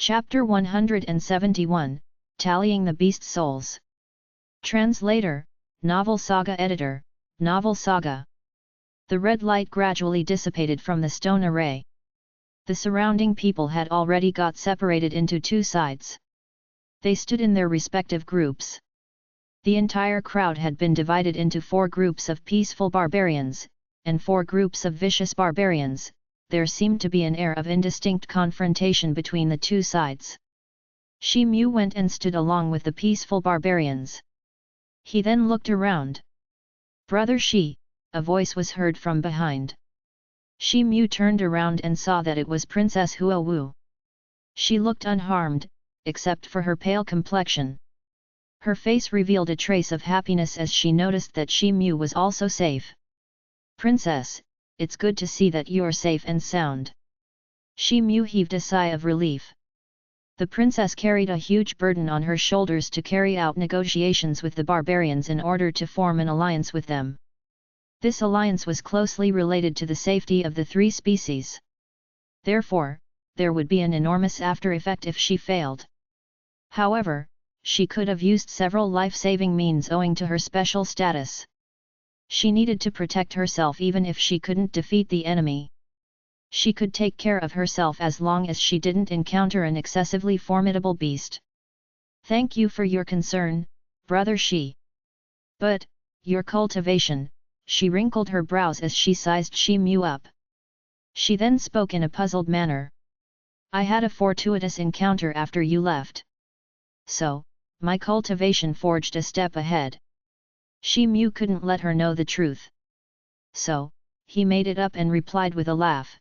Chapter 171, Tallying the Beast Souls. Translator, Novel Saga Editor, Novel Saga. The red light gradually dissipated from the stone array. The surrounding people had already got separated into two sides. They stood in their respective groups. The entire crowd had been divided into 4 groups of peaceful barbarians, and 4 groups of vicious barbarians. There seemed to be an air of indistinct confrontation between the two sides. Shi Mu went and stood along with the peaceful barbarians. He then looked around. "Brother Shi," a voice was heard from behind. Shi Mu turned around and saw that it was Princess Huo Wu. She looked unharmed, except for her pale complexion. Her face revealed a trace of happiness as she noticed that Shi Mu was also safe. "Princess, it's good to see that you're safe and sound." Shi Mu heaved a sigh of relief. The princess carried a huge burden on her shoulders to carry out negotiations with the barbarians in order to form an alliance with them. This alliance was closely related to the safety of the 3 species. Therefore, there would be an enormous after effect if she failed. However, she could have used several life-saving means owing to her special status. She needed to protect herself even if she couldn't defeat the enemy. She could take care of herself as long as she didn't encounter an excessively formidable beast. "Thank you for your concern, Brother Shi. But, your cultivation," she wrinkled her brows as she sized Shi Mu up. She then spoke in a puzzled manner. "I had a fortuitous encounter after you left. So, my cultivation forged a step ahead." Shi Mu couldn't let her know the truth. So, he made it up and replied with a laugh.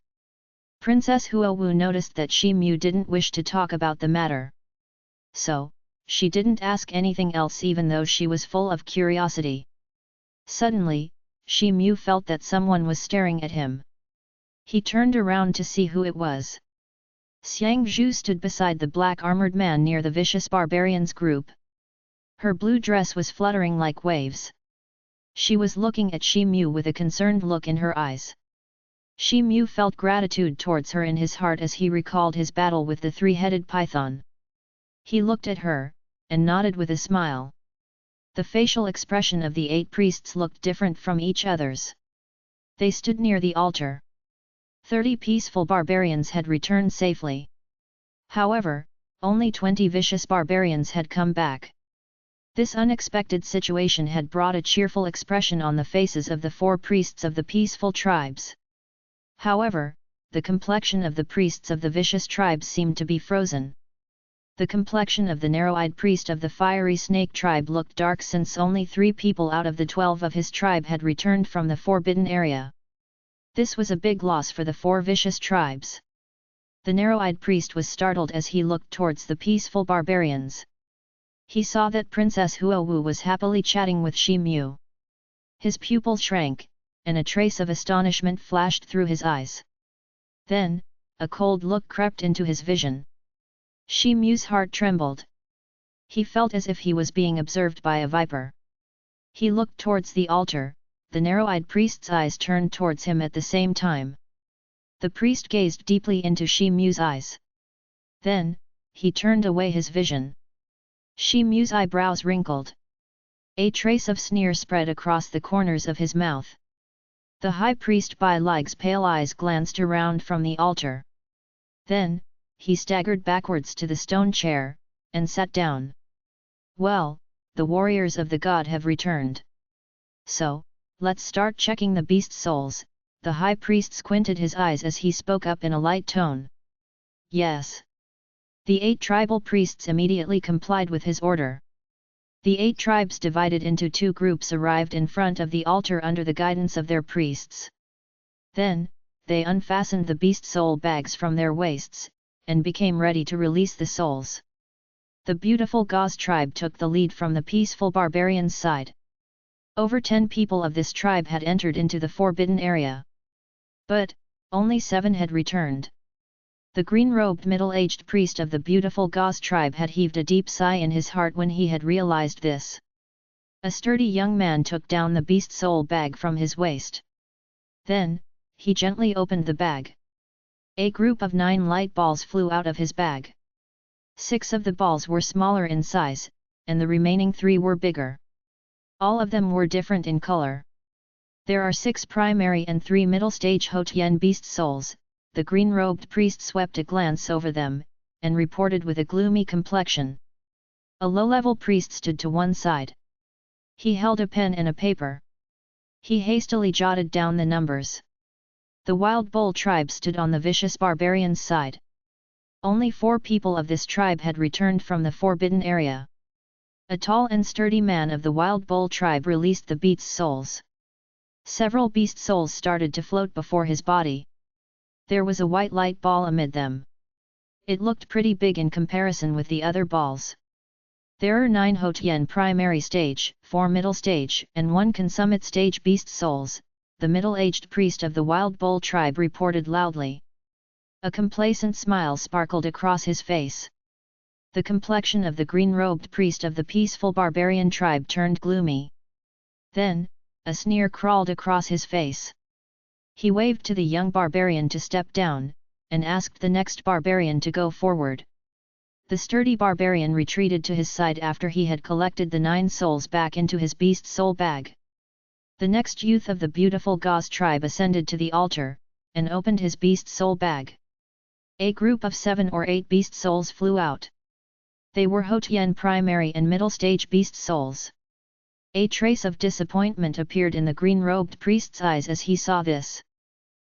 Princess Huo Wu noticed that Shi Mu didn't wish to talk about the matter. So, she didn't ask anything else even though she was full of curiosity. Suddenly, Shi Mu felt that someone was staring at him. He turned around to see who it was. Xiang Zhu stood beside the black-armored man near the vicious barbarians group. Her blue dress was fluttering like waves. She was looking at Shi Mu with a concerned look in her eyes. Shi Mu felt gratitude towards her in his heart as he recalled his battle with the 3-headed python. He looked at her, and nodded with a smile. The facial expression of the 8 priests looked different from each other's. They stood near the altar. 30 peaceful barbarians had returned safely. However, only 20 vicious barbarians had come back. This unexpected situation had brought a cheerful expression on the faces of the 4 priests of the peaceful tribes. However, the complexion of the priests of the vicious tribes seemed to be frozen. The complexion of the narrow-eyed priest of the fiery snake tribe looked dark since only 3 people out of the 12 of his tribe had returned from the forbidden area. This was a big loss for the 4 vicious tribes. The narrow-eyed priest was startled as he looked towards the peaceful barbarians. He saw that Princess Huo Wu was happily chatting with Shi Mu. His pupils shrank, and a trace of astonishment flashed through his eyes. Then, a cold look crept into his vision. Shi Mu's heart trembled. He felt as if he was being observed by a viper. He looked towards the altar, the narrow-eyed priest's eyes turned towards him at the same time. The priest gazed deeply into Shi Mu's eyes. Then, he turned away his vision. Shi Mu's eyebrows wrinkled. A trace of sneer spread across the corners of his mouth. The high priest Bai Lig's pale eyes glanced around from the altar. Then, he staggered backwards to the stone chair, and sat down. "Well, the warriors of the god have returned. So, let's start checking the beast souls." The high priest squinted his eyes as he spoke up in a light tone. "Yes." The 8 tribal priests immediately complied with his order. The 8 tribes divided into 2 groups arrived in front of the altar under the guidance of their priests. Then, they unfastened the beast soul bags from their waists, and became ready to release the souls. The beautiful Gauze tribe took the lead from the peaceful barbarians' side. Over 10 people of this tribe had entered into the forbidden area. But, only 7 had returned. The green-robed middle-aged priest of the beautiful Gauze tribe had heaved a deep sigh in his heart when he had realized this. A sturdy young man took down the beast soul bag from his waist. Then, he gently opened the bag. A group of 9 light balls flew out of his bag. 6 of the balls were smaller in size, and the remaining 3 were bigger. All of them were different in color. There are 6 primary and 3 middle-stage Hotian beast souls. The green-robed priest swept a glance over them, and reported with a gloomy complexion. A low-level priest stood to one side. He held a pen and a paper. He hastily jotted down the numbers. The Wild Bull tribe stood on the vicious barbarian's side. Only 4 people of this tribe had returned from the forbidden area. A tall and sturdy man of the Wild Bull tribe released the beast's souls. Several beast souls started to float before his body. There was a white light ball amid them. It looked pretty big in comparison with the other balls. There are 9 Hotian primary stage, 4 middle stage, and 1 consummate stage beast souls, the middle-aged priest of the Wild Bull tribe reported loudly. A complacent smile sparkled across his face. The complexion of the green-robed priest of the peaceful barbarian tribe turned gloomy. Then, a sneer crawled across his face. He waved to the young barbarian to step down, and asked the next barbarian to go forward. The sturdy barbarian retreated to his side after he had collected the 9 souls back into his beast soul bag. The next youth of the beautiful Gauze tribe ascended to the altar, and opened his beast soul bag. A group of 7 or 8 beast souls flew out. They were Hotian primary and middle stage beast souls. A trace of disappointment appeared in the green-robed priest's eyes as he saw this.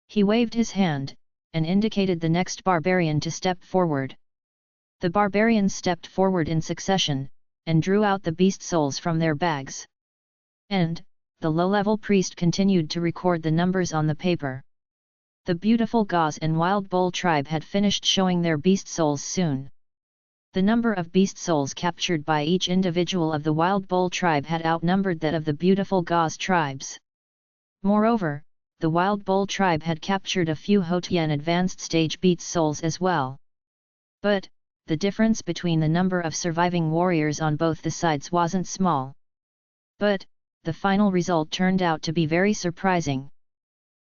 He waved his hand, and indicated the next barbarian to step forward. The barbarians stepped forward in succession, and drew out the beast souls from their bags. And, the low-level priest continued to record the numbers on the paper. The beautiful Gauze and Wild Bull tribe had finished showing their beast souls soon. The number of beast souls captured by each individual of the Wild Bull tribe had outnumbered that of the beautiful Gauze tribes. Moreover, the Wild Bull tribe had captured a few Hotian advanced stage beast souls as well. But, the difference between the number of surviving warriors on both the sides wasn't small. But, the final result turned out to be very surprising.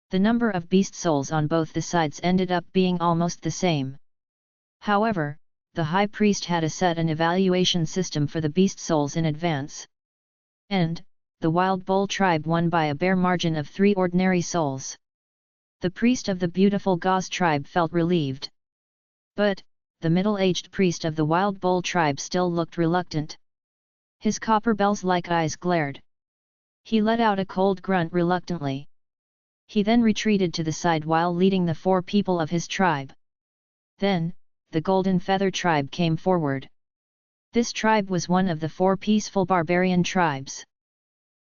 The number of beast souls on both the sides ended up being almost the same. However, the high priest had set an evaluation system for the beast souls in advance. And, the Wild Bull tribe won by a bare margin of 3 ordinary souls. The priest of the beautiful Gauze tribe felt relieved. But, the middle-aged priest of the Wild Bull tribe still looked reluctant. His copper bells-like eyes glared. He let out a cold grunt reluctantly. He then retreated to the side while leading the 4 people of his tribe. Then, the Golden Feather tribe came forward. This tribe was one of the 4 peaceful barbarian tribes.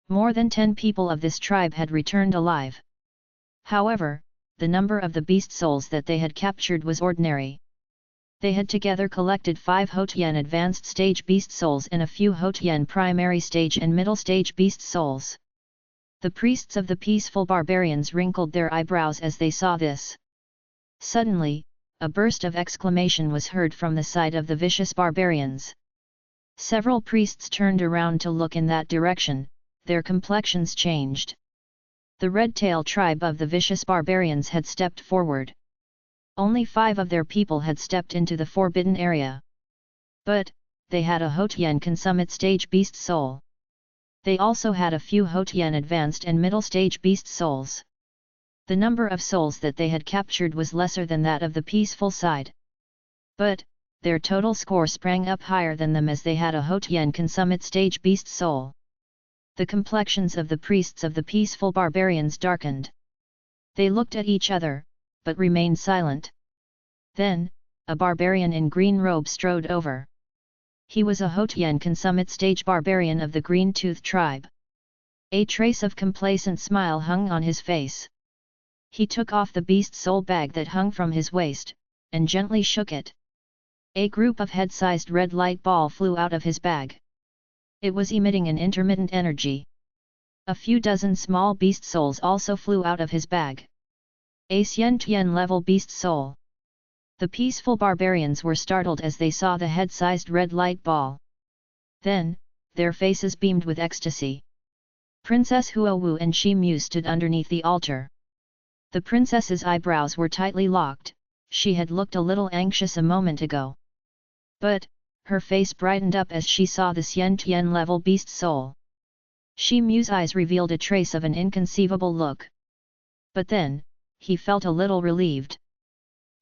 More than 10 people of this tribe had returned alive. However, the number of the beast souls that they had captured was ordinary. They had together collected 5 Hotian advanced stage beast souls and a few Hotian primary stage and middle stage beast souls. The priests of the peaceful barbarians wrinkled their eyebrows as they saw this. Suddenly, a burst of exclamation was heard from the side of the vicious barbarians. Several priests turned around to look in that direction, their complexions changed. The red-tail tribe of the vicious barbarians had stepped forward. Only 5 of their people had stepped into the forbidden area. But, they had a Hotian consummate stage beast soul. They also had a few Hotian advanced and middle stage beast souls. The number of souls that they had captured was lesser than that of the peaceful side. But, their total score sprang up higher than them as they had a Hotian consummate stage beast soul. The complexions of the priests of the peaceful barbarians darkened. They looked at each other, but remained silent. Then, a barbarian in green robe strode over. He was a Hotian consummate stage barbarian of the Green Tooth tribe. A trace of complacent smile hung on his face. He took off the beast soul bag that hung from his waist, and gently shook it. A group of head-sized red light ball flew out of his bag. It was emitting an intermittent energy. A few dozen small beast souls also flew out of his bag. A Xian-Tian level beast soul. The peaceful barbarians were startled as they saw the head-sized red light ball. Then, their faces beamed with ecstasy. Princess Huowu and Shi Mu stood underneath the altar. The princess's eyebrows were tightly locked. She had looked a little anxious a moment ago. But, her face brightened up as she saw the Xian level beast soul. Shi Mu's eyes revealed a trace of an inconceivable look. But then, he felt a little relieved.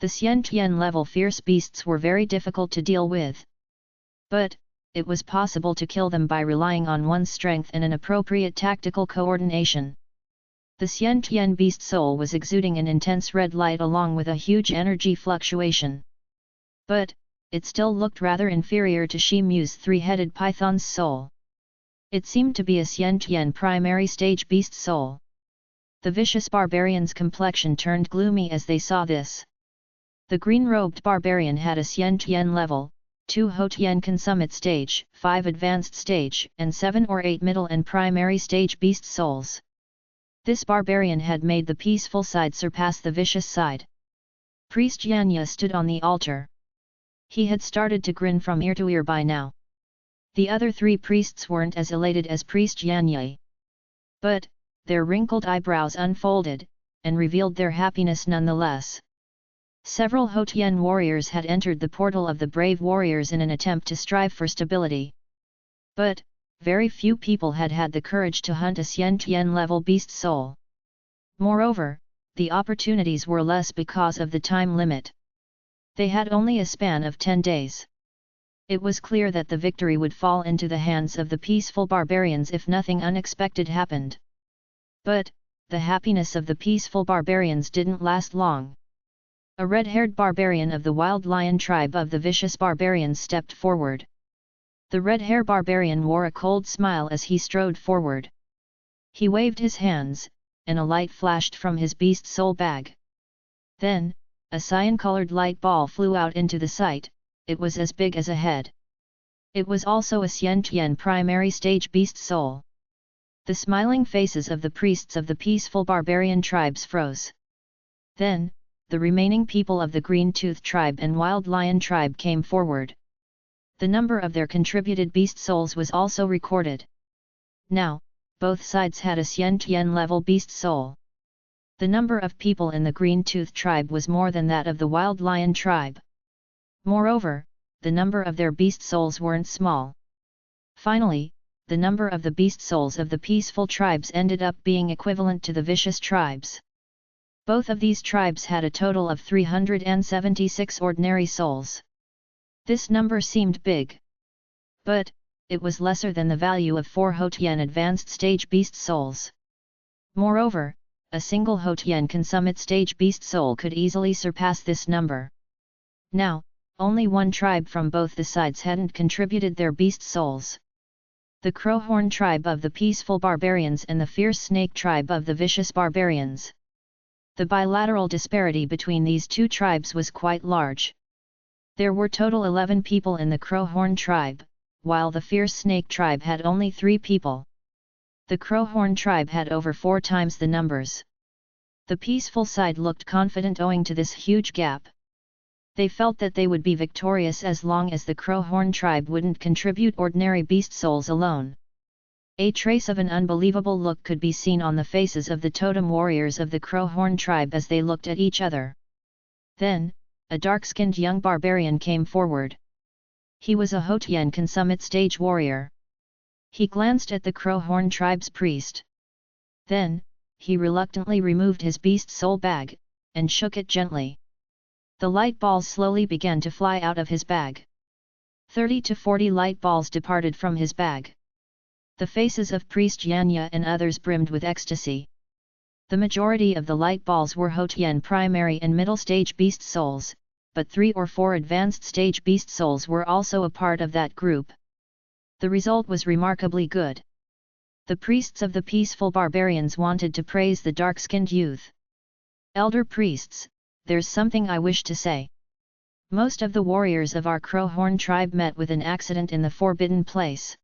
The Xian level fierce beasts were very difficult to deal with. But, it was possible to kill them by relying on one's strength and an appropriate tactical coordination. The Xian beast soul was exuding an intense red light along with a huge energy fluctuation. But, it still looked rather inferior to Shi Mu's three-headed python's soul. It seemed to be a Xian primary stage beast soul. The vicious barbarian's complexion turned gloomy as they saw this. The green-robed barbarian had a Xian level, 2 Houtian consummate stage, 5 advanced stage, and 7 or 8 middle and primary stage beast souls. This barbarian had made the peaceful side surpass the vicious side. Priest Yanya stood on the altar. He had started to grin from ear to ear by now. The other 3 priests weren't as elated as Priest Yanya. But, their wrinkled eyebrows unfolded, and revealed their happiness nonetheless. Several Houtian warriors had entered the portal of the brave warriors in an attempt to strive for stability. But, very few people had had the courage to hunt a Xian level beast soul. Moreover, the opportunities were less because of the time limit. They had only a span of 10 days. It was clear that the victory would fall into the hands of the peaceful barbarians if nothing unexpected happened. But, the happiness of the peaceful barbarians didn't last long. A red-haired barbarian of the wild lion tribe of the vicious barbarians stepped forward. The red-haired barbarian wore a cold smile as he strode forward. He waved his hands, and a light flashed from his beast soul bag. Then, a cyan-colored light ball flew out into the sight. It was as big as a head. It was also a Xian primary stage beast soul. The smiling faces of the priests of the peaceful barbarian tribes froze. Then, the remaining people of the Green-Tooth tribe and Wild Lion tribe came forward. The number of their contributed beast souls was also recorded. Now, both sides had a Xian level beast soul. The number of people in the Green-Tooth tribe was more than that of the Wild Lion tribe. Moreover, the number of their beast souls weren't small. Finally, the number of the beast souls of the peaceful tribes ended up being equivalent to the vicious tribes. Both of these tribes had a total of 376 ordinary souls. This number seemed big. But, it was lesser than the value of 4 Houtian advanced stage beast souls. Moreover, a single Houtian consummate stage beast soul could easily surpass this number. Now, only one tribe from both the sides hadn't contributed their beast souls. The Crowhorn tribe of the peaceful barbarians and the fierce snake tribe of the vicious barbarians. The bilateral disparity between these two tribes was quite large. There were total 11 people in the Crowhorn tribe, while the fierce snake tribe had only 3 people. The Crowhorn tribe had over 4 times the numbers. The peaceful side looked confident owing to this huge gap. They felt that they would be victorious as long as the Crowhorn tribe wouldn't contribute ordinary beast souls alone. A trace of an unbelievable look could be seen on the faces of the totem warriors of the Crowhorn tribe as they looked at each other. Then, a dark-skinned young barbarian came forward. He was a Houtian consummate stage warrior. He glanced at the Crowhorn tribe's priest. Then, he reluctantly removed his beast soul bag, and shook it gently. The light balls slowly began to fly out of his bag. 30 to 40 light balls departed from his bag. The faces of Priest Yanya and others brimmed with ecstasy. The majority of the light balls were Houtian primary and middle stage beast souls, but 3 or 4 advanced stage beast souls were also a part of that group. The result was remarkably good. The priests of the peaceful barbarians wanted to praise the dark-skinned youth. Elder priests, there's something I wish to say. Most of the warriors of our Crowhorn tribe met with an accident in the forbidden place.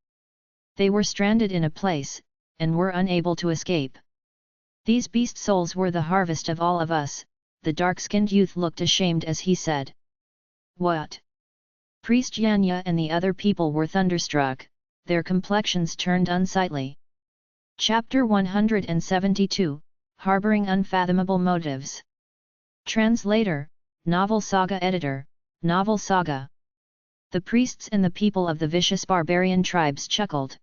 They were stranded in a place, and were unable to escape. These beast souls were the harvest of all of us. The dark-skinned youth looked ashamed as he said. What? Priest Yanya and the other people were thunderstruck, their complexions turned unsightly. Chapter 172, Harboring Unfathomable Motives. Translator, Novel Saga Editor, Novel Saga. The priests and the people of the vicious barbarian tribes chuckled.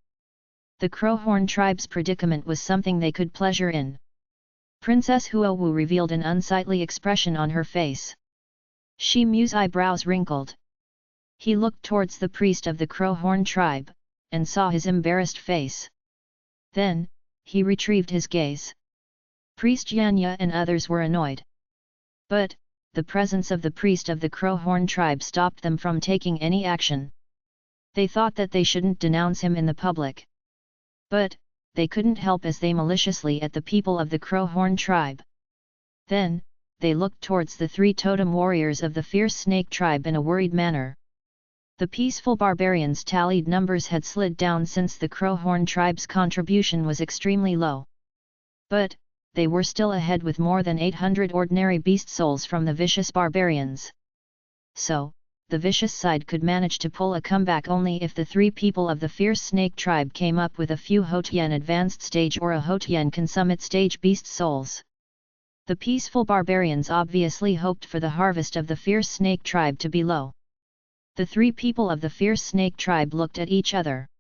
The Crowhorn tribe's predicament was something they could pleasure in. Princess Huowu revealed an unsightly expression on her face. Shi Mu's eyebrows wrinkled. He looked towards the priest of the Crowhorn tribe, and saw his embarrassed face. Then, he retrieved his gaze. Priest Yanya and others were annoyed. But, the presence of the priest of the Crowhorn tribe stopped them from taking any action. They thought that they shouldn't denounce him in the public. But, they couldn't help as they maliciously at the people of the Crowhorn tribe. Then, they looked towards the 3 totem warriors of the fierce snake tribe in a worried manner. The peaceful barbarians' tallied numbers had slid down since the Crowhorn tribe's contribution was extremely low. But, they were still ahead with more than 800 ordinary beast souls from the vicious barbarians. So, the vicious side could manage to pull a comeback only if the 3 people of the fierce snake tribe came up with a few Hotian advanced stage or a Hotian consummate stage beast souls. The peaceful barbarians obviously hoped for the harvest of the fierce snake tribe to be low. The 3 people of the fierce snake tribe looked at each other.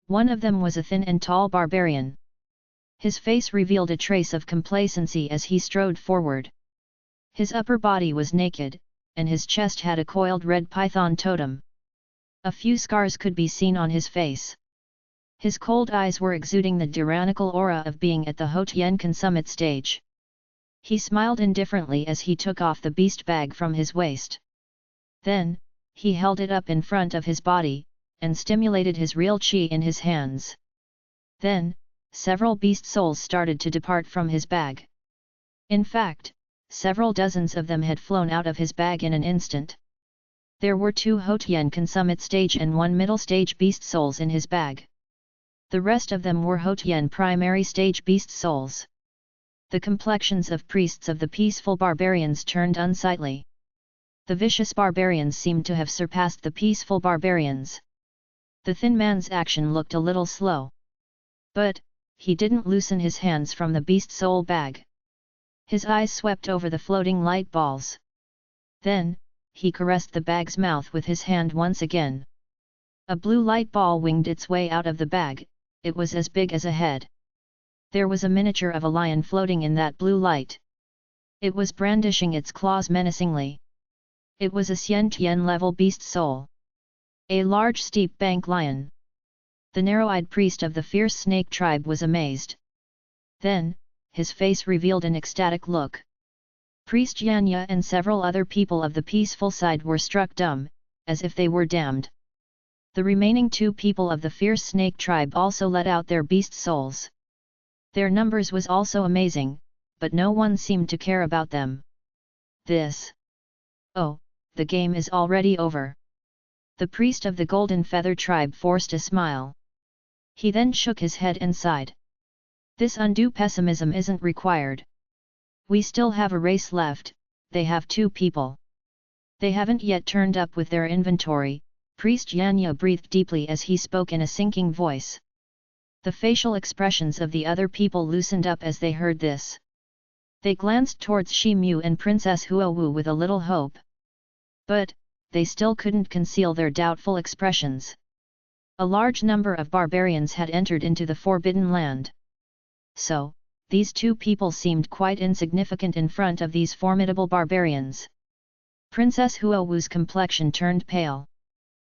One of them was a thin and tall barbarian. His face revealed a trace of complacency as he strode forward. His upper body was naked, and his chest had a coiled red python totem. A few scars could be seen on his face. His cold eyes were exuding the tyrannical aura of being at the Hotian consummate stage. He smiled indifferently as he took off the beast bag from his waist. Then, he held it up in front of his body, and stimulated his real chi in his hands. Then, several beast souls started to depart from his bag. In fact, several dozens of them had flown out of his bag in an instant. There were 2 Hotian consummate stage and 1 middle stage beast souls in his bag. The rest of them were Hotian primary stage beast souls. The complexions of priests of the peaceful barbarians turned unsightly. The vicious barbarians seemed to have surpassed the peaceful barbarians. The thin man's action looked a little slow. But, he didn't loosen his hands from the beast soul bag. His eyes swept over the floating light balls. Then, he caressed the bag's mouth with his hand once again. A blue light ball winged its way out of the bag. It was as big as a head. There was a miniature of a lion floating in that blue light. It was brandishing its claws menacingly. It was a Xian-Tian level beast soul. A large steep bank lion. The narrow-eyed priest of the fierce snake tribe was amazed. Then, his face revealed an ecstatic look. Priest Yanya and several other people of the peaceful side were struck dumb, as if they were damned. The remaining 2 people of the fierce snake tribe also let out their beast souls. Their numbers was also amazing, but no one seemed to care about them. Oh, the game is already over. The priest of the Golden Feather tribe forced a smile. He then shook his head and sighed. This undue pessimism isn't required. We still have a race left. They have 2 people. They haven't yet turned up with their inventory. Priest Yanya breathed deeply as he spoke in a sinking voice. The facial expressions of the other people loosened up as they heard this. They glanced towards Shi Mu and Princess Huowu with a little hope. But, they still couldn't conceal their doubtful expressions. A large number of barbarians had entered into the Forbidden Land. So, these 2 people seemed quite insignificant in front of these formidable barbarians. Princess Huowu's complexion turned pale.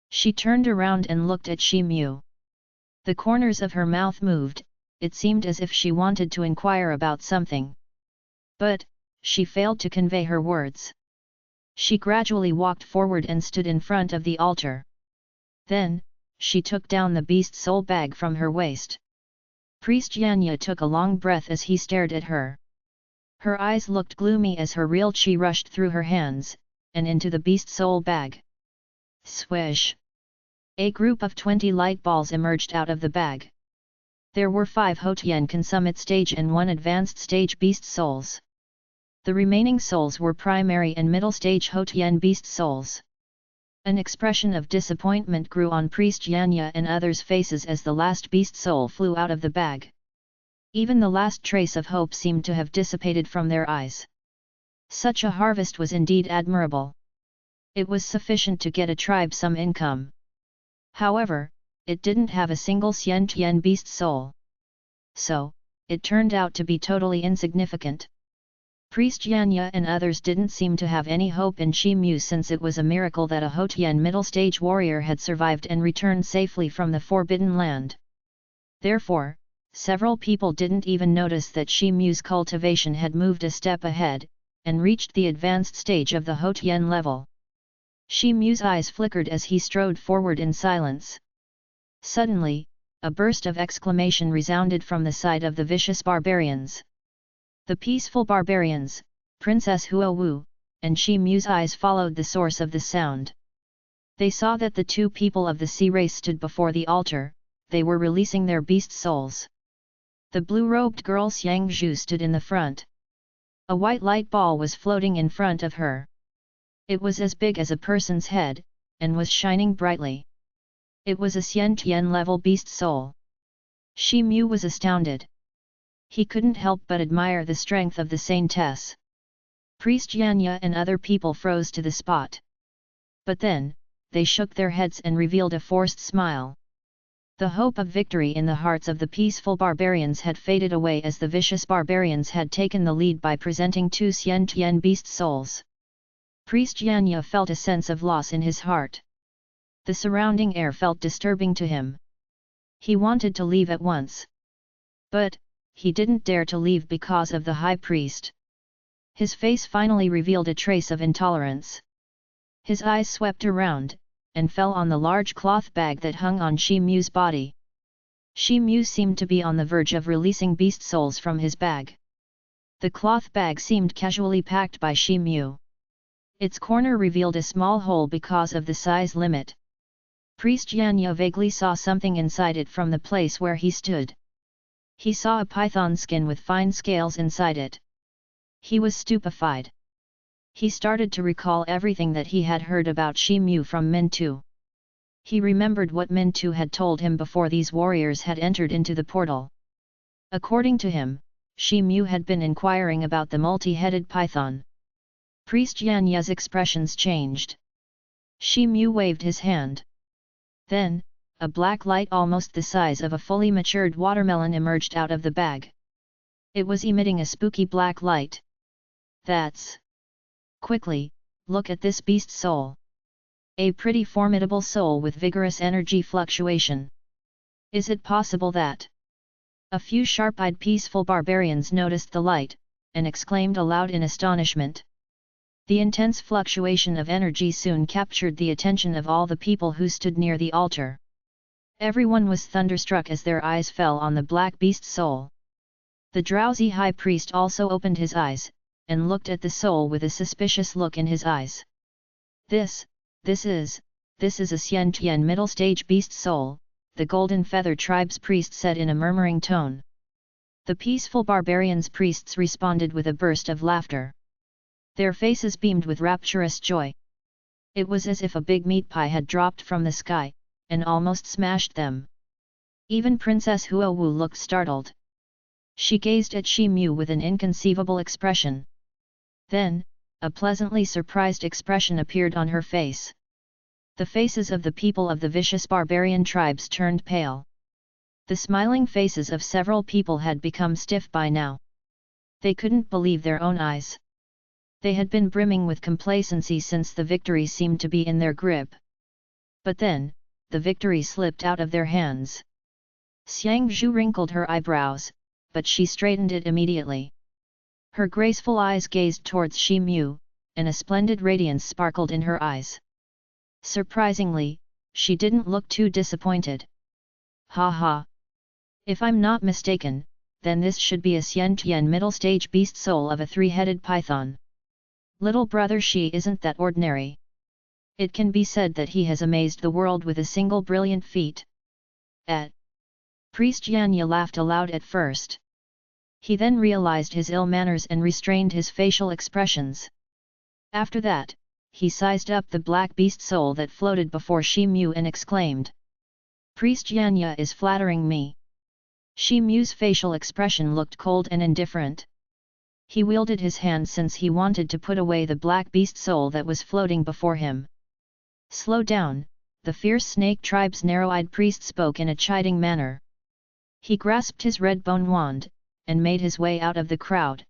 She turned around and looked at Shi Mu. The corners of her mouth moved, it seemed as if she wanted to inquire about something. But, she failed to convey her words. She gradually walked forward and stood in front of the altar. Then, she took down the beast soul bag from her waist. Priest Yanya took a long breath as he stared at her. Her eyes looked gloomy as her real chi rushed through her hands, and into the beast soul bag. Swish! A group of 20 light balls emerged out of the bag. There were 5 Hotian consummate stage and 1 advanced stage beast souls. The remaining souls were primary and middle stage Hotian beast souls. An expression of disappointment grew on Priest Yanya and others' faces as the last beast soul flew out of the bag. Even the last trace of hope seemed to have dissipated from their eyes. Such a harvest was indeed admirable. It was sufficient to get a tribe some income. However, it didn't have a single Xian beast soul. So, it turned out to be totally insignificant. Priest Yanya and others didn't seem to have any hope in Shi Mu, since it was a miracle that a Hotian middle-stage warrior had survived and returned safely from the Forbidden Land. Therefore, several people didn't even notice that Shi Mu's cultivation had moved a step ahead, and reached the advanced stage of the Hotian level. Shi Mu's eyes flickered as he strode forward in silence. Suddenly, a burst of exclamation resounded from the side of the vicious barbarians. The peaceful barbarians, Princess Huowu, and Shi Mu's eyes followed the source of the sound. They saw that the two people of the sea race stood before the altar. They were releasing their beast souls. The blue-robed girl Xiang Zhu stood in the front. A white light ball was floating in front of her. It was as big as a person's head, and was shining brightly. It was a Xian-Tian-level beast soul. Shi Mu was astounded. He couldn't help but admire the strength of the saintess. Priest Yanya and other people froze to the spot. But then, they shook their heads and revealed a forced smile. The hope of victory in the hearts of the peaceful barbarians had faded away as the vicious barbarians had taken the lead by presenting two Xian-Tian beast souls. Priest Yanya felt a sense of loss in his heart. The surrounding air felt disturbing to him. He wanted to leave at once. But, he didn't dare to leave because of the high priest. His face finally revealed a trace of intolerance. His eyes swept around, and fell on the large cloth bag that hung on Shi Mu's body. Shi Mu seemed to be on the verge of releasing beast souls from his bag. The cloth bag seemed casually packed by Shi Mu. Its corner revealed a small hole because of the size limit. Priest Yanya vaguely saw something inside it from the place where he stood. He saw a python skin with fine scales inside it. He was stupefied. He started to recall everything that he had heard about Shi Mu from Mintu. He remembered what Mintu had told him before these warriors had entered into the portal. According to him, Shi Mu had been inquiring about the multi-headed python. Priest Yanya's expressions changed. Shi Mu waved his hand. Then, a black light almost the size of a fully matured watermelon emerged out of the bag. It was emitting a spooky black light. That's... Quickly, look at this beast soul. A pretty formidable soul with vigorous energy fluctuation. Is it possible that... A few sharp-eyed peaceful barbarians noticed the light, and exclaimed aloud in astonishment. The intense fluctuation of energy soon captured the attention of all the people who stood near the altar. Everyone was thunderstruck as their eyes fell on the black beast soul. The drowsy high priest also opened his eyes, and looked at the soul with a suspicious look in his eyes. This is a Xian-Tian middle-stage beast soul, the Golden Feather Tribe's priest said in a murmuring tone. The peaceful barbarians' priests responded with a burst of laughter. Their faces beamed with rapturous joy. It was as if a big meat pie had dropped from the sky, and almost smashed them. Even Princess Huowu looked startled. She gazed at Shi Mu with an inconceivable expression. Then, a pleasantly surprised expression appeared on her face. The faces of the people of the vicious barbarian tribes turned pale. The smiling faces of several people had become stiff by now. They couldn't believe their own eyes. They had been brimming with complacency since the victory seemed to be in their grip. But then, the victory slipped out of their hands. Xiang Zhu wrinkled her eyebrows, but she straightened it immediately. Her graceful eyes gazed towards Shi Mu, and a splendid radiance sparkled in her eyes. Surprisingly, she didn't look too disappointed. Ha ha! If I'm not mistaken, then this should be a Xian-Tian middle-stage beast soul of a three-headed python. Little brother Shi isn't that ordinary. It can be said that he has amazed the world with a single brilliant feat. Priest Yanya laughed aloud at first. He then realized his ill manners and restrained his facial expressions. After that, he sized up the black beast soul that floated before Shi Mu and exclaimed. Priest Yanya is flattering me. Shi Mu's facial expression looked cold and indifferent. He wielded his hand since he wanted to put away the black beast soul that was floating before him. "Slow down," the fierce snake tribe's narrow-eyed priest spoke in a chiding manner. He grasped his red bone wand, and made his way out of the crowd.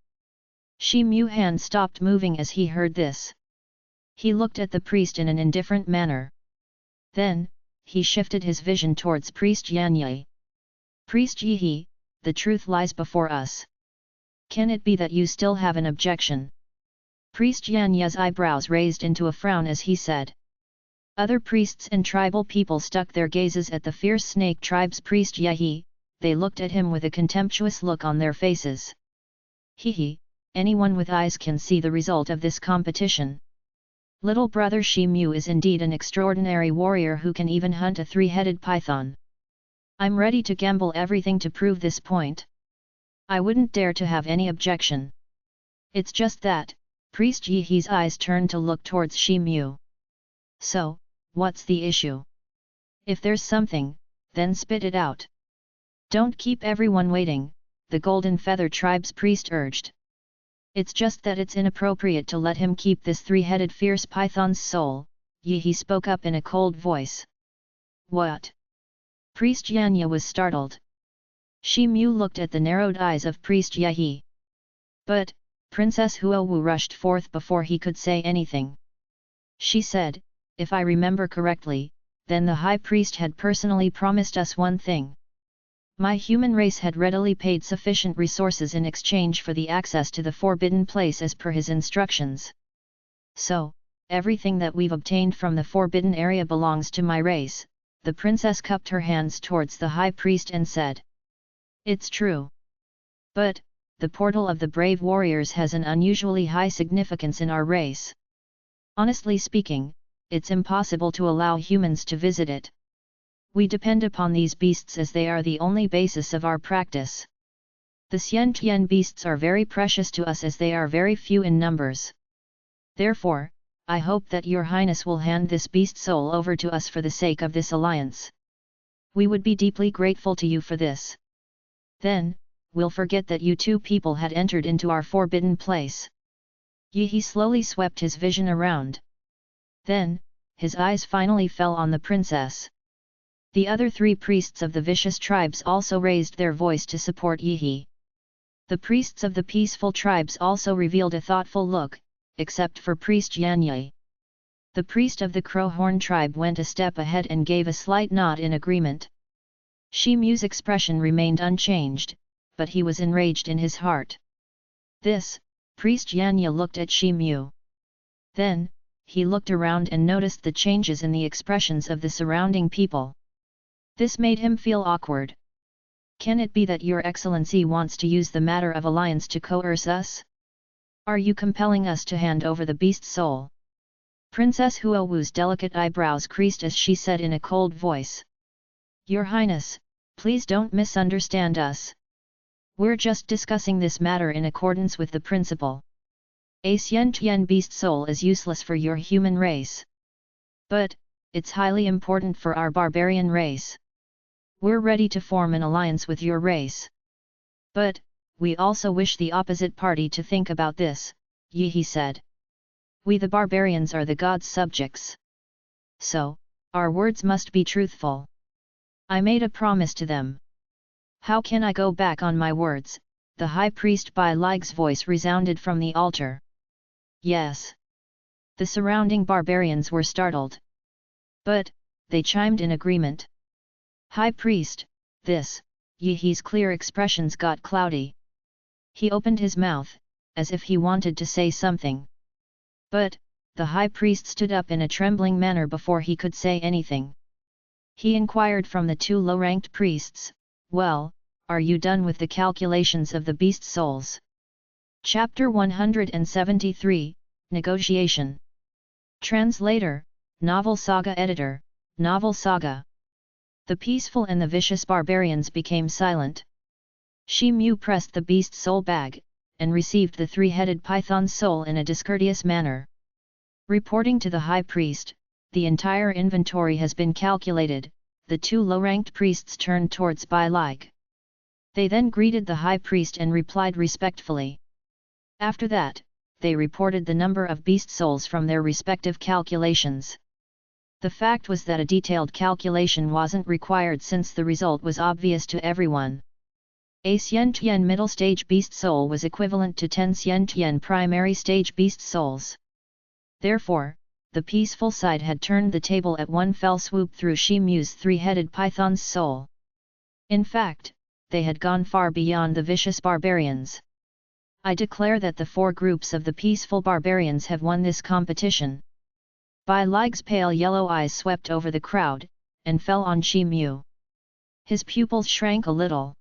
Shi Mu hand stopped moving as he heard this. He looked at the priest in an indifferent manner. Then, he shifted his vision towards Priest Yanyi. "Priest Yi, the truth lies before us. Can it be that you still have an objection?" Priest Yanyi's eyebrows raised into a frown as he said. Other priests and tribal people stuck their gazes at the fierce snake tribe's priest Yi. They looked at him with a contemptuous look on their faces. "He, anyone with eyes can see the result of this competition. Little brother Shi Mu is indeed an extraordinary warrior who can even hunt a three-headed python. I'm ready to gamble everything to prove this point. I wouldn't dare to have any objection. It's just that," Priest Yi's eyes turned to look towards Shi Mu. "So, what's the issue? If there's something, then spit it out. Don't keep everyone waiting," the Golden Feather Tribe's priest urged. "It's just that it's inappropriate to let him keep this three-headed fierce python's soul," Yi spoke up in a cold voice. "What?" Priest Yanya was startled. Shi Mu looked at the narrowed eyes of Priest Yi. But, Princess Huowu rushed forth before he could say anything. She said, "If I remember correctly, then the High Priest had personally promised us one thing. My human race had readily paid sufficient resources in exchange for the access to the Forbidden Place as per his instructions. So, everything that we've obtained from the Forbidden Area belongs to my race." The princess cupped her hands towards the High Priest and said. "It's true. But, the portal of the brave warriors has an unusually high significance in our race. Honestly speaking, it's impossible to allow humans to visit it. We depend upon these beasts as they are the only basis of our practice. The Xian beasts are very precious to us as they are very few in numbers. Therefore, I hope that your highness will hand this beast soul over to us for the sake of this alliance. We would be deeply grateful to you for this. Then, we'll forget that you two people had entered into our forbidden place." Yi slowly swept his vision around. Then, his eyes finally fell on the princess. The other three priests of the vicious tribes also raised their voice to support Yi. The priests of the peaceful tribes also revealed a thoughtful look, except for Priest Yanyi. The priest of the Crowhorn tribe went a step ahead and gave a slight nod in agreement. Shi Mu's expression remained unchanged, but he was enraged in his heart. "This," Priest Yanyi looked at Shi Mu. Then, he looked around and noticed the changes in the expressions of the surrounding people. This made him feel awkward. "Can it be that Your Excellency wants to use the matter of alliance to coerce us? Are you compelling us to hand over the beast soul?" Princess Huowu's delicate eyebrows creased as she said in a cold voice. "Your Highness, please don't misunderstand us. We're just discussing this matter in accordance with the principle. A Xian beast soul is useless for your human race. But, it's highly important for our barbarian race. We're ready to form an alliance with your race. But, we also wish the opposite party to think about this," Yi said. "We the barbarians are the gods' subjects. So, our words must be truthful. I made a promise to them. How can I go back on my words?" The high priest Bai Lig's voice resounded from the altar. "Yes." The surrounding barbarians were startled. But, they chimed in agreement. "High priest, this," Yi's clear expressions got cloudy. He opened his mouth, as if he wanted to say something. But, the high priest stood up in a trembling manner before he could say anything. He inquired from the two low-ranked priests, "Well, are you done with the calculations of the beast souls?" Chapter 173, Negotiation. Translator, Novel Saga Editor, Novel Saga. The peaceful and the vicious barbarians became silent. Shi Mu pressed the beast soul bag, and received the three-headed python soul in a discourteous manner. Reporting to the high priest, "The entire inventory has been calculated," the two low-ranked priests turned towards Bai Lig. They then greeted the high priest and replied respectfully. After that, they reported the number of beast souls from their respective calculations. The fact was that a detailed calculation wasn't required since the result was obvious to everyone. A Xian middle stage beast soul was equivalent to 10 Xian primary stage beast souls. Therefore, the peaceful side had turned the table at one fell swoop through Shi Mu's three-headed python's soul. In fact, they had gone far beyond the vicious barbarians. I declare that the four groups of the peaceful barbarians have won this competition. Bai Lig's pale yellow eyes swept over the crowd, and fell on Shi Mu. His pupils shrank a little.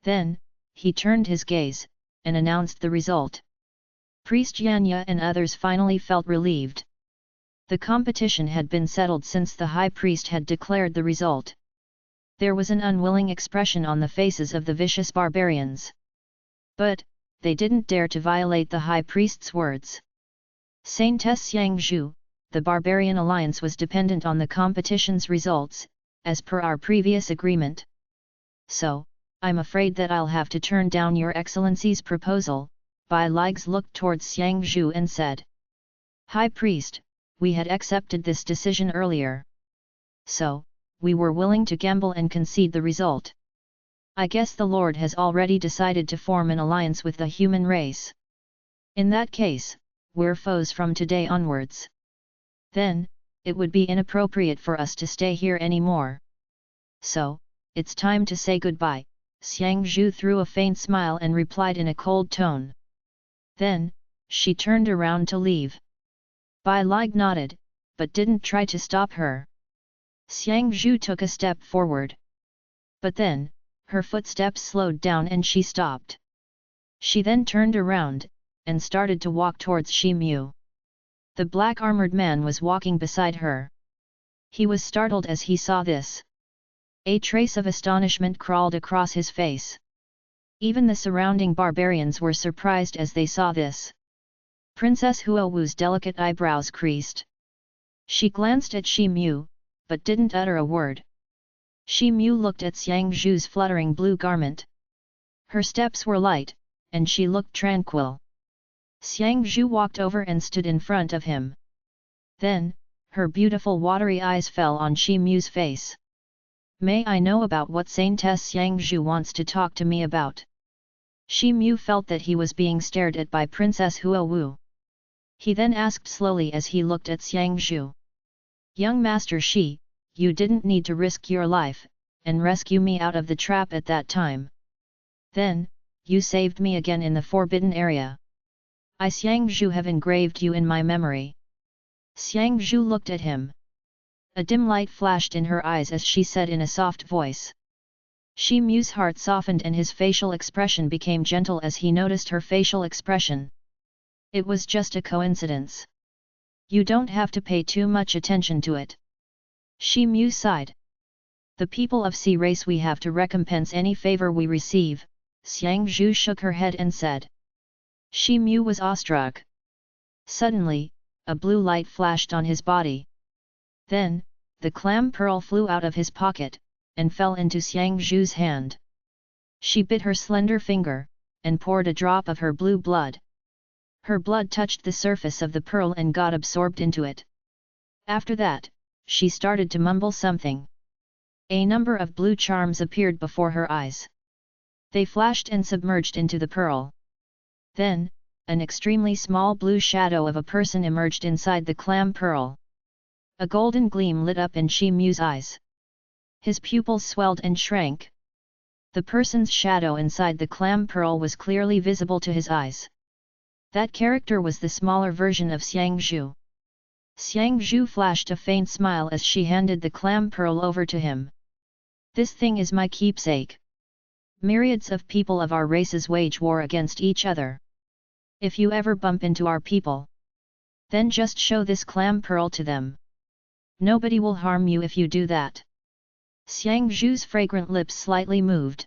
Then, he turned his gaze, and announced the result. Priest Yanya and others finally felt relieved. The competition had been settled since the high priest had declared the result. There was an unwilling expression on the faces of the vicious barbarians. But, they didn't dare to violate the high priest's words. Saint Xiangzhu, the barbarian alliance was dependent on the competition's results, as per our previous agreement. So, I'm afraid that I'll have to turn down your excellency's proposal. Bai Ligs looked towards Xiangzhu and said. High priest, we had accepted this decision earlier. So, we were willing to gamble and concede the result. I guess the Lord has already decided to form an alliance with the human race. In that case, we're foes from today onwards. Then, it would be inappropriate for us to stay here anymore. So, it's time to say goodbye. Xiangzhu threw a faint smile and replied in a cold tone. Then, she turned around to leave. Bai Lig nodded, but didn't try to stop her. Xiangzhu took a step forward. But then, her footsteps slowed down and she stopped. She then turned around, and started to walk towards Shi Mu. The black-armored man was walking beside her. He was startled as he saw this. A trace of astonishment crawled across his face. Even the surrounding barbarians were surprised as they saw this. Princess Huowu's delicate eyebrows creased. She glanced at Shi Mu, but didn't utter a word. Shi Mu looked at Xiangzhu's fluttering blue garment. Her steps were light, and she looked tranquil. Xiangzhu walked over and stood in front of him. Then, her beautiful watery eyes fell on Shi Mu's face. May I know about what Saint Xiangzhu wants to talk to me about? Shi Mu felt that he was being stared at by Princess Huowu. He then asked slowly as he looked at Xiangzhu. Young Master Shi, you didn't need to risk your life, and rescue me out of the trap at that time. Then, you saved me again in the forbidden area. I Xiangzhu have engraved you in my memory. Xiangzhu looked at him. A dim light flashed in her eyes as she said in a soft voice. Shi Mu's heart softened and his facial expression became gentle as he noticed her facial expression. It was just a coincidence. You don't have to pay too much attention to it. Shi Mu sighed. The people of Sea race we have to recompense any favor we receive. Xiangzhu shook her head and said. Shi Mu was awestruck. Suddenly, a blue light flashed on his body. Then, the clam pearl flew out of his pocket, and fell into Xiangzhu's hand. She bit her slender finger, and poured a drop of her blue blood. Her blood touched the surface of the pearl and got absorbed into it. After that, she started to mumble something. A number of blue charms appeared before her eyes. They flashed and submerged into the pearl. Then, an extremely small blue shadow of a person emerged inside the clam pearl. A golden gleam lit up in Shi Mu's eyes. His pupils swelled and shrank. The person's shadow inside the clam pearl was clearly visible to his eyes. That character was the smaller version of Xiangzhu. Xiangzhu flashed a faint smile as she handed the clam pearl over to him. This thing is my keepsake. Myriads of people of our races wage war against each other. If you ever bump into our people, then just show this clam pearl to them. Nobody will harm you if you do that. Xiangzhu's fragrant lips slightly moved.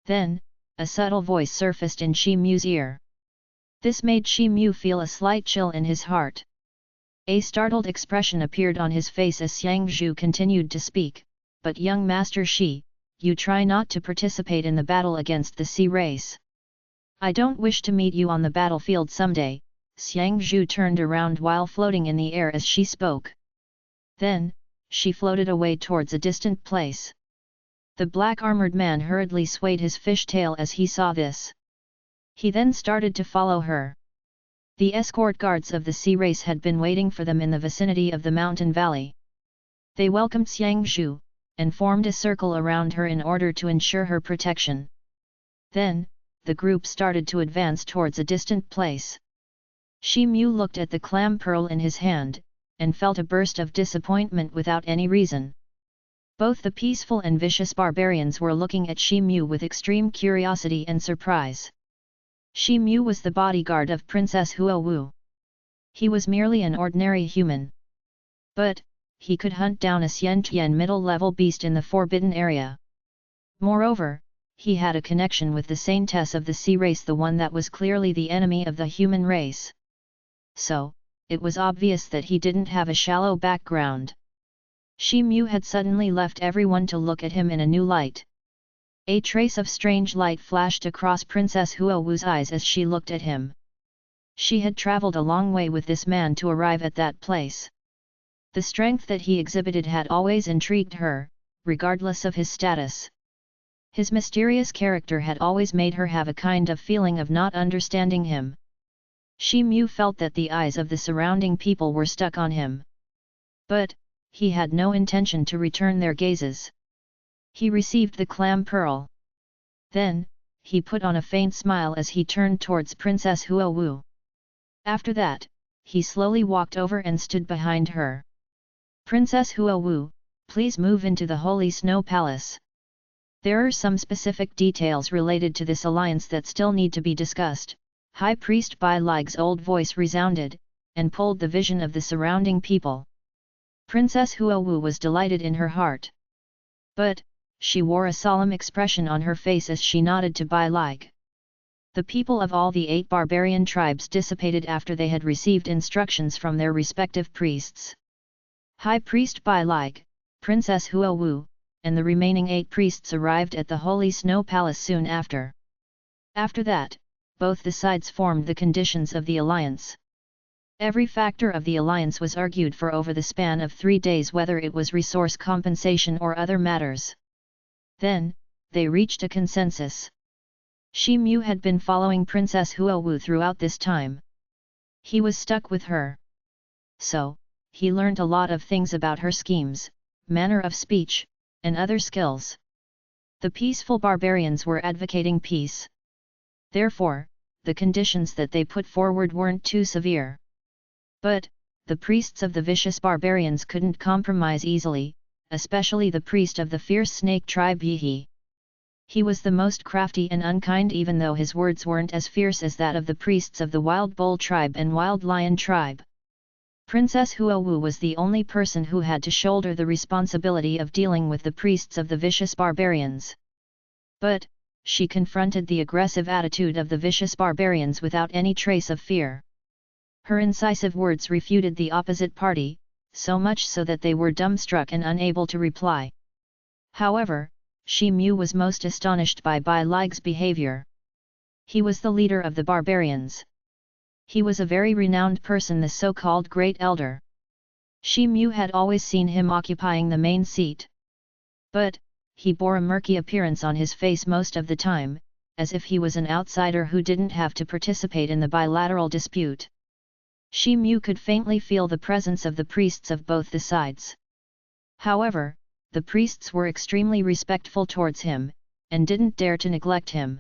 Then, a subtle voice surfaced in Shi Mu's ear. This made Shi Mu feel a slight chill in his heart. A startled expression appeared on his face as Xiangzhu continued to speak, but young Master Shi, you try not to participate in the battle against the Sea race. I don't wish to meet you on the battlefield someday." Xiang Zhu turned around while floating in the air as she spoke. Then, she floated away towards a distant place. The black-armored man hurriedly swayed his fishtail as he saw this. He then started to follow her. The escort guards of the sea race had been waiting for them in the vicinity of the mountain valley. They welcomed Xiang Zhu, and formed a circle around her in order to ensure her protection. Then, the group started to advance towards a distant place. Shi Mu looked at the clam pearl in his hand, and felt a burst of disappointment without any reason. Both the peaceful and vicious barbarians were looking at Shi Mu with extreme curiosity and surprise. Shi Mu was the bodyguard of Princess Huo Wu. He was merely an ordinary human. But, he could hunt down a Xiantian middle-level beast in the forbidden area. Moreover, he had a connection with the saintess of the sea race, the one that was clearly the enemy of the human race. So, it was obvious that he didn't have a shallow background. Shi Mu had suddenly left everyone to look at him in a new light. A trace of strange light flashed across Princess Huo Wu's eyes as she looked at him. She had traveled a long way with this man to arrive at that place. The strength that he exhibited had always intrigued her, regardless of his status. His mysterious character had always made her have a kind of feeling of not understanding him. Shi Mu felt that the eyes of the surrounding people were stuck on him. But, he had no intention to return their gazes. He received the clam pearl. Then, he put on a faint smile as he turned towards Princess Huo Wu. After that, he slowly walked over and stood behind her. "Princess Huo Wu, please move into the Holy Snow Palace. There are some specific details related to this alliance that still need to be discussed." High Priest Bai Lig's old voice resounded, and pulled the vision of the surrounding people. Princess Huo Wu was delighted in her heart. But, she wore a solemn expression on her face as she nodded to Bai Lig. The people of all the 8 barbarian tribes dissipated after they had received instructions from their respective priests. High Priest Bai Lig, Princess Huo Wu, and the remaining 8 priests arrived at the Holy Snow Palace soon after. After that, both the sides formed the conditions of the alliance. Every factor of the alliance was argued for over the span of 3 days, whether it was resource compensation or other matters. Then, they reached a consensus. Shi Mu had been following Princess Huo Wu throughout this time. He was stuck with her. So, he learned a lot of things about her schemes, manner of speech, and other skills. The peaceful barbarians were advocating peace. Therefore, the conditions that they put forward weren't too severe. But, the priests of the vicious barbarians couldn't compromise easily, especially the priest of the fierce snake tribe Yihi. He was the most crafty and unkind, even though his words weren't as fierce as that of the priests of the wild bull tribe and wild lion tribe. Princess Huo Wu was the only person who had to shoulder the responsibility of dealing with the priests of the vicious barbarians. But, she confronted the aggressive attitude of the vicious barbarians without any trace of fear. Her incisive words refuted the opposite party, so much so that they were dumbstruck and unable to reply. However, Shi Mu was most astonished by Bai Lig's behavior. He was the leader of the barbarians. He was a very renowned person, the so-called Great Elder. Shi Mu had always seen him occupying the main seat. But, he bore a murky appearance on his face most of the time, as if he was an outsider who didn't have to participate in the bilateral dispute. Shi Mu could faintly feel the presence of the priests of both the sides. However, the priests were extremely respectful towards him, and didn't dare to neglect him.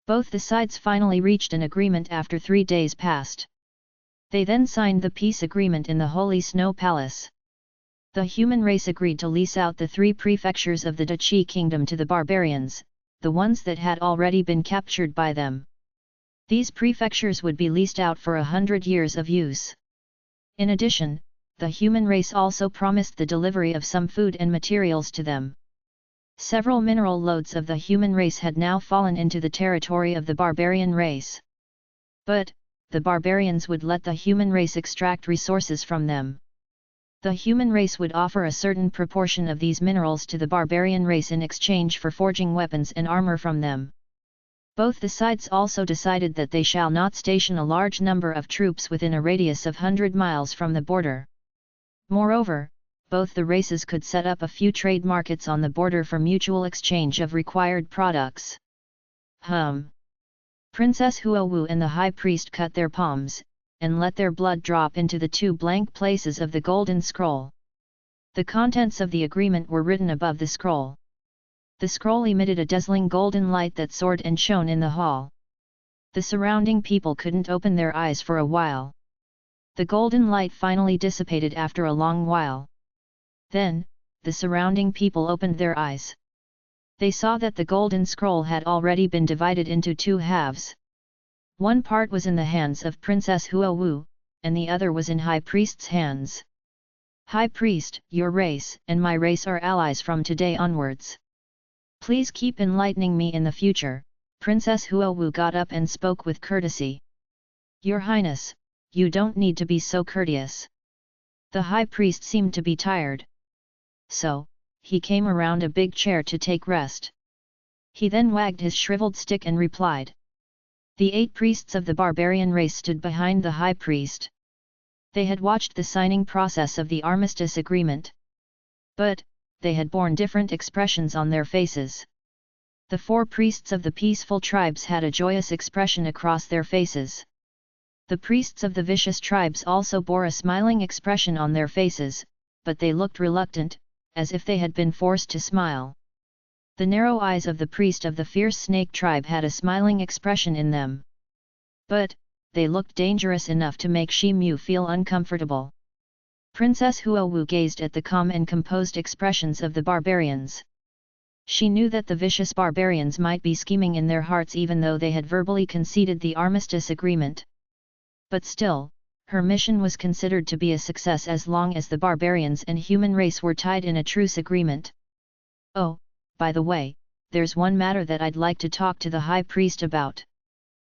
Both the sides finally reached an agreement after 3 days passed. They then signed the peace agreement in the Holy Snow Palace. The human race agreed to lease out the 3 prefectures of the Dachi kingdom to the barbarians, the ones that had already been captured by them. These prefectures would be leased out for 100 years of use. In addition, the human race also promised the delivery of some food and materials to them. Several mineral lodes of the human race had now fallen into the territory of the barbarian race. But, the barbarians would let the human race extract resources from them. The human race would offer a certain proportion of these minerals to the barbarian race in exchange for forging weapons and armor from them. Both the sides also decided that they shall not station a large number of troops within a radius of 100 miles from the border. Moreover, both the races could set up a few trade markets on the border for mutual exchange of required products. Princess Huowu and the high priest cut their palms, and let their blood drop into the 2 blank places of the golden scroll. The contents of the agreement were written above the scroll. The scroll emitted a dazzling golden light that soared and shone in the hall. The surrounding people couldn't open their eyes for a while. The golden light finally dissipated after a long while. Then, the surrounding people opened their eyes. They saw that the golden scroll had already been divided into 2 halves. One part was in the hands of Princess Huowu, and the other was in High Priest's hands. High Priest, your race and my race are allies from today onwards. Please keep enlightening me in the future. Princess Huowu got up and spoke with courtesy. Your Highness, you don't need to be so courteous. The High Priest seemed to be tired. So, he came around a big chair to take rest. He then wagged his shriveled stick and replied. The 8 priests of the barbarian race stood behind the High Priest. They had watched the signing process of the armistice agreement. But, they had borne different expressions on their faces. The 4 priests of the peaceful tribes had a joyous expression across their faces. The priests of the vicious tribes also bore a smiling expression on their faces, but they looked reluctant, as if they had been forced to smile. The narrow eyes of the priest of the fierce snake tribe had a smiling expression in them. But, they looked dangerous enough to make Shi Mu feel uncomfortable. Princess Huowu gazed at the calm and composed expressions of the barbarians. She knew that the vicious barbarians might be scheming in their hearts even though they had verbally conceded the armistice agreement. But still, her mission was considered to be a success as long as the barbarians and human race were tied in a truce agreement. Oh, by the way, there's one matter that I'd like to talk to the High Priest about.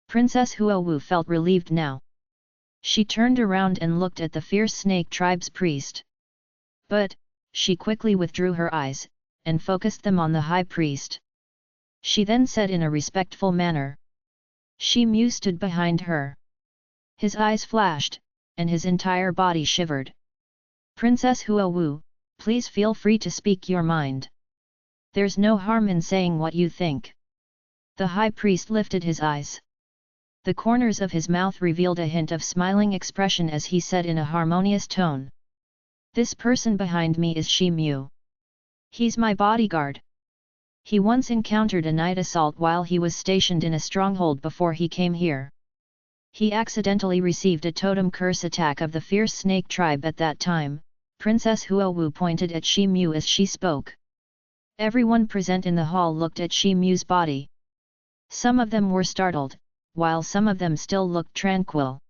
Princess Huowu felt relieved now. She turned around and looked at the fierce snake tribe's priest. But, she quickly withdrew her eyes, and focused them on the High Priest. She then said in a respectful manner. Shi Mu stood behind her. His eyes flashed, and his entire body shivered. Princess Huowu, please feel free to speak your mind. There's no harm in saying what you think. The High Priest lifted his eyes. The corners of his mouth revealed a hint of smiling expression as he said in a harmonious tone. This person behind me is Shi Mu. He's my bodyguard. He once encountered a night assault while he was stationed in a stronghold before he came here. He accidentally received a totem curse attack of the fierce snake tribe at that time. Princess Huowu pointed at Shi Mu as she spoke. Everyone present in the hall looked at Shi Mu's body. Some of them were startled, while some of them still looked tranquil.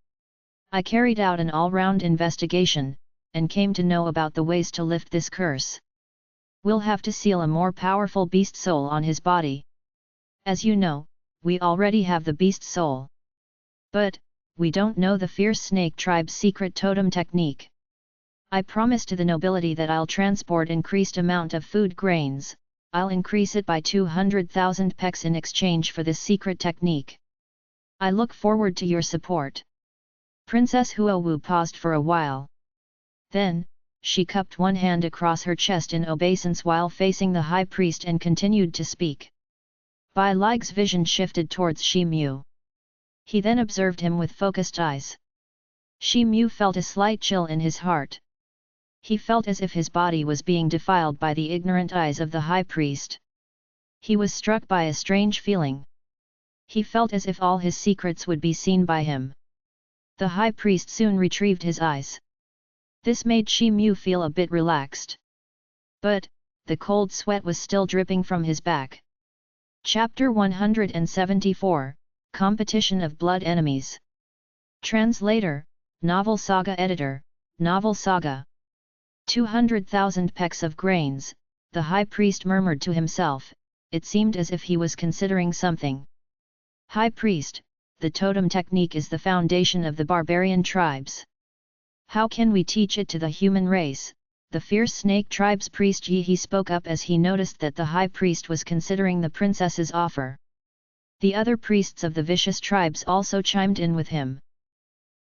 I carried out an all-round investigation, and came to know about the ways to lift this curse. We'll have to seal a more powerful beast soul on his body. As you know, we already have the beast soul. But, we don't know the fierce snake tribe's secret totem technique. I promise to the nobility that I'll transport increased amount of food grains. I'll increase it by 200,000 pecks in exchange for this secret technique. I look forward to your support. Princess Huowu paused for a while. Then, she cupped one hand across her chest in obeisance while facing the High Priest and continued to speak. Bai Lig's vision shifted towards Shi Mu. He then observed him with focused eyes. Shi Mu felt a slight chill in his heart. He felt as if his body was being defiled by the ignorant eyes of the High Priest. He was struck by a strange feeling. He felt as if all his secrets would be seen by him. The High Priest soon retrieved his eyes. This made Shi Mu feel a bit relaxed. But, the cold sweat was still dripping from his back. Chapter 174, Competition of Blood Enemies. Translator, Novel Saga Editor, Novel Saga. 200,000 pecks of grains, the High Priest murmured to himself. It seemed as if he was considering something. High Priest, the totem technique is the foundation of the barbarian tribes. How can we teach it to the human race? The fierce snake tribe's priest Yi spoke up as he noticed that the High Priest was considering the princess's offer. The other priests of the vicious tribes also chimed in with him.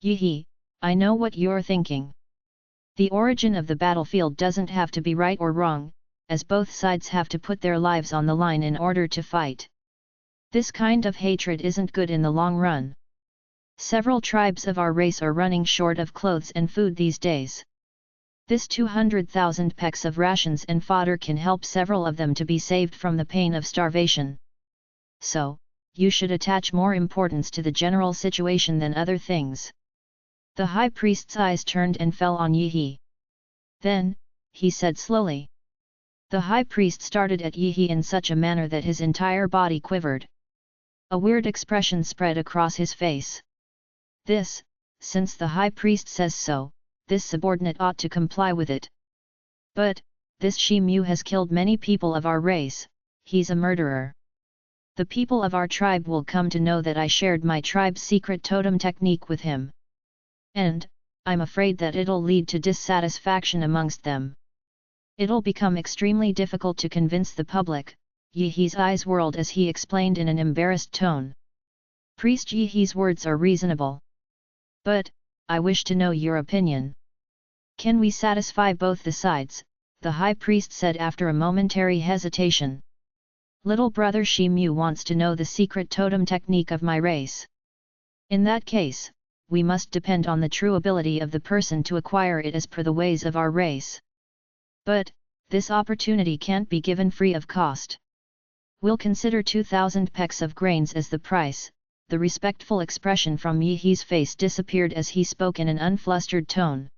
Yi, I know what you're thinking. The origin of the battlefield doesn't have to be right or wrong, as both sides have to put their lives on the line in order to fight. This kind of hatred isn't good in the long run. Several tribes of our race are running short of clothes and food these days. This 200,000 pecks of rations and fodder can help several of them to be saved from the pain of starvation. So, you should attach more importance to the general situation than other things. The high priest's eyes turned and fell on Yi. Then, he said slowly. The high priest started at Yi in such a manner that his entire body quivered. A weird expression spread across his face. Since the high priest says so, this subordinate ought to comply with it. But, this Shi Mu has killed many people of our race, he's a murderer. The people of our tribe will come to know that I shared my tribe's secret totem technique with him. And, I'm afraid that it'll lead to dissatisfaction amongst them. It'll become extremely difficult to convince the public. Yi's eyes whirled as he explained in an embarrassed tone. Priest Yi's words are reasonable. But, I wish to know your opinion. Can we satisfy both the sides? The high priest said after a momentary hesitation. Little brother Shi Mu wants to know the secret totem technique of my race. In that case, we must depend on the true ability of the person to acquire it as per the ways of our race. But, this opportunity can't be given free of cost. We'll consider 2,000 pecks of grains as the price. The respectful expression from Yi's face disappeared as he spoke in an unflustered tone.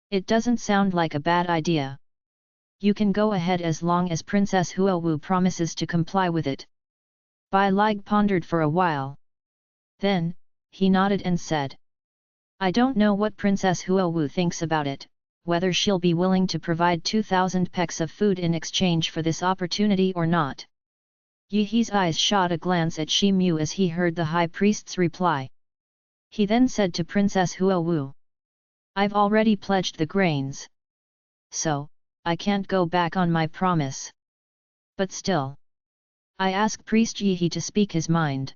It doesn't sound like a bad idea. You can go ahead as long as Princess Huowu promises to comply with it. Bai Lig pondered for a while. Then, he nodded and said. I don't know what Princess Huowu thinks about it, whether she'll be willing to provide 2,000 pecks of food in exchange for this opportunity or not. Yi's eyes shot a glance at Shi Mu as he heard the high priest's reply. He then said to Princess Huowu. I've already pledged the grains. So, I can't go back on my promise. But still, I ask Priest Yi to speak his mind.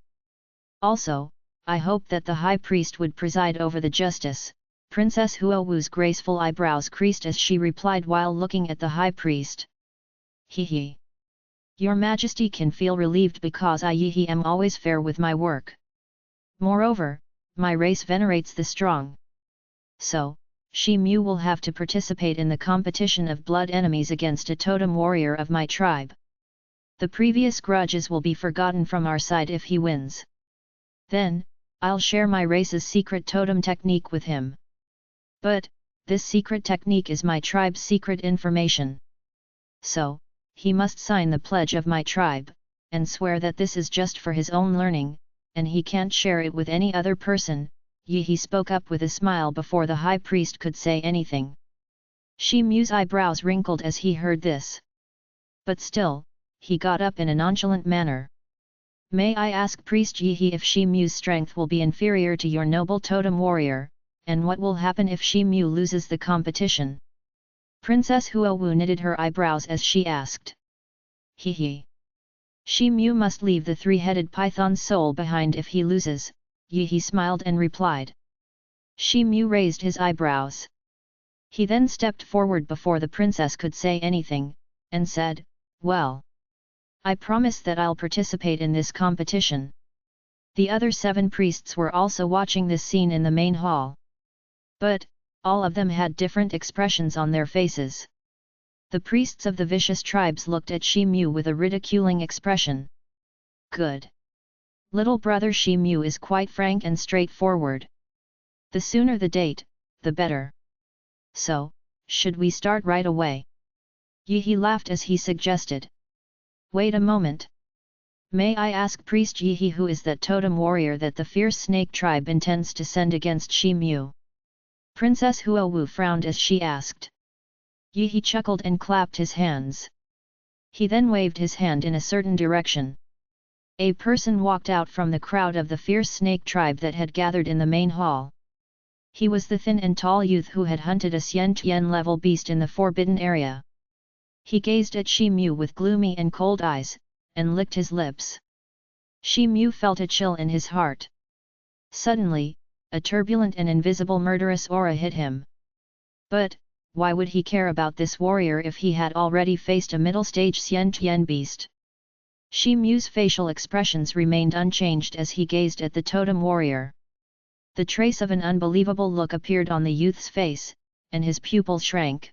Also, I hope that the high priest would preside over the justice. Princess Huowu's graceful eyebrows creased as she replied while looking at the high priest. He. Your Majesty can feel relieved because I Yi am always fair with my work. Moreover, my race venerates the strong. So, Shi Mu will have to participate in the competition of blood enemies against a totem warrior of my tribe. The previous grudges will be forgotten from our side if he wins. Then, I'll share my race's secret totem technique with him. But, this secret technique is my tribe's secret information. So, he must sign the pledge of my tribe, and swear that this is just for his own learning, and he can't share it with any other person. Yi spoke up with a smile before the high priest could say anything. Shi Mu's eyebrows wrinkled as he heard this. But still, he got up in a nonchalant manner. May I ask Priest Yi if Shi Mu's strength will be inferior to your noble totem warrior, and what will happen if Shi Mu loses the competition? Princess Huowu knitted her eyebrows as she asked. He. Shi Mu must leave the three-headed python's soul behind if he loses. Yi smiled and replied. Shi Mu raised his eyebrows. He then stepped forward before the princess could say anything, and said, well, I promise that I'll participate in this competition. The other 7 priests were also watching this scene in the main hall. But, all of them had different expressions on their faces. The priests of the vicious tribes looked at Shi Mu with a ridiculing expression. Good. Little brother Shi Mu is quite frank and straightforward. The sooner the date, the better. So, should we start right away? Yi laughed as he suggested. Wait a moment. May I ask Priest Yi who is that totem warrior that the fierce snake tribe intends to send against Shi Mu? Princess Huowu frowned as she asked. Yi chuckled and clapped his hands. He then waved his hand in a certain direction. A person walked out from the crowd of the fierce snake tribe that had gathered in the main hall. He was the thin and tall youth who had hunted a Xian level beast in the forbidden area. He gazed at Shi Mu with gloomy and cold eyes, and licked his lips. Shi Mu felt a chill in his heart. Suddenly, a turbulent and invisible murderous aura hit him. But, why would he care about this warrior if he had already faced a middle-stage Xian Tian beast? Shi Mu's facial expressions remained unchanged as he gazed at the totem warrior. The trace of an unbelievable look appeared on the youth's face, and his pupils shrank.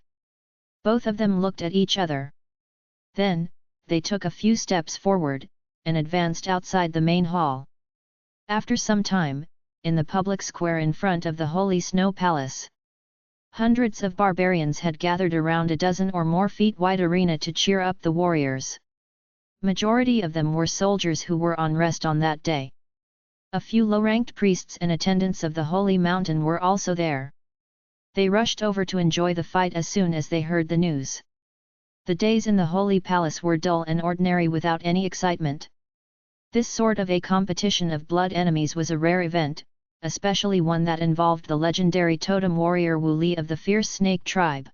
Both of them looked at each other. Then, they took a few steps forward, and advanced outside the main hall. After some time, in the public square in front of the Holy Snow Palace, hundreds of barbarians had gathered around a dozen or more feet wide arena to cheer up the warriors. Majority of them were soldiers who were on rest on that day. A few low-ranked priests and attendants of the Holy Mountain were also there. They rushed over to enjoy the fight as soon as they heard the news. The days in the Holy Palace were dull and ordinary without any excitement. This sort of a competition of blood enemies was a rare event, especially one that involved the legendary totem warrior Wu Li of the fierce snake tribe.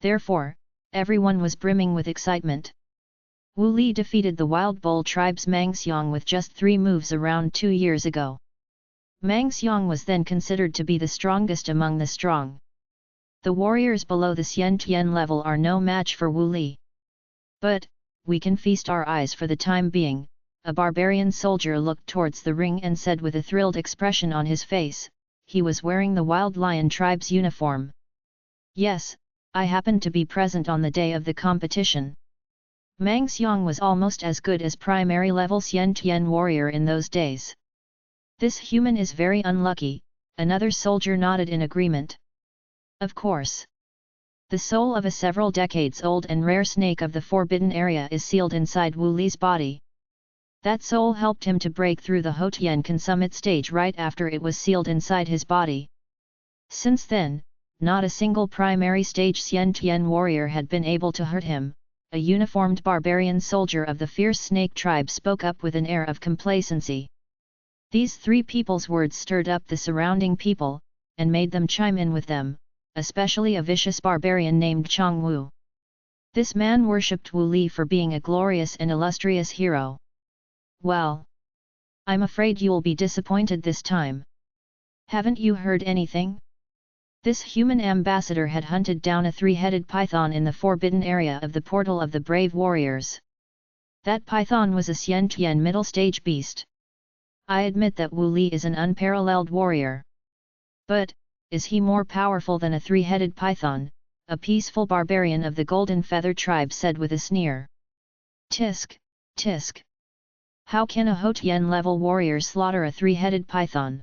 Therefore, everyone was brimming with excitement. Wu Li defeated the Wild Bull tribe's Mang Xiong with just 3 moves around 2 years ago. Mang Xiong was then considered to be the strongest among the strong. The warriors below the Xian Tian level are no match for Wu Li. But, we can feast our eyes for the time being. A barbarian soldier looked towards the ring and said with a thrilled expression on his face, he was wearing the Wild Lion tribe's uniform. Yes, I happened to be present on the day of the competition. Mang Xiong was almost as good as primary level Xian Tian warrior in those days. This human is very unlucky, another soldier nodded in agreement. Of course. The soul of a several decades old and rare snake of the forbidden area is sealed inside Wu Li's body. That soul helped him to break through the Houtian consummate stage right after it was sealed inside his body. Since then, not a single primary stage Xian Tian warrior had been able to hurt him. A uniformed barbarian soldier of the fierce snake tribe spoke up with an air of complacency. These 3 people's words stirred up the surrounding people, and made them chime in with them, especially a vicious barbarian named Chong Wu. This man worshipped Wu Li for being a glorious and illustrious hero. Well, I'm afraid you'll be disappointed this time. Haven't you heard anything? This human ambassador had hunted down a 3-headed python in the forbidden area of the Portal of the Brave Warriors. That python was a Xian Tian middle stage beast. I admit that Wu Li is an unparalleled warrior. But, is he more powerful than a 3-headed python? A peaceful barbarian of the Golden Feather tribe said with a sneer. Tisk, tisk. How can a Houtian-level warrior slaughter a 3-headed python?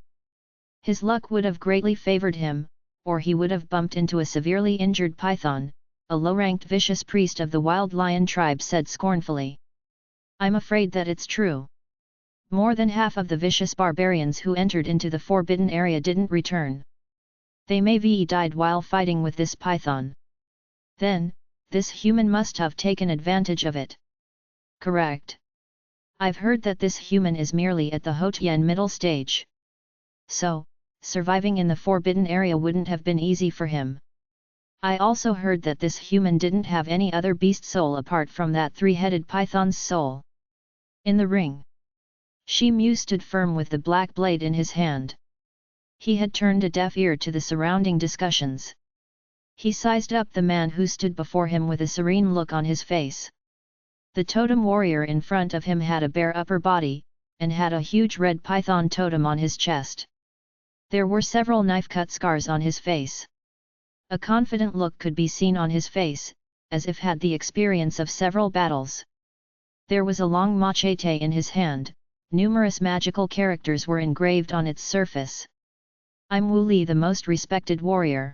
His luck would have greatly favored him, or he would have bumped into a severely injured python, a low-ranked vicious priest of the Wild Lion tribe said scornfully. I'm afraid that it's true. More than half of the vicious barbarians who entered into the forbidden area didn't return. They maybe died while fighting with this python. Then, this human must have taken advantage of it. Correct. I've heard that this human is merely at the Houtian middle stage. So, surviving in the forbidden area wouldn't have been easy for him. I also heard that this human didn't have any other beast soul apart from that 3-headed python's soul. In the ring, Shi Mu stood firm with the black blade in his hand. He had turned a deaf ear to the surrounding discussions. He sized up the man who stood before him with a serene look on his face. The totem warrior in front of him had a bare upper body, and had a huge red python totem on his chest. There were several knife-cut scars on his face. A confident look could be seen on his face, as if had the experience of several battles. There was a long machete in his hand, numerous magical characters were engraved on its surface. I'm Wu Li, the most respected warrior.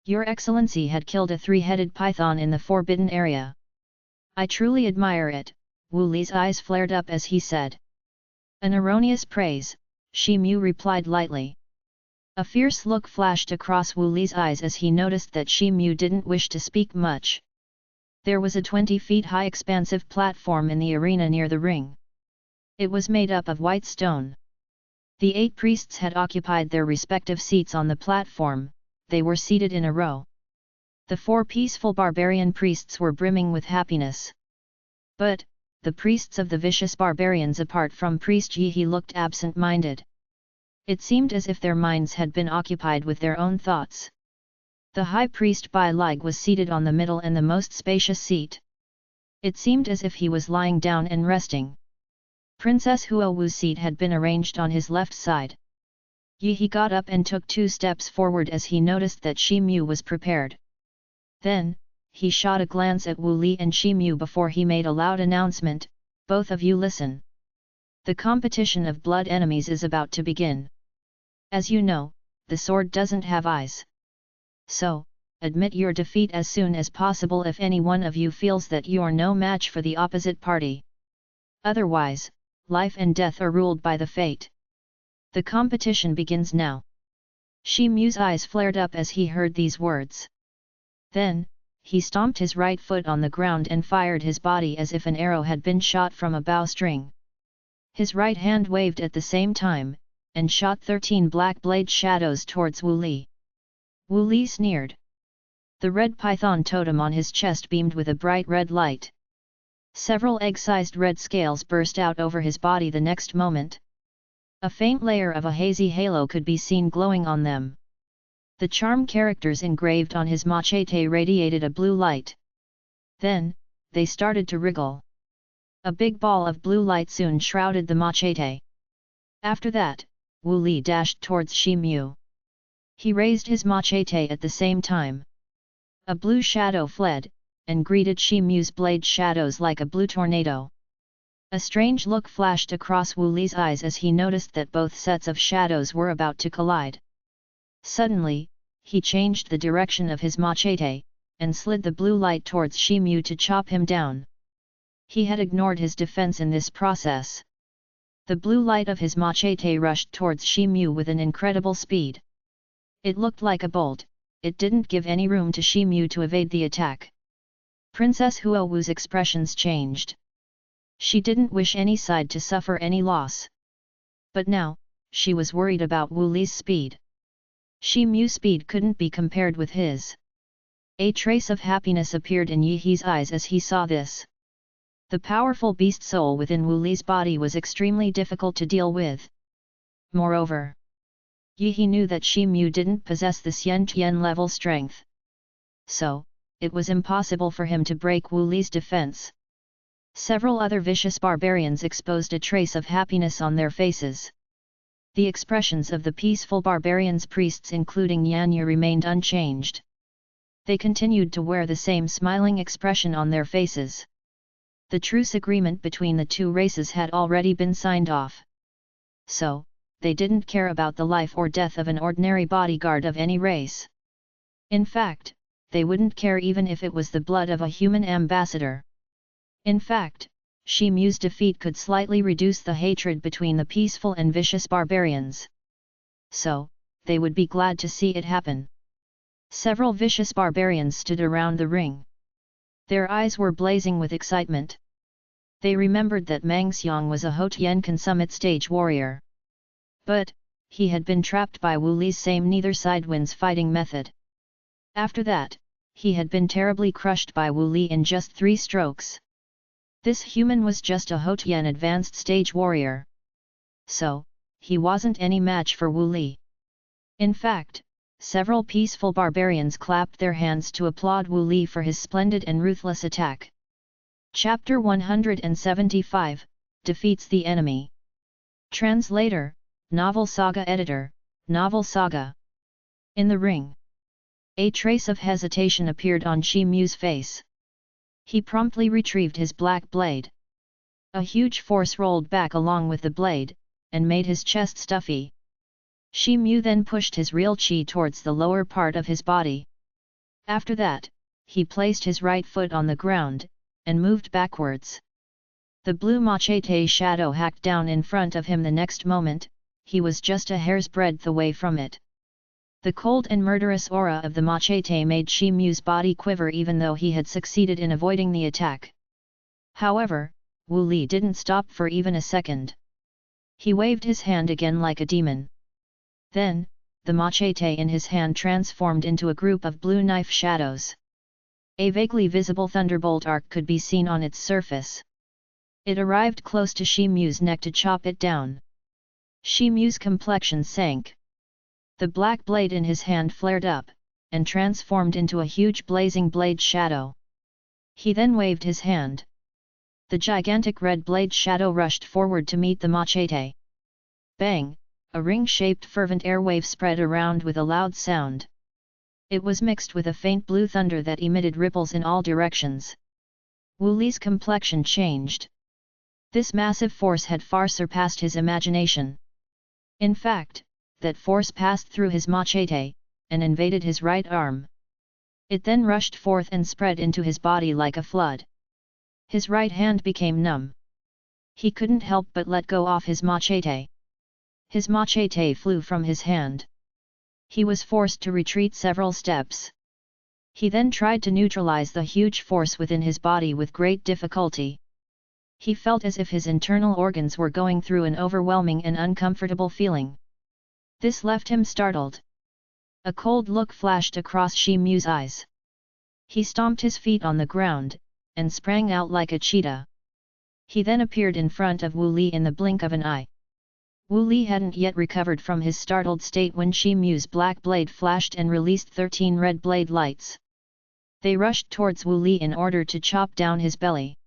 Your Excellency had killed a 3-headed python in the forbidden area. I truly admire it, Wu Li's eyes flared up as he said. An erroneous praise, Shi Mu replied lightly. A fierce look flashed across Wu Li's eyes as he noticed that Shi Mu didn't wish to speak much. There was a 20 feet high expansive platform in the arena near the ring. It was made up of white stone. The 8 priests had occupied their respective seats on the platform, they were seated in a row. The 4 peaceful barbarian priests were brimming with happiness. But, the priests of the vicious barbarians apart from priest Yi looked absent-minded. It seemed as if their minds had been occupied with their own thoughts. The high priest Bai Lig was seated on the middle and the most spacious seat. It seemed as if he was lying down and resting. Princess Huo Wu's seat had been arranged on his left side. Yi got up and took 2 steps forward as he noticed that Shi Mu was prepared. Then, he shot a glance at Wu Li and Shi Mu before he made a loud announcement, "Both of you listen. The competition of blood enemies is about to begin. As you know, the sword doesn't have eyes. So, admit your defeat as soon as possible if any one of you feels that you're no match for the opposite party. Otherwise, life and death are ruled by the fate. The competition begins now." Shi Mu's eyes flared up as he heard these words. Then, he stomped his right foot on the ground and fired his body as if an arrow had been shot from a bowstring. His right hand waved at the same time, and shot 13 black blade shadows towards Wu Li. Wu Li sneered. The red python totem on his chest beamed with a bright red light. Several egg-sized red scales burst out over his body the next moment. A faint layer of a hazy halo could be seen glowing on them. The charm characters engraved on his machete radiated a blue light. Then, they started to wriggle. A big ball of blue light soon shrouded the machete. After that, Wu Li dashed towards Shi Mu. He raised his machete at the same time. A blue shadow fled, and greeted Shi Mu's blade shadows like a blue tornado. A strange look flashed across Wu Li's eyes as he noticed that both sets of shadows were about to collide. Suddenly, he changed the direction of his machete, and slid the blue light towards Shi Mu to chop him down. He had ignored his defense in this process. The blue light of his machete rushed towards Shi Mu with an incredible speed. It looked like a bolt, it didn't give any room to Shi Mu to evade the attack. Princess Huo Wu's expressions changed. She didn't wish any side to suffer any loss. But now, she was worried about Wu Li's speed. Shi Mu's speed couldn't be compared with his. A trace of happiness appeared in Yi's eyes as he saw this. The powerful beast soul within Wu Li's body was extremely difficult to deal with. Moreover, Yi knew that Shi Mu didn't possess the Xian Tian level strength. So, it was impossible for him to break Wu Li's defense. Several other vicious barbarians exposed a trace of happiness on their faces. The expressions of the peaceful barbarians' priests including Yanyu remained unchanged. They continued to wear the same smiling expression on their faces. The truce agreement between the two races had already been signed off. So, they didn't care about the life or death of an ordinary bodyguard of any race. In fact, they wouldn't care even if it was the blood of a human ambassador. In fact, Shi Mu's defeat could slightly reduce the hatred between the peaceful and vicious barbarians. So, they would be glad to see it happen. Several vicious barbarians stood around the ring. Their eyes were blazing with excitement. They remembered that Mang Xiang was a Houtian summit stage warrior. But, he had been trapped by Wu Li's same neither side wins fighting method. After that, he had been terribly crushed by Wu Li in just 3 strokes. This human was just a Houtian advanced stage warrior. So, he wasn't any match for Wu Li. In fact, several peaceful barbarians clapped their hands to applaud Wu Li for his splendid and ruthless attack. Chapter 175, Defeats the Enemy. Translator, Novel Saga Editor, Novel Saga. In the ring. A trace of hesitation appeared on Shi Mu's face. He promptly retrieved his black blade. A huge force rolled back along with the blade, and made his chest stuffy. Shi Mu then pushed his real qi towards the lower part of his body. After that, he placed his right foot on the ground, and moved backwards. The blue machete shadow hacked down in front of him the next moment, he was just a hair's breadth away from it. The cold and murderous aura of the machete made Shi Mu's body quiver even though he had succeeded in avoiding the attack. However, Wu Li didn't stop for even a second. He waved his hand again like a demon. Then, the machete in his hand transformed into a group of blue knife shadows. A vaguely visible thunderbolt arc could be seen on its surface. It arrived close to Shi Mu's neck to chop it down. Shi Mu's complexion sank. The black blade in his hand flared up, and transformed into a huge blazing blade shadow. He then waved his hand. The gigantic red blade shadow rushed forward to meet the machete. Bang! A ring-shaped fervent airwave spread around with a loud sound. It was mixed with a faint blue thunder that emitted ripples in all directions. Wu Li's complexion changed. This massive force had far surpassed his imagination. In fact, that force passed through his machete, and invaded his right arm. It then rushed forth and spread into his body like a flood. His right hand became numb. He couldn't help but let go off his machete. His machete flew from his hand. He was forced to retreat several steps. He then tried to neutralize the huge force within his body with great difficulty. He felt as if his internal organs were going through an overwhelming and uncomfortable feeling. This left him startled. A cold look flashed across Shi Mu's eyes. He stomped his feet on the ground, and sprang out like a cheetah. He then appeared in front of Wu Li in the blink of an eye. Wu Li hadn't yet recovered from his startled state when Shi Mu's black blade flashed and released 13 red blade lights. They rushed towards Wu Li in order to chop down his belly.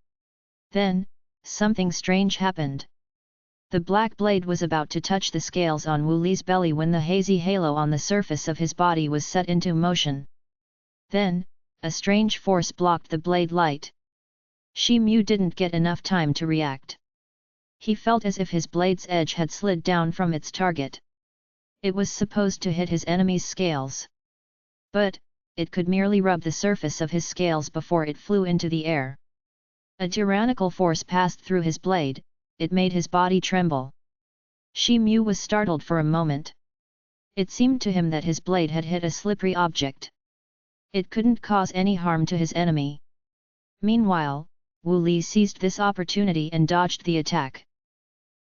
Then, something strange happened. The black blade was about to touch the scales on Wu Li's belly when the hazy halo on the surface of his body was set into motion. Then, a strange force blocked the blade light. Shi Mu didn't get enough time to react. He felt as if his blade's edge had slid down from its target. It was supposed to hit his enemy's scales. But, it could merely rub the surface of his scales before it flew into the air. A tyrannical force passed through his blade, it made his body tremble. Shi Mu was startled for a moment. It seemed to him that his blade had hit a slippery object. It couldn't cause any harm to his enemy. Meanwhile, Wu Li seized this opportunity and dodged the attack.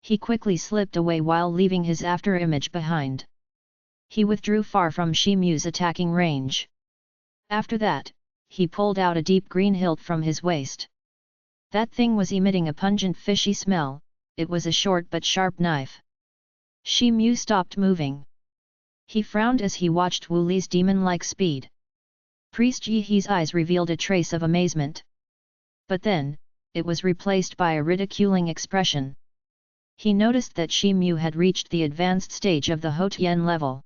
He quickly slipped away while leaving his afterimage behind. He withdrew far from Shi Mu's attacking range. After that, he pulled out a deep green hilt from his waist. That thing was emitting a pungent fishy smell, it was a short but sharp knife. Shi Mu stopped moving. He frowned as he watched Wu Li's demon-like speed. Priest Yi He's eyes revealed a trace of amazement. But then, it was replaced by a ridiculing expression. He noticed that Shi Mu had reached the advanced stage of the Houtian level.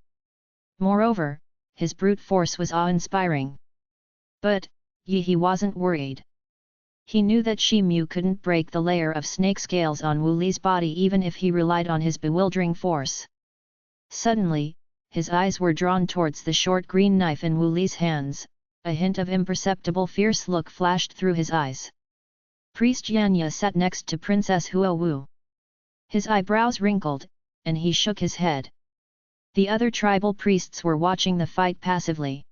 Moreover, his brute force was awe-inspiring. But, Yi He wasn't worried. He knew that Shi Mu couldn't break the layer of snake scales on Wu Li's body even if he relied on his bewildering force. Suddenly, his eyes were drawn towards the short green knife in Wu Li's hands, a hint of imperceptible fierce look flashed through his eyes. Priest Yanya sat next to Princess Huo Wu. His eyebrows wrinkled, and he shook his head. The other tribal priests were watching the fight passively.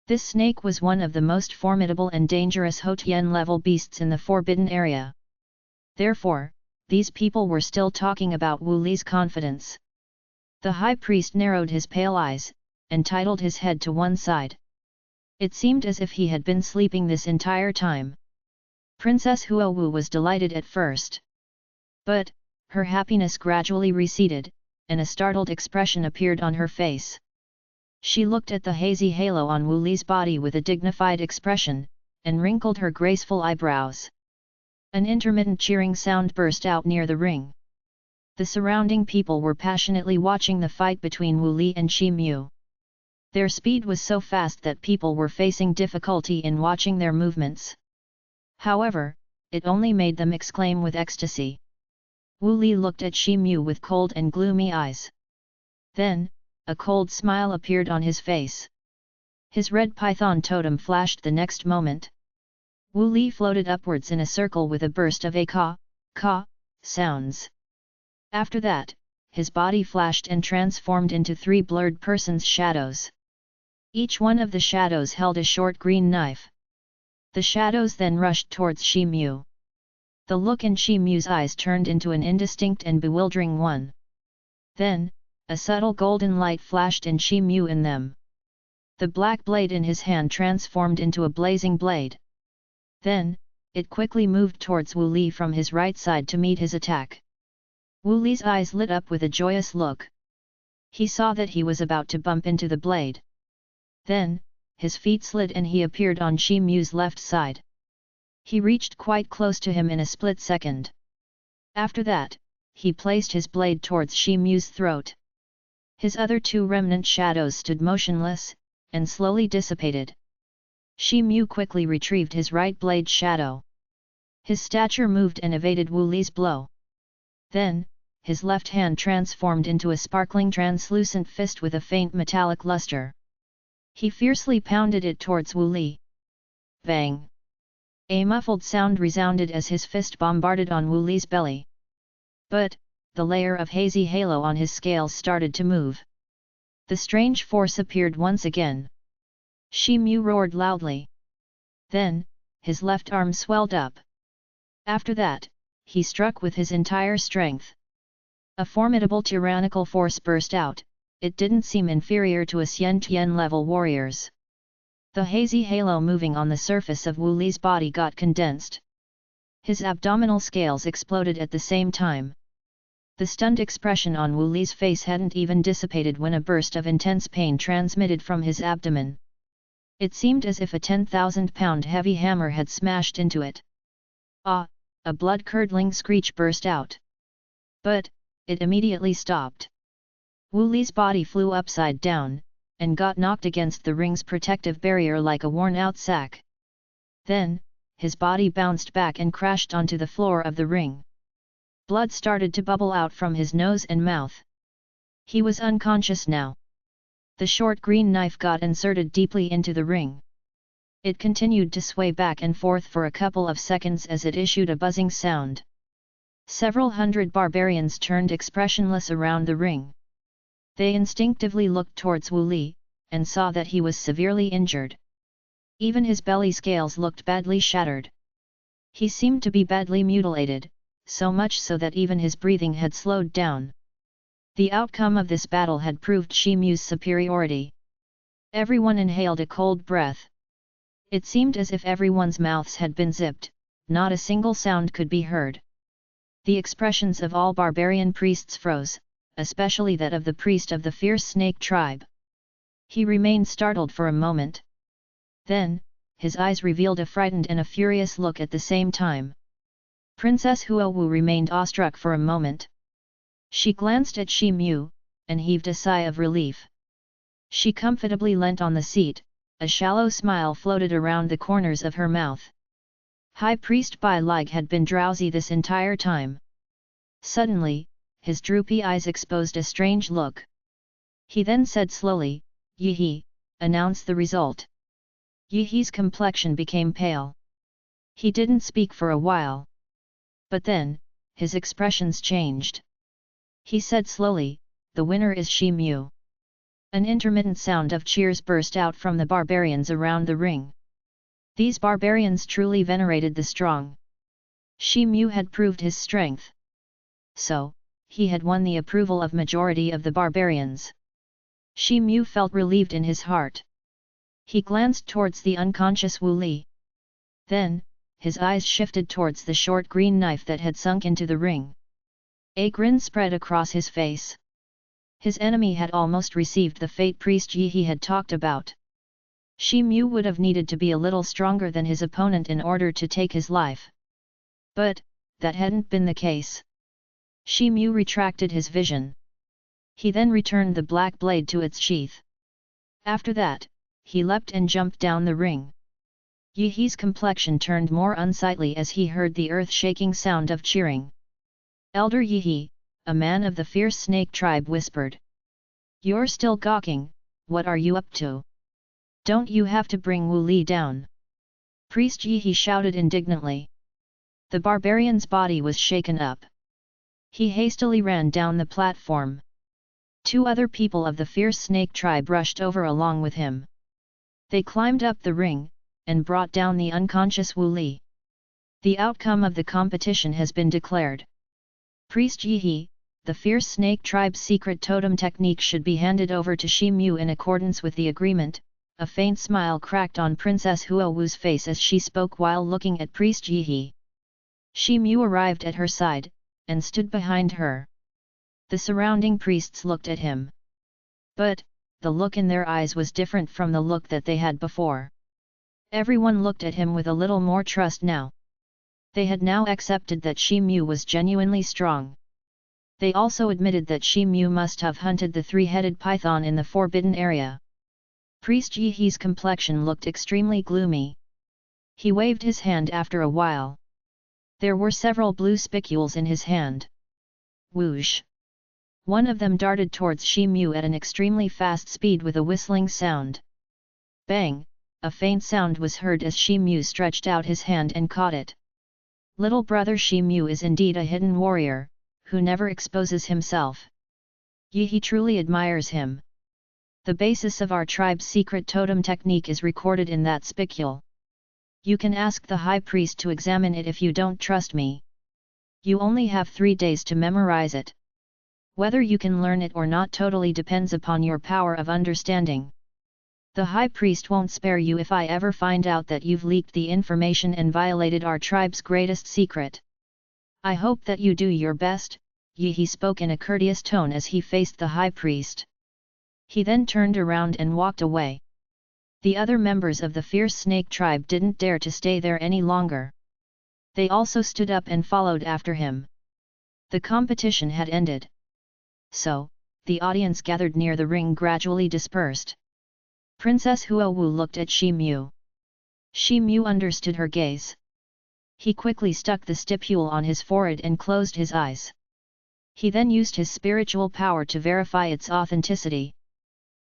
This snake was one of the most formidable and dangerous Houtian-level beasts in the Forbidden Area. Therefore, these people were still talking about Wu Li's confidence. The high priest narrowed his pale eyes, and tilted his head to one side. It seemed as if he had been sleeping this entire time. Princess Huo Wu was delighted at first. But, her happiness gradually receded, and a startled expression appeared on her face. She looked at the hazy halo on Wu Li's body with a dignified expression, and wrinkled her graceful eyebrows. An intermittent cheering sound burst out near the ring. The surrounding people were passionately watching the fight between Wu Li and Shi Mu. Their speed was so fast that people were facing difficulty in watching their movements. However, it only made them exclaim with ecstasy. Wu Li looked at Shi Mu with cold and gloomy eyes. Then, a cold smile appeared on his face. His red python totem flashed the next moment. Wu Li floated upwards in a circle with a burst of ka sounds. After that, his body flashed and transformed into 3 blurred persons' shadows. Each one of the shadows held a short green knife. The shadows then rushed towards Shi Mu. The look in Shi Mu's eyes turned into an indistinct and bewildering one. Then, a subtle golden light flashed in Shi Mu in them. The black blade in his hand transformed into a blazing blade. Then, it quickly moved towards Wu Li from his right side to meet his attack. Wu Li's eyes lit up with a joyous look. He saw that he was about to bump into the blade. Then, his feet slid and he appeared on Shi Mu's left side. He reached quite close to him in a split second. After that, he placed his blade towards Shi Mu's throat. His other two remnant shadows stood motionless, and slowly dissipated. Shi Mu quickly retrieved his right blade shadow. His stature moved and evaded Wu Li's blow. Then, his left hand transformed into a sparkling translucent fist with a faint metallic luster. He fiercely pounded it towards Wu Li. Bang! A muffled sound resounded as his fist bombarded on Wu Li's belly. But, the layer of hazy halo on his scales started to move. The strange force appeared once again. Shi Mu roared loudly. Then, his left arm swelled up. After that, he struck with his entire strength. A formidable tyrannical force burst out. It didn't seem inferior to a Xian level warrior's. The hazy halo moving on the surface of Wu Li's body got condensed. His abdominal scales exploded at the same time. The stunned expression on Wu Li's face hadn't even dissipated when a burst of intense pain transmitted from his abdomen. It seemed as if a 10,000-pound heavy hammer had smashed into it. Ah! A blood-curdling screech burst out. But, it immediately stopped. Wu Li's body flew upside down, and got knocked against the ring's protective barrier like a worn-out sack. Then, his body bounced back and crashed onto the floor of the ring. Blood started to bubble out from his nose and mouth. He was unconscious now. The short green knife got inserted deeply into the ring. It continued to sway back and forth for a couple of seconds as it issued a buzzing sound. Several hundred barbarians turned expressionless around the ring. They instinctively looked towards Wu Li, and saw that he was severely injured. Even his belly scales looked badly shattered. He seemed to be badly mutilated, so much so that even his breathing had slowed down. The outcome of this battle had proved Shi Mu's superiority. Everyone inhaled a cold breath. It seemed as if everyone's mouths had been zipped, not a single sound could be heard. The expressions of all barbarian priests froze, especially that of the priest of the fierce snake tribe. He remained startled for a moment. Then, his eyes revealed a frightened and a furious look at the same time. Princess Huowu remained awestruck for a moment. She glanced at Shi Mu, and heaved a sigh of relief. She comfortably leant on the seat, a shallow smile floated around the corners of her mouth. High Priest Bai Lig had been drowsy this entire time. Suddenly, his droopy eyes exposed a strange look. He then said slowly, "Yi, announce the result." Yi's complexion became pale. He didn't speak for a while. But then, his expressions changed. He said slowly, "The winner is Shi Mu." An intermittent sound of cheers burst out from the barbarians around the ring. These barbarians truly venerated the strong. Shi Mu had proved his strength. So, he had won the approval of majority of the barbarians. Shi Mu felt relieved in his heart. He glanced towards the unconscious Wu Li. Then, his eyes shifted towards the short green knife that had sunk into the ring. A grin spread across his face. His enemy had almost received the fate priest Yi had talked about. Shi Mu would have needed to be a little stronger than his opponent in order to take his life. But, that hadn't been the case. Shi Mu retracted his vision. He then returned the black blade to its sheath. After that, he leapt and jumped down the ring. Yi's complexion turned more unsightly as he heard the earth-shaking sound of cheering. Elder Yi, a man of the fierce snake tribe, whispered. "You're still gawking, what are you up to? Don't you have to bring Wu Li down?" Priest Yi shouted indignantly. The barbarian's body was shaken up. He hastily ran down the platform. Two other people of the fierce snake tribe rushed over along with him. They climbed up the ring, and brought down the unconscious Wu Li. The outcome of the competition has been declared. Priest Yi, the fierce snake tribe's secret totem technique should be handed over to Shi Mu in accordance with the agreement, a faint smile cracked on Princess Huowu's face as she spoke while looking at Priest Yihe. Shi Mu arrived at her side, and stood behind her. The surrounding priests looked at him. But, the look in their eyes was different from the look that they had before. Everyone looked at him with a little more trust now. They had now accepted that Shi Mu was genuinely strong. They also admitted that Shi Mu must have hunted the three-headed python in the forbidden area. Priest Yihe's complexion looked extremely gloomy. He waved his hand after a while. There were several blue spicules in his hand. Whoosh! One of them darted towards Shi Mu at an extremely fast speed with a whistling sound. Bang! A faint sound was heard as Shi Mu stretched out his hand and caught it. Little brother Shi Mu is indeed a hidden warrior, who never exposes himself. Yihe truly admires him. The basis of our tribe's secret totem technique is recorded in that spicule. You can ask the high priest to examine it if you don't trust me. You only have 3 days to memorize it. Whether you can learn it or not totally depends upon your power of understanding. The high priest won't spare you if I ever find out that you've leaked the information and violated our tribe's greatest secret. I hope that you do your best, Yihe spoke in a courteous tone as he faced the high priest. He then turned around and walked away. The other members of the fierce snake tribe didn't dare to stay there any longer. They also stood up and followed after him. The competition had ended. So, the audience gathered near the ring gradually dispersed. Princess Huowu looked at Shi Mu. Shi Mu understood her gaze. He quickly stuck the stipule on his forehead and closed his eyes. He then used his spiritual power to verify its authenticity.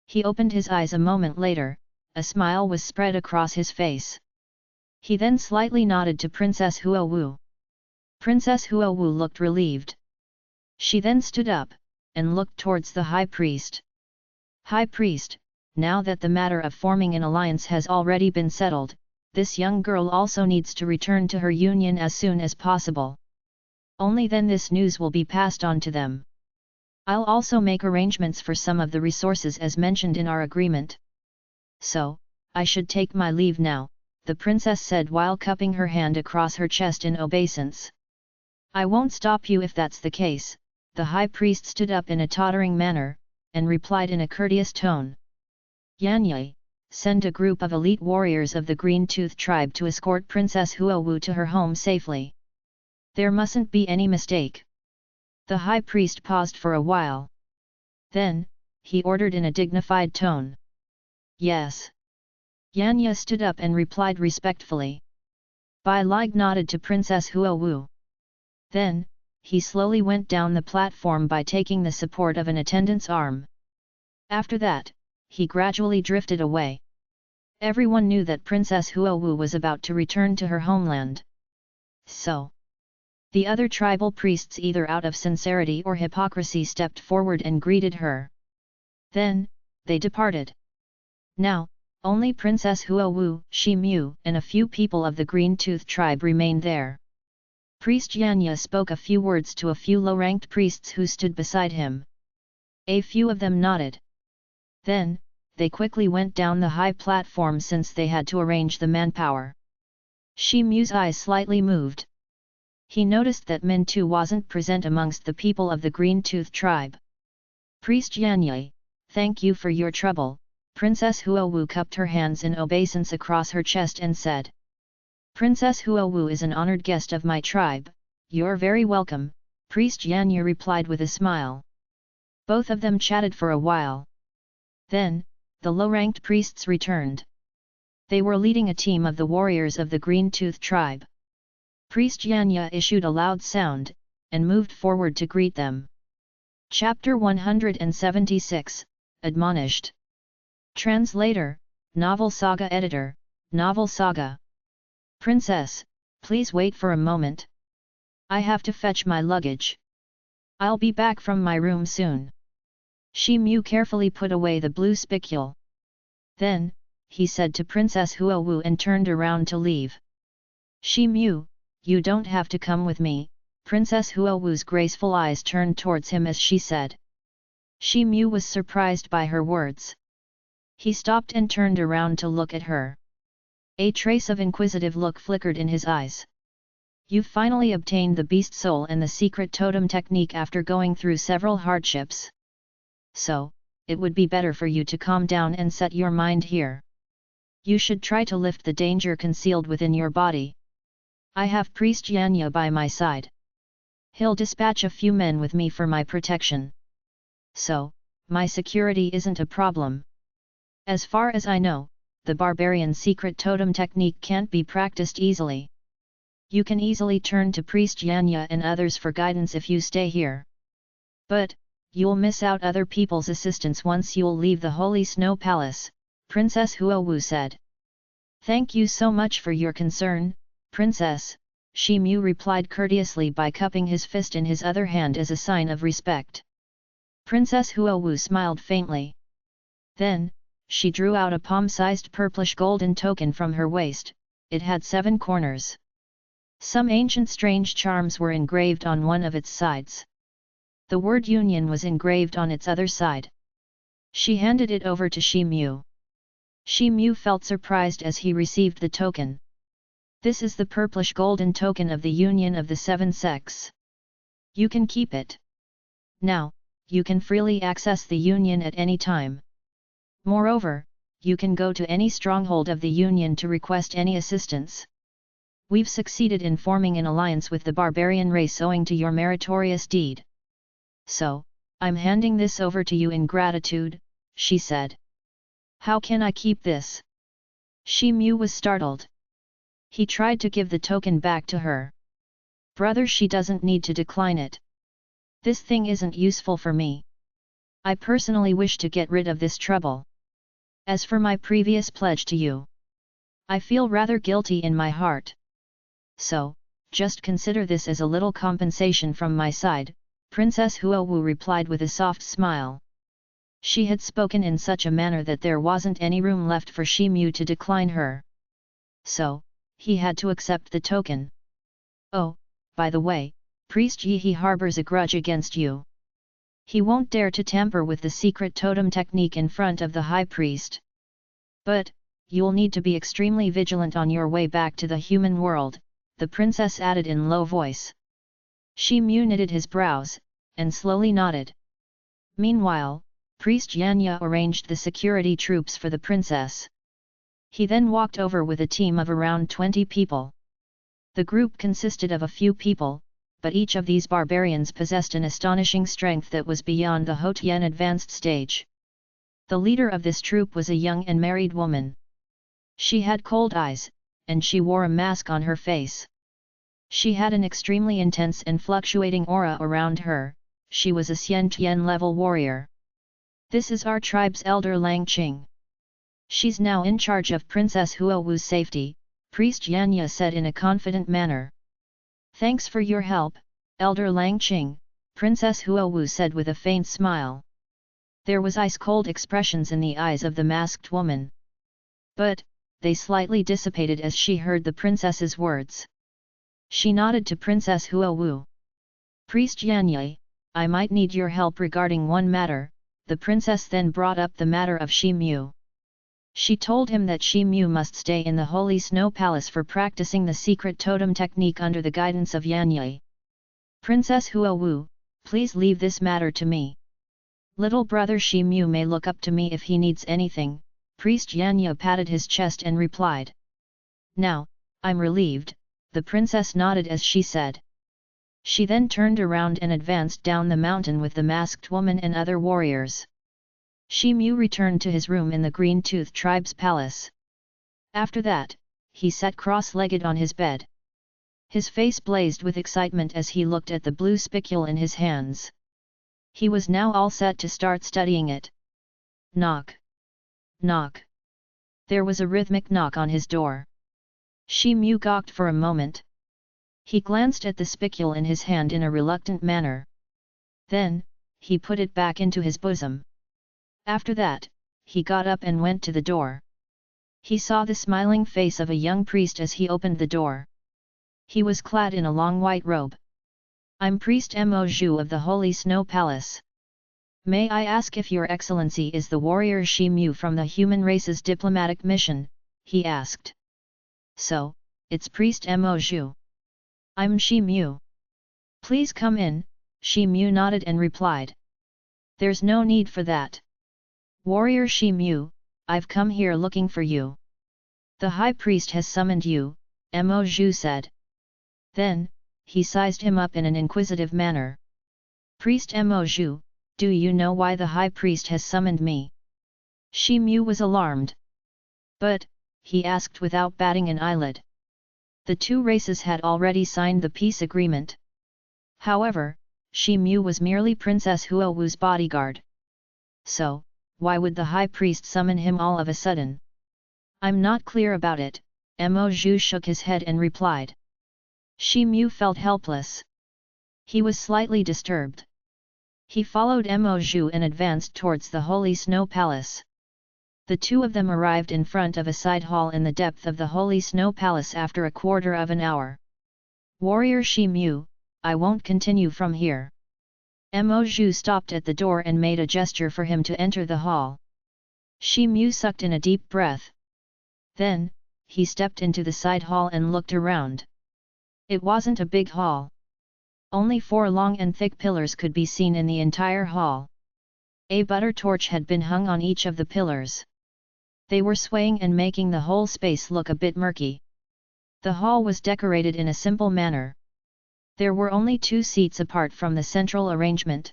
He opened his eyes a moment later, a smile was spread across his face. He then slightly nodded to Princess Huowu. Princess Huowu looked relieved. She then stood up, and looked towards the High Priest. High Priest, now that the matter of forming an alliance has already been settled, this young girl also needs to return to her union as soon as possible. Only then this news will be passed on to them. I'll also make arrangements for some of the resources as mentioned in our agreement. So, I should take my leave now, the princess said while cupping her hand across her chest in obeisance. I won't stop you if that's the case, the high priest stood up in a tottering manner, and replied in a courteous tone. Yanyi, send a group of elite warriors of the Green Tooth tribe to escort Princess Huowu to her home safely. There mustn't be any mistake. The high priest paused for a while. Then, he ordered in a dignified tone. Yes. Yanya stood up and replied respectfully. Bai Lig nodded to Princess Huowu. Then, he slowly went down the platform by taking the support of an attendant's arm. After that, he gradually drifted away. Everyone knew that Princess Huowu was about to return to her homeland. So, the other tribal priests either out of sincerity or hypocrisy stepped forward and greeted her. Then, they departed. Now, only Princess Huowu, Shi Mu, and a few people of the Green Tooth tribe remained there. Priest Yanya spoke a few words to a few low-ranked priests who stood beside him. A few of them nodded. Then, they quickly went down the high platform since they had to arrange the manpower. Shi Mu's eyes slightly moved. He noticed that Min Tu wasn't present amongst the people of the Green Tooth tribe. Priest Yanyi, thank you for your trouble, Princess Huowu cupped her hands in obeisance across her chest and said. Princess Huowu is an honored guest of my tribe, you're very welcome, Priest Yanyi replied with a smile. Both of them chatted for a while. Then, the low-ranked priests returned. They were leading a team of the warriors of the Green Tooth tribe. Priest Yanya issued a loud sound, and moved forward to greet them. Chapter 176, Admonished. Translator, Novel Saga Editor, Novel Saga. Princess, please wait for a moment. I have to fetch my luggage. I'll be back from my room soon. Shi Mu carefully put away the blue spicule. Then, he said to Princess Huowu and turned around to leave. Shi Mu, you don't have to come with me, Princess Huowu's graceful eyes turned towards him as she said. Shi Mu was surprised by her words. He stopped and turned around to look at her. A trace of inquisitive look flickered in his eyes. You've finally obtained the beast soul and the secret totem technique after going through several hardships. So, it would be better for you to calm down and set your mind here. You should try to lift the danger concealed within your body. I have Priest Yanya by my side. He'll dispatch a few men with me for my protection. So, my security isn't a problem. As far as I know, the barbarian secret totem technique can't be practiced easily. You can easily turn to Priest Yanya and others for guidance if you stay here. But, you'll miss out other people's assistance once you'll leave the Holy Snow Palace, Princess Huowu said. Thank you so much for your concern, Princess, Shi Mu replied courteously by cupping his fist in his other hand as a sign of respect. Princess Huowu smiled faintly. Then, she drew out a palm-sized purplish golden token from her waist. It had 7 corners. Some ancient strange charms were engraved on one of its sides. The word Union was engraved on its other side. She handed it over to Shi Mu. Shi Mu felt surprised as he received the token. This is the purplish golden token of the Union of the 7 sects. You can keep it. Now, you can freely access the Union at any time. Moreover, you can go to any stronghold of the Union to request any assistance. We've succeeded in forming an alliance with the barbarian race owing to your meritorious deed. So, I'm handing this over to you in gratitude, she said. How can I keep this? Shi Mu was startled. He tried to give the token back to her. Brother, she doesn't need to decline it. This thing isn't useful for me. I personally wish to get rid of this trouble. As for my previous pledge to you, I feel rather guilty in my heart. So, just consider this as a little compensation from my side, Princess Huowu replied with a soft smile. She had spoken in such a manner that there wasn't any room left for Shi Mu to decline her. So, he had to accept the token. Oh, by the way, Priest Yi harbors a grudge against you. He won't dare to tamper with the secret totem technique in front of the High Priest. But, you'll need to be extremely vigilant on your way back to the human world, the princess added in low voice. Shi Mu knitted his brows, and slowly nodded. Meanwhile, Priest Yanya arranged the security troops for the princess. He then walked over with a team of around 20 people. The group consisted of a few people, but each of these barbarians possessed an astonishing strength that was beyond the Hotian advanced stage. The leader of this troop was a young and married woman. She had cold eyes, and she wore a mask on her face. She had an extremely intense and fluctuating aura around her. She was a Xian level warrior. This is our tribe's elder Lang Qing. She's now in charge of Princess Huowu's safety, Priest Yanya said in a confident manner. Thanks for your help, Elder Lang Qing, Princess Huowu said with a faint smile. There was ice-cold expressions in the eyes of the masked woman. But, they slightly dissipated as she heard the princess's words. She nodded to Princess Huowu. Priest Yanya, I might need your help regarding one matter. The princess then brought up the matter of Shi Mu. She told him that Shi Mu must stay in the Holy Snow Palace for practicing the secret totem technique under the guidance of Yanya. Princess Huowu, please leave this matter to me. Little brother Shi Mu may look up to me if he needs anything, Priest Yanya patted his chest and replied. Now, I'm relieved, the princess nodded as she said. She then turned around and advanced down the mountain with the masked woman and other warriors. Shi Mu returned to his room in the Green-Tooth tribe's palace. After that, he sat cross-legged on his bed. His face blazed with excitement as he looked at the blue spicule in his hands. He was now all set to start studying it. Knock. Knock. There was a rhythmic knock on his door. Shi Mu gawked for a moment. He glanced at the spicule in his hand in a reluctant manner. Then, he put it back into his bosom. After that, he got up and went to the door. He saw the smiling face of a young priest as he opened the door. He was clad in a long white robe. I'm Priest Mo Zhu of the Holy Snow Palace. May I ask if your excellency is the warrior Shi Mu from the human race's diplomatic mission, he asked. So, it's priest Mo Zhu. I'm Shi Mu. Please come in, Shi Mu nodded and replied. There's no need for that. Warrior Shi Mu, I've come here looking for you. The high priest has summoned you, Mo Zhu said. Then, he sized him up in an inquisitive manner. Priest Mo Zhu, do you know why the high priest has summoned me? Shi Mu was alarmed. But, he asked without batting an eyelid. The two races had already signed the peace agreement. However, Shi Mu was merely Princess Huo Wu's bodyguard. So, why would the high priest summon him all of a sudden? I'm not clear about it, Mo Zhu shook his head and replied. Shi Mu felt helpless. He was slightly disturbed. He followed Mo Zhu and advanced towards the Holy Snow Palace. The two of them arrived in front of a side hall in the depth of the Holy Snow Palace after a quarter of an hour. Warrior Shi Mu, I won't continue from here. Mo Zhu stopped at the door and made a gesture for him to enter the hall. Shi Mu sucked in a deep breath. Then, he stepped into the side hall and looked around. It wasn't a big hall. Only 4 long and thick pillars could be seen in the entire hall. A butter torch had been hung on each of the pillars. They were swaying and making the whole space look a bit murky. The hall was decorated in a simple manner. There were only 2 seats apart from the central arrangement.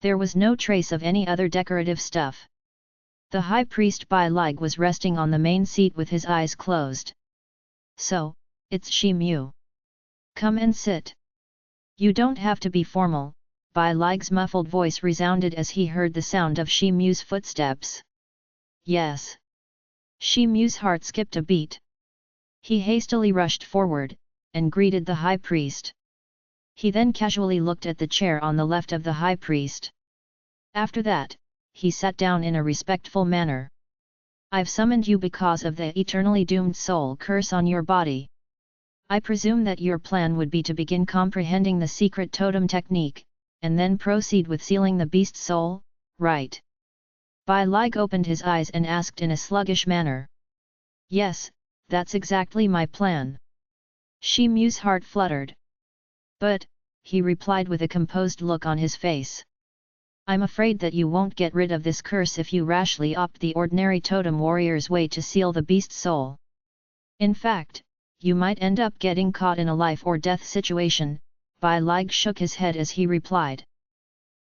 There was no trace of any other decorative stuff. The high priest Bai Lig was resting on the main seat with his eyes closed. So, it's Shi Mu. Come and sit. You don't have to be formal, Bai Lig's muffled voice resounded as he heard the sound of Shi Mu's footsteps. Yes. Shi Mu's heart skipped a beat. He hastily rushed forward, and greeted the high priest. He then casually looked at the chair on the left of the high priest. After that, he sat down in a respectful manner. I've summoned you because of the eternally doomed soul curse on your body. I presume that your plan would be to begin comprehending the secret totem technique, and then proceed with sealing the beast's soul, right? Bai Lig opened his eyes and asked in a sluggish manner. Yes, that's exactly my plan. Shi Mu's heart fluttered. But, he replied with a composed look on his face. I'm afraid that you won't get rid of this curse if you rashly opt the ordinary totem warrior's way to seal the beast's soul. In fact, you might end up getting caught in a life or death situation, Bai Lig shook his head as he replied.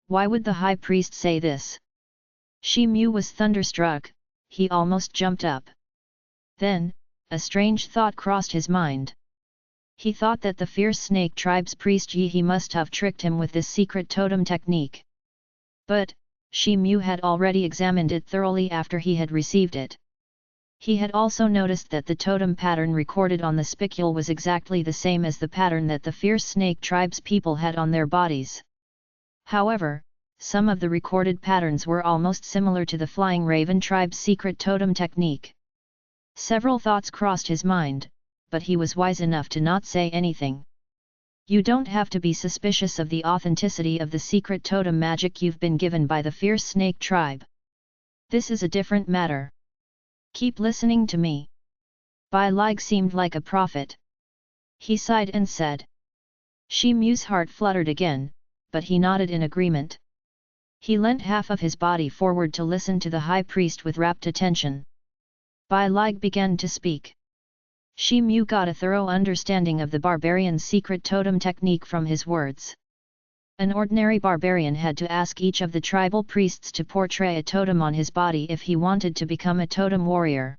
Why would the high priest say this? Shi Mu was thunderstruck, he almost jumped up. Then, a strange thought crossed his mind. He thought that the fierce snake tribe's priest Yi must have tricked him with this secret totem technique. But, Shi Mu had already examined it thoroughly after he had received it. He had also noticed that the totem pattern recorded on the spicule was exactly the same as the pattern that the fierce snake tribe's people had on their bodies. However, some of the recorded patterns were almost similar to the flying raven tribe's secret totem technique. Several thoughts crossed his mind, but he was wise enough to not say anything. You don't have to be suspicious of the authenticity of the secret totem magic you've been given by the fierce snake tribe. This is a different matter. Keep listening to me. Bai Lig seemed like a prophet. He sighed and said. Shi Mu's heart fluttered again, but he nodded in agreement. He leant half of his body forward to listen to the high priest with rapt attention. Bai Lig began to speak. Shi Mu got a thorough understanding of the barbarian's secret totem technique from his words. An ordinary barbarian had to ask each of the tribal priests to portray a totem on his body if he wanted to become a totem warrior.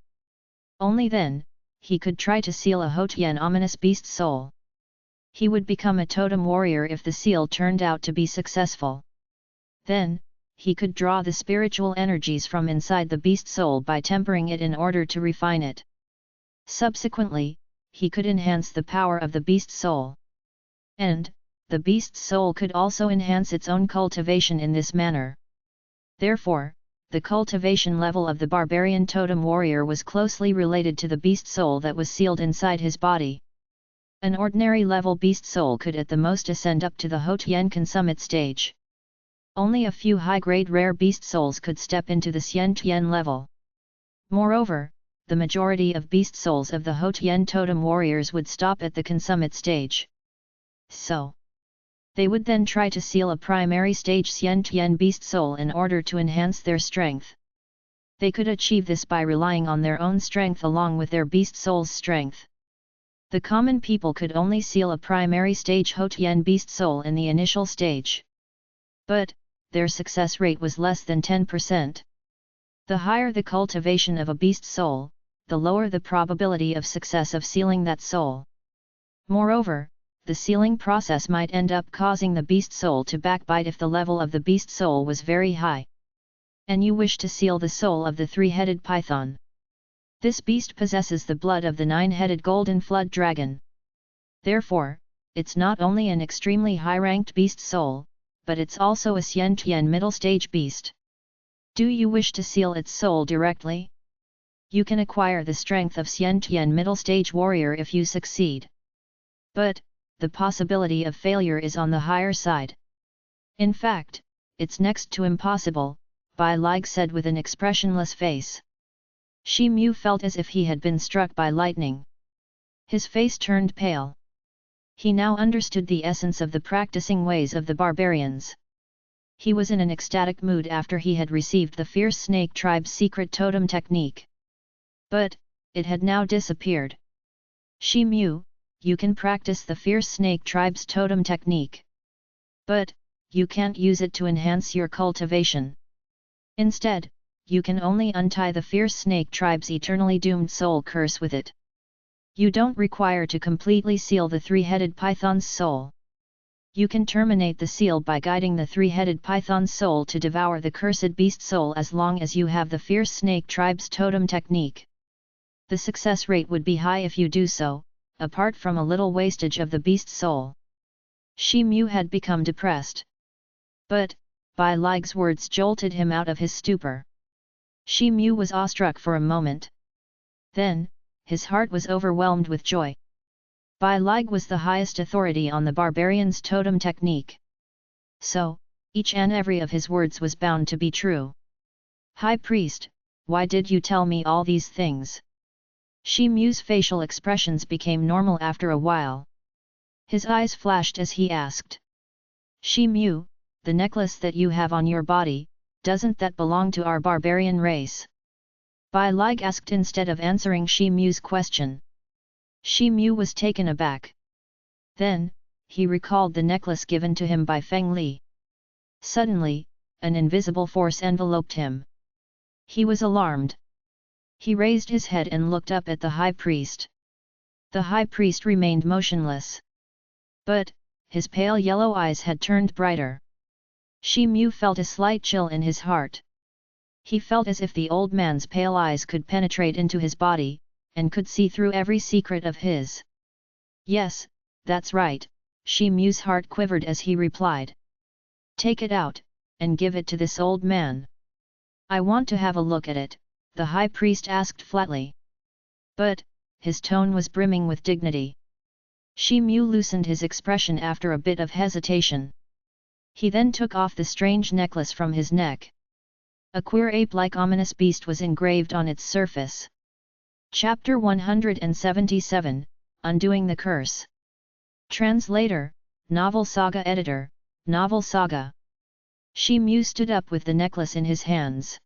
Only then, he could try to seal a Hotian ominous beast soul. He would become a totem warrior if the seal turned out to be successful. Then, he could draw the spiritual energies from inside the beast soul by tempering it in order to refine it. Subsequently, he could enhance the power of the beast soul. And, the beast's soul could also enhance its own cultivation in this manner. Therefore, the cultivation level of the barbarian totem warrior was closely related to the beast soul that was sealed inside his body. An ordinary level beast soul could at the most ascend up to the Hotian consummate stage. Only a few high-grade rare beast souls could step into the Xian-Tian level. Moreover, the majority of beast souls of the Ho-Tien totem warriors would stop at the consummate stage. So, they would then try to seal a primary stage Xian-Tian beast soul in order to enhance their strength. They could achieve this by relying on their own strength along with their beast soul's strength. The common people could only seal a primary stage Ho-Tien beast soul in the initial stage. But, their success rate was less than 10%. The higher the cultivation of a beast soul, the lower the probability of success of sealing that soul. Moreover, the sealing process might end up causing the beast soul to backbite if the level of the beast soul was very high. And you wish to seal the soul of the three-headed python. This beast possesses the blood of the nine-headed golden flood dragon. Therefore, it's not only an extremely high-ranked beast soul, but it's also a Xian-Tian middle-stage beast. Do you wish to seal its soul directly? You can acquire the strength of Xian-Tian middle-stage warrior if you succeed. But, the possibility of failure is on the higher side. In fact, it's next to impossible, Bai Lig said with an expressionless face. Shi Mu felt as if he had been struck by lightning. His face turned pale. He now understood the essence of the practicing ways of the barbarians. He was in an ecstatic mood after he had received the fierce snake tribe's secret totem technique. But, it had now disappeared. Shi Mu, you can practice the fierce snake tribe's totem technique. But, you can't use it to enhance your cultivation. Instead, you can only untie the fierce snake tribe's eternally doomed soul curse with it. You don't require to completely seal the three-headed python's soul. You can terminate the seal by guiding the three-headed python's soul to devour the cursed beast soul as long as you have the fierce snake tribe's totem technique. The success rate would be high if you do so, apart from a little wastage of the beast soul. Shi Mu had become depressed. But, Bai Lig's words jolted him out of his stupor. Shi Mu was awestruck for a moment. Then, his heart was overwhelmed with joy. Bai Lig was the highest authority on the barbarian's totem technique. So, each and every of his words was bound to be true. High Priest, why did you tell me all these things? Shi Mu's facial expressions became normal after a while. His eyes flashed as he asked. Shi Mu, the necklace that you have on your body, doesn't that belong to our barbarian race? Bai Lig asked instead of answering Shi Mu's question. Shi Mu was taken aback. Then, he recalled the necklace given to him by Feng Li. Suddenly, an invisible force enveloped him. He was alarmed. He raised his head and looked up at the high priest. The high priest remained motionless. But, his pale yellow eyes had turned brighter. Shi Mu felt a slight chill in his heart. He felt as if the old man's pale eyes could penetrate into his body, and could see through every secret of his. Yes, that's right, Shi Mu's heart quivered as he replied. Take it out, and give it to this old man. I want to have a look at it, the high priest asked flatly. But, his tone was brimming with dignity. Shi Mu loosened his expression after a bit of hesitation. He then took off the strange necklace from his neck. A queer ape-like ominous beast was engraved on its surface. Chapter 177, Undoing the Curse. Translator, Novel Saga Editor, Novel Saga. Shi Mu stood up with the necklace in his hands.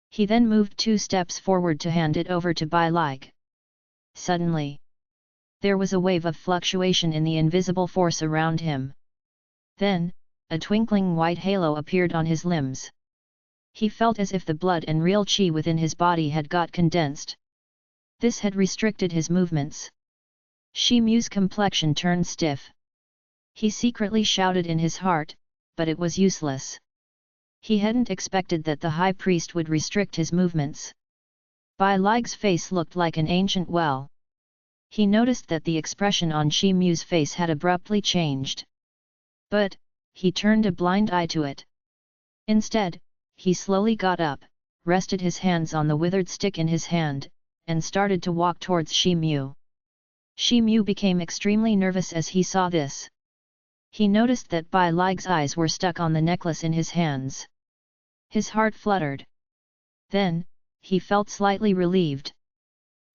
He then moved 2 steps forward to hand it over to Bai Lig. Suddenly, there was a wave of fluctuation in the invisible force around him. Then, a twinkling white halo appeared on his limbs. He felt as if the blood and real qi within his body had got condensed. This had restricted his movements. Shi Mu's complexion turned stiff. He secretly shouted in his heart, but it was useless. He hadn't expected that the high priest would restrict his movements. Bai Lig's face looked like an ancient well. He noticed that the expression on Shi Mu's face had abruptly changed. But, he turned a blind eye to it. Instead, he slowly got up, rested his hands on the withered stick in his hand, and started to walk towards Shi Mu. Shi Mu became extremely nervous as he saw this. He noticed that Bai Lig's eyes were stuck on the necklace in his hands. His heart fluttered. Then, he felt slightly relieved.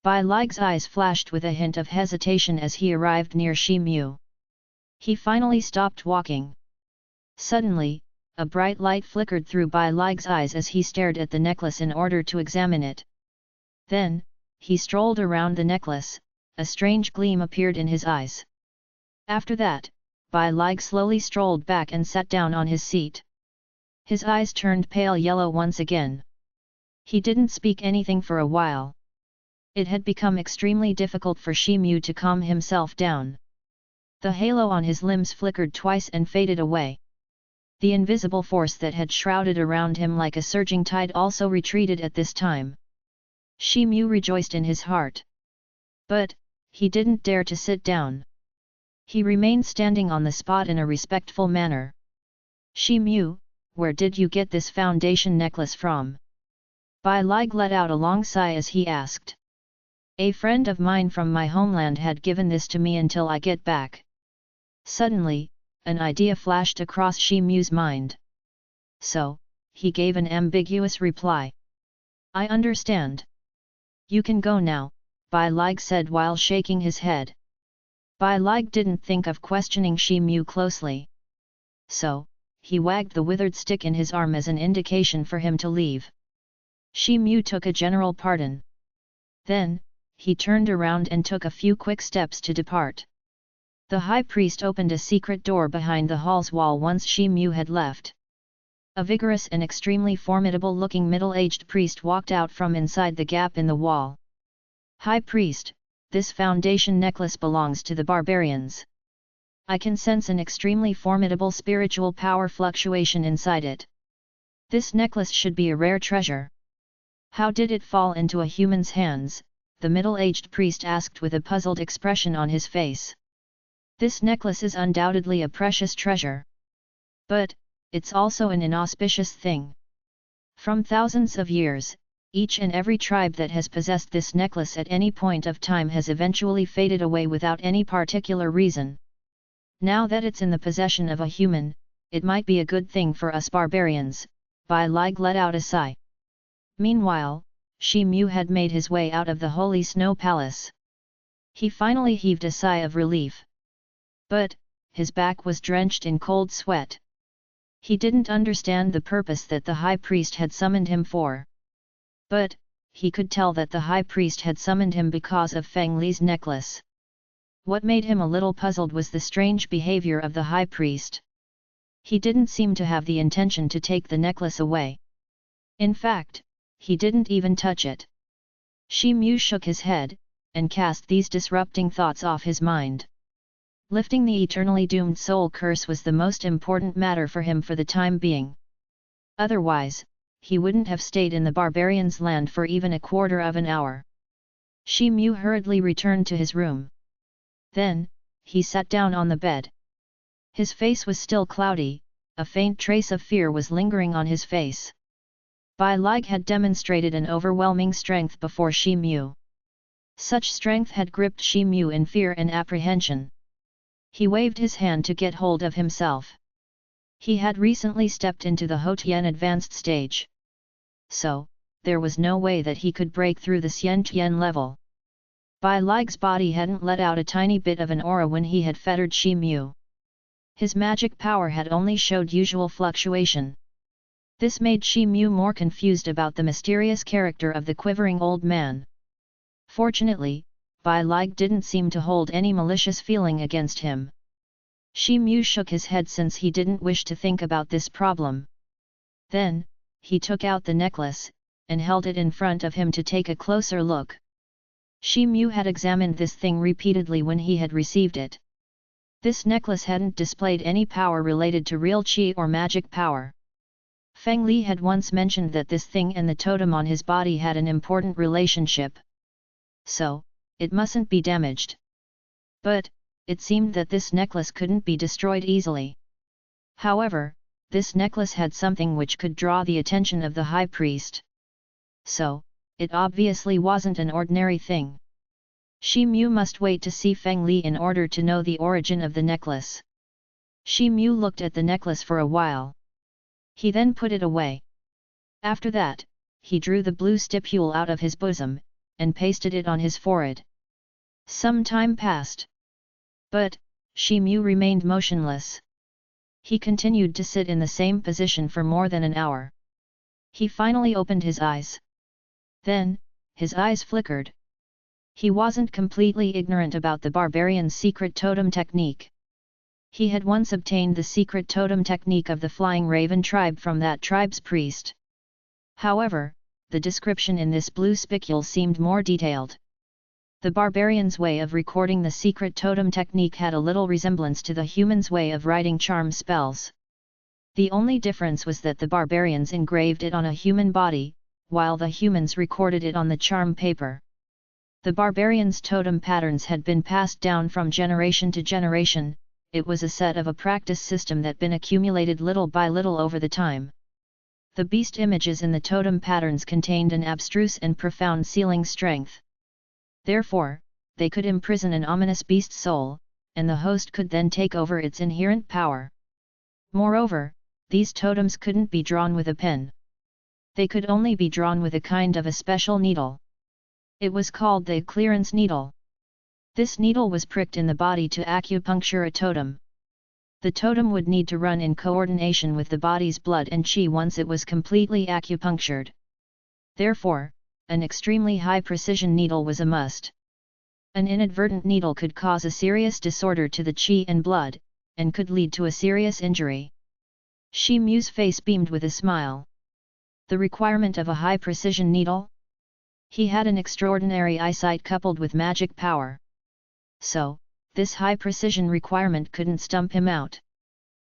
Bai Lig's eyes flashed with a hint of hesitation as he arrived near Shi Mu. He finally stopped walking. Suddenly, a bright light flickered through Bai Lig's eyes as he stared at the necklace in order to examine it. Then, he strolled around the necklace. A strange gleam appeared in his eyes. After that, Bai Lig slowly strolled back and sat down on his seat. His eyes turned pale yellow once again. He didn't speak anything for a while. It had become extremely difficult for Shi Mu to calm himself down. The halo on his limbs flickered twice and faded away. The invisible force that had shrouded around him like a surging tide also retreated at this time. Shi Mu rejoiced in his heart. But, he didn't dare to sit down. He remained standing on the spot in a respectful manner. Shi Mu, where did you get this foundation necklace from? Bai Lig let out a long sigh as he asked. A friend of mine from my homeland had given this to me until I get back. Suddenly, an idea flashed across Shi Mu's mind. So, he gave an ambiguous reply. I understand. You can go now, Bai Lig said while shaking his head. Bai Lig didn't think of questioning Shi Mu closely. So, he wagged the withered stick in his arm as an indication for him to leave. Shi Mu took a general pardon. Then, he turned around and took a few quick steps to depart. The high priest opened a secret door behind the hall's wall once Shi Mu had left. A vigorous and extremely formidable-looking middle-aged priest walked out from inside the gap in the wall. High priest, this foundation necklace belongs to the barbarians. I can sense an extremely formidable spiritual power fluctuation inside it. This necklace should be a rare treasure. How did it fall into a human's hands? The middle-aged priest asked with a puzzled expression on his face. This necklace is undoubtedly a precious treasure. But, it's also an inauspicious thing. From thousands of years, each and every tribe that has possessed this necklace at any point of time has eventually faded away without any particular reason. Now that it's in the possession of a human, it might be a good thing for us barbarians, Bai Lig let out a sigh. Meanwhile, Shi Mu had made his way out of the Holy Snow Palace. He finally heaved a sigh of relief. But, his back was drenched in cold sweat. He didn't understand the purpose that the high priest had summoned him for. But, he could tell that the high priest had summoned him because of Feng Li's necklace. What made him a little puzzled was the strange behavior of the high priest. He didn't seem to have the intention to take the necklace away. In fact, he didn't even touch it. Shi Mu shook his head, and cast these disrupting thoughts off his mind. Lifting the eternally doomed soul curse was the most important matter for him for the time being. Otherwise, he wouldn't have stayed in the barbarians' land for even a quarter of an hour. Shi Mu hurriedly returned to his room. Then, he sat down on the bed. His face was still cloudy, a faint trace of fear was lingering on his face. Bai Lig had demonstrated an overwhelming strength before Shi Mu. Such strength had gripped Shi Mu in fear and apprehension. He waved his hand to get hold of himself. He had recently stepped into the Houtian advanced stage. So, there was no way that he could break through the Xian level. Bai Lig's body hadn't let out a tiny bit of an aura when he had fettered Shi Mu. His magic power had only showed usual fluctuation. This made Shi Mu more confused about the mysterious character of the quivering old man. Fortunately, Bai Lig didn't seem to hold any malicious feeling against him. Shi Mu shook his head since he didn't wish to think about this problem. Then, he took out the necklace, and held it in front of him to take a closer look. Shi Mu had examined this thing repeatedly when he had received it. This necklace hadn't displayed any power related to real qi or magic power. Feng Li had once mentioned that this thing and the totem on his body had an important relationship. So, it mustn't be damaged. But, it seemed that this necklace couldn't be destroyed easily. However, this necklace had something which could draw the attention of the high priest. So, it obviously wasn't an ordinary thing. Shi Mu must wait to see Feng Li in order to know the origin of the necklace. Shi Mu looked at the necklace for a while. He then put it away. After that, he drew the blue stipule out of his bosom, and pasted it on his forehead. Some time passed. But, Shi Mu remained motionless. He continued to sit in the same position for more than an hour. He finally opened his eyes. Then, his eyes flickered. He wasn't completely ignorant about the barbarian's secret totem technique. He had once obtained the secret totem technique of the Flying Raven tribe from that tribe's priest. However, the description in this blue spicule seemed more detailed. The barbarian's way of recording the secret totem technique had a little resemblance to the human's way of writing charm spells. The only difference was that the barbarians engraved it on a human body, while the humans recorded it on the charm paper. The barbarian's totem patterns had been passed down from generation to generation. It was a set of a practice system that been accumulated little by little over the time. The beast images in the totem patterns contained an abstruse and profound sealing strength. Therefore, they could imprison an ominous beast soul, and the host could then take over its inherent power. Moreover, these totems couldn't be drawn with a pen. They could only be drawn with a kind of a special needle. It was called the clearance needle. This needle was pricked in the body to acupuncture a totem. The totem would need to run in coordination with the body's blood and qi once it was completely acupunctured. Therefore, an extremely high-precision needle was a must. An inadvertent needle could cause a serious disorder to the qi and blood, and could lead to a serious injury. Shi Mu's face beamed with a smile. The requirement of a high-precision needle? He had an extraordinary eyesight coupled with magic power. So, this high-precision requirement couldn't stump him out.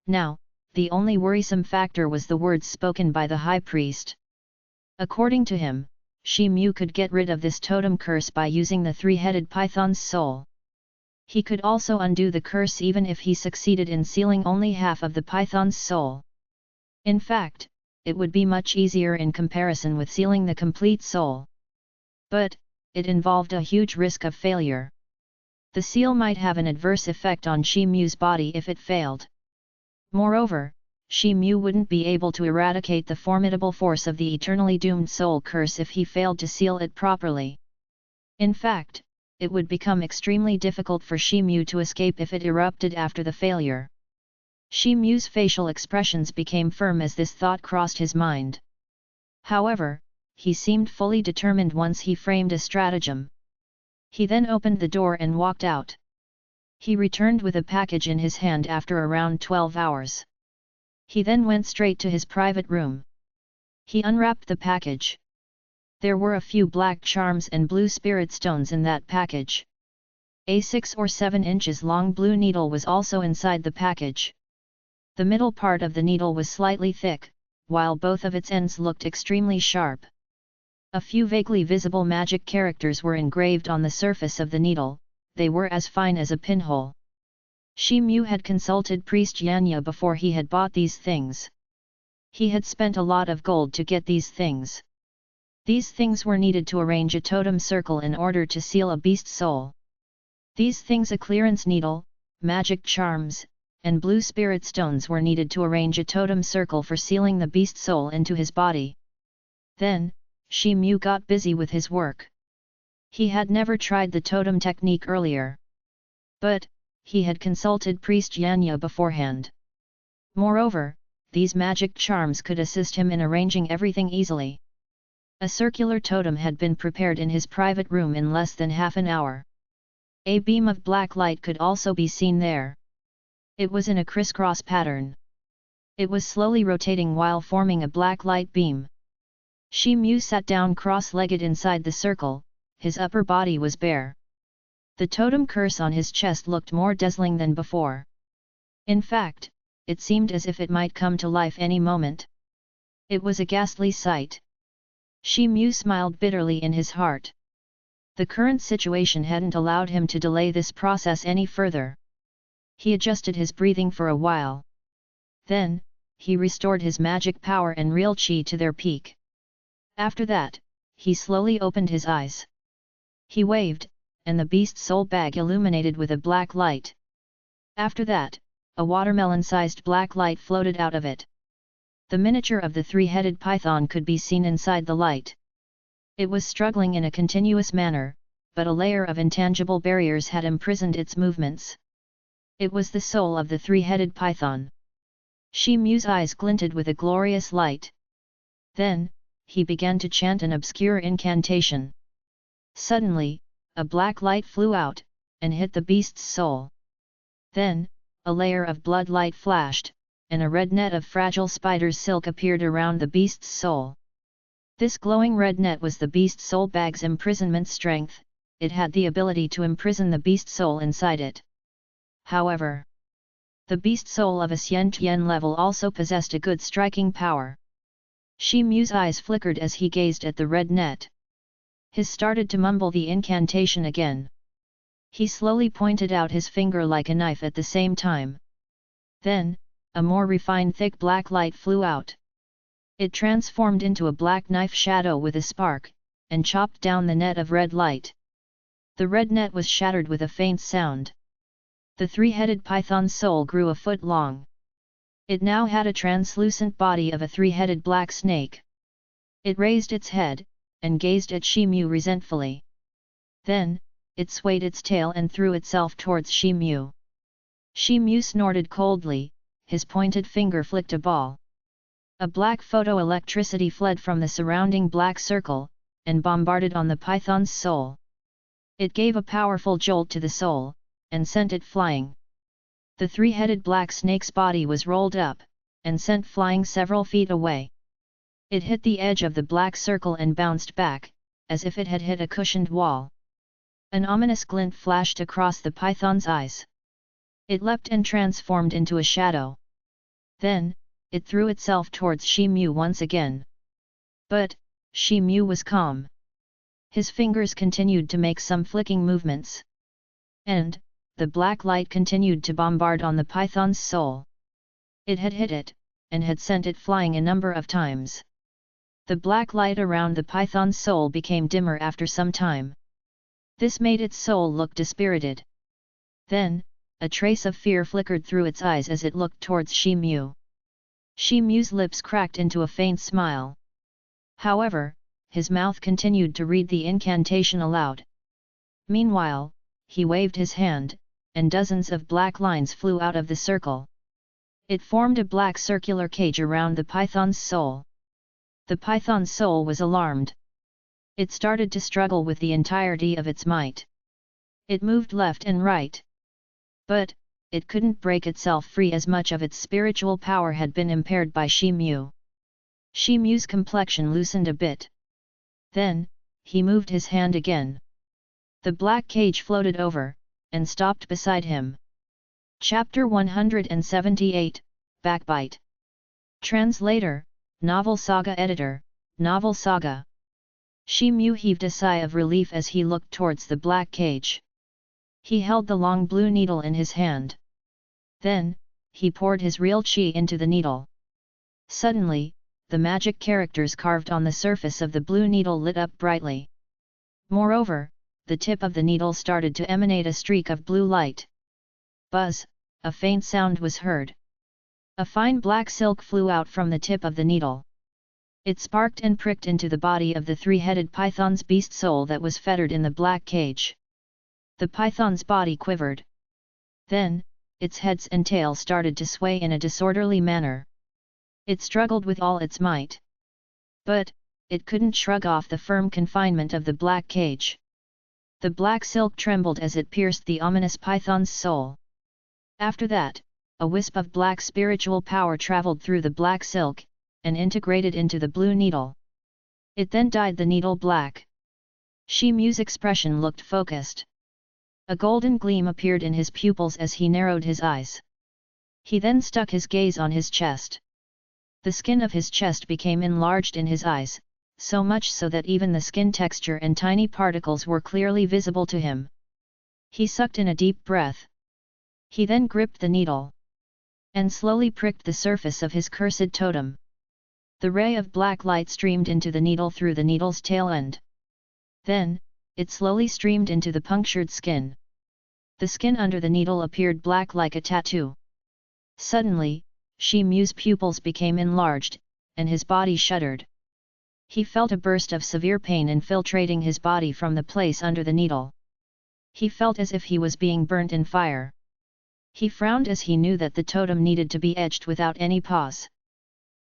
Now, the only worrisome factor was the words spoken by the high priest. According to him, Shi Mu could get rid of this totem curse by using the three-headed python's soul. He could also undo the curse even if he succeeded in sealing only half of the python's soul. In fact, it would be much easier in comparison with sealing the complete soul. But, it involved a huge risk of failure. The seal might have an adverse effect on Shi Mu's body if it failed. Moreover, Shi Mu wouldn't be able to eradicate the formidable force of the eternally doomed soul curse if he failed to seal it properly. In fact, it would become extremely difficult for Shi Mu to escape if it erupted after the failure. Shi Mu's facial expressions became firm as this thought crossed his mind. However, he seemed fully determined once he framed a stratagem. He then opened the door and walked out. He returned with a package in his hand after around 12 hours. He then went straight to his private room. He unwrapped the package. There were a few black charms and blue spirit stones in that package. A 6 or 7 inches long blue needle was also inside the package. The middle part of the needle was slightly thick, while both of its ends looked extremely sharp. A few vaguely visible magic characters were engraved on the surface of the needle. They were as fine as a pinhole. Shi Mu had consulted Priest Yanya before he had bought these things. He had spent a lot of gold to get these things. These things were needed to arrange a totem circle in order to seal a beast soul. These things, a clearance needle, magic charms, and blue spirit stones, were needed to arrange a totem circle for sealing the beast soul into his body. Then, Shi Mu got busy with his work. He had never tried the totem technique earlier. But, he had consulted Priest Yanya beforehand. Moreover, these magic charms could assist him in arranging everything easily. A circular totem had been prepared in his private room in less than half an hour. A beam of black light could also be seen there. It was in a crisscross pattern. It was slowly rotating while forming a black light beam. Shi Mu sat down cross-legged inside the circle. His upper body was bare. The totem curse on his chest looked more dazzling than before. In fact, it seemed as if it might come to life any moment. It was a ghastly sight. Shi Mu smiled bitterly in his heart. The current situation hadn't allowed him to delay this process any further. He adjusted his breathing for a while. Then, he restored his magic power and real qi to their peak. After that, he slowly opened his eyes. He waved, and the beast soul bag illuminated with a black light. After that, a watermelon-sized black light floated out of it. The miniature of the three-headed python could be seen inside the light. It was struggling in a continuous manner, but a layer of intangible barriers had imprisoned its movements. It was the soul of the three-headed python. Shi Mu's eyes glinted with a glorious light. Then, he began to chant an obscure incantation. Suddenly, a black light flew out, and hit the beast's soul. Then, a layer of blood light flashed, and a red net of fragile spider's silk appeared around the beast's soul. This glowing red net was the beast's soul bag's imprisonment strength. It had the ability to imprison the beast soul inside it. However, the beast soul of a Xian level also possessed a good striking power. Shi Mu's eyes flickered as he gazed at the red net. He started to mumble the incantation again. He slowly pointed out his finger like a knife at the same time. Then, a more refined thick black light flew out. It transformed into a black knife shadow with a spark, and chopped down the net of red light. The red net was shattered with a faint sound. The three-headed python's soul grew a foot long. It now had a translucent body of a three-headed black snake. It raised its head, and gazed at Shi Mu resentfully. Then, it swayed its tail and threw itself towards Shi Mu. Shi Mu snorted coldly, his pointed finger flicked a ball. A black photoelectricity fled from the surrounding black circle, and bombarded on the python's soul. It gave a powerful jolt to the soul, and sent it flying. The three-headed black snake's body was rolled up, and sent flying several feet away. It hit the edge of the black circle and bounced back, as if it had hit a cushioned wall. An ominous glint flashed across the python's eyes. It leapt and transformed into a shadow. Then, it threw itself towards Shi Mu once again. But, Shi Mu was calm. His fingers continued to make some flicking movements. And, the black light continued to bombard on the python's soul. It had hit it, and had sent it flying a number of times. The black light around the python's soul became dimmer after some time. This made its soul look dispirited. Then, a trace of fear flickered through its eyes as it looked towards Shi Mu. Shi Mu's lips cracked into a faint smile. However, his mouth continued to read the incantation aloud. Meanwhile, he waved his hand, and dozens of black lines flew out of the circle. It formed a black circular cage around the python's soul. The python's soul was alarmed. It started to struggle with the entirety of its might. It moved left and right. But, it couldn't break itself free as much of its spiritual power had been impaired by Shi Mu. Shi Mu's complexion loosened a bit. Then, he moved his hand again. The black cage floated over, and stopped beside him. Chapter 178, Backbite. Translator, Novel Saga Editor, Novel Saga. Shi Mu heaved a sigh of relief as he looked towards the black cage. He held the long blue needle in his hand. Then, he poured his real qi into the needle. Suddenly, the magic characters carved on the surface of the blue needle lit up brightly. Moreover, the tip of the needle started to emanate a streak of blue light. Buzz, a faint sound was heard. A fine black silk flew out from the tip of the needle. It sparked and pricked into the body of the three-headed python's beast soul that was fettered in the black cage. The python's body quivered. Then, its heads and tail started to sway in a disorderly manner. It struggled with all its might. But, it couldn't shrug off the firm confinement of the black cage. The black silk trembled as it pierced the ominous python's soul. After that, a wisp of black spiritual power traveled through the black silk, and integrated into the blue needle. It then dyed the needle black. Shi Mu's expression looked focused. A golden gleam appeared in his pupils as he narrowed his eyes. He then stuck his gaze on his chest. The skin of his chest became enlarged in his eyes, so much so that even the skin texture and tiny particles were clearly visible to him. He sucked in a deep breath. He then gripped the needle, and slowly pricked the surface of his cursed totem. The ray of black light streamed into the needle through the needle's tail end. Then, it slowly streamed into the punctured skin. The skin under the needle appeared black like a tattoo. Suddenly, Shi Mu's pupils became enlarged, and his body shuddered. He felt a burst of severe pain infiltrating his body from the place under the needle. He felt as if he was being burnt in fire. He frowned as he knew that the totem needed to be etched without any pause.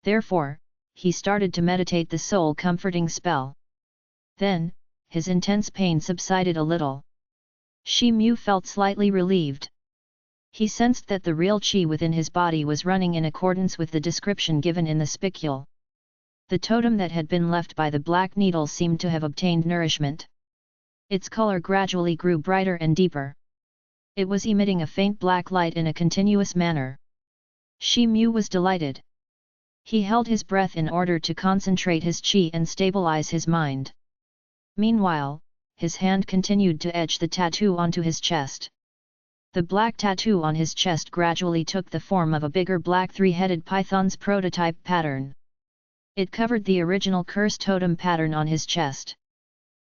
Therefore, he started to meditate the soul-comforting spell. Then, his intense pain subsided a little. Shi Mu felt slightly relieved. He sensed that the real qi within his body was running in accordance with the description given in the spicule. The totem that had been left by the black needle seemed to have obtained nourishment. Its color gradually grew brighter and deeper. It was emitting a faint black light in a continuous manner. Shi Mu was delighted. He held his breath in order to concentrate his qi and stabilize his mind. Meanwhile, his hand continued to etch the tattoo onto his chest. The black tattoo on his chest gradually took the form of a bigger black three-headed python's prototype pattern. It covered the original curse totem pattern on his chest.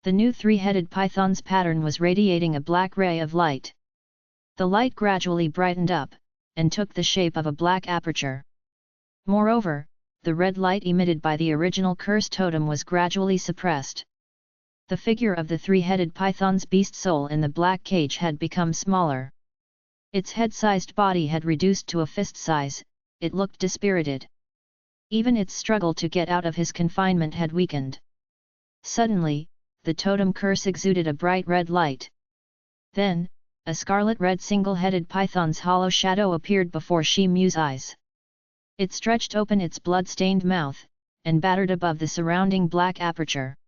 The new three-headed python's pattern was radiating a black ray of light. The light gradually brightened up, and took the shape of a black aperture. Moreover, the red light emitted by the original curse totem was gradually suppressed. The figure of the three-headed python's beast soul in the black cage had become smaller. Its head-sized body had reduced to a fist size. It looked dispirited. Even its struggle to get out of his confinement had weakened. Suddenly, the totem curse exuded a bright red light. Then, a scarlet-red single-headed python's hollow shadow appeared before Shi Mu's eyes. It stretched open its blood-stained mouth, and battered above the surrounding black aperture.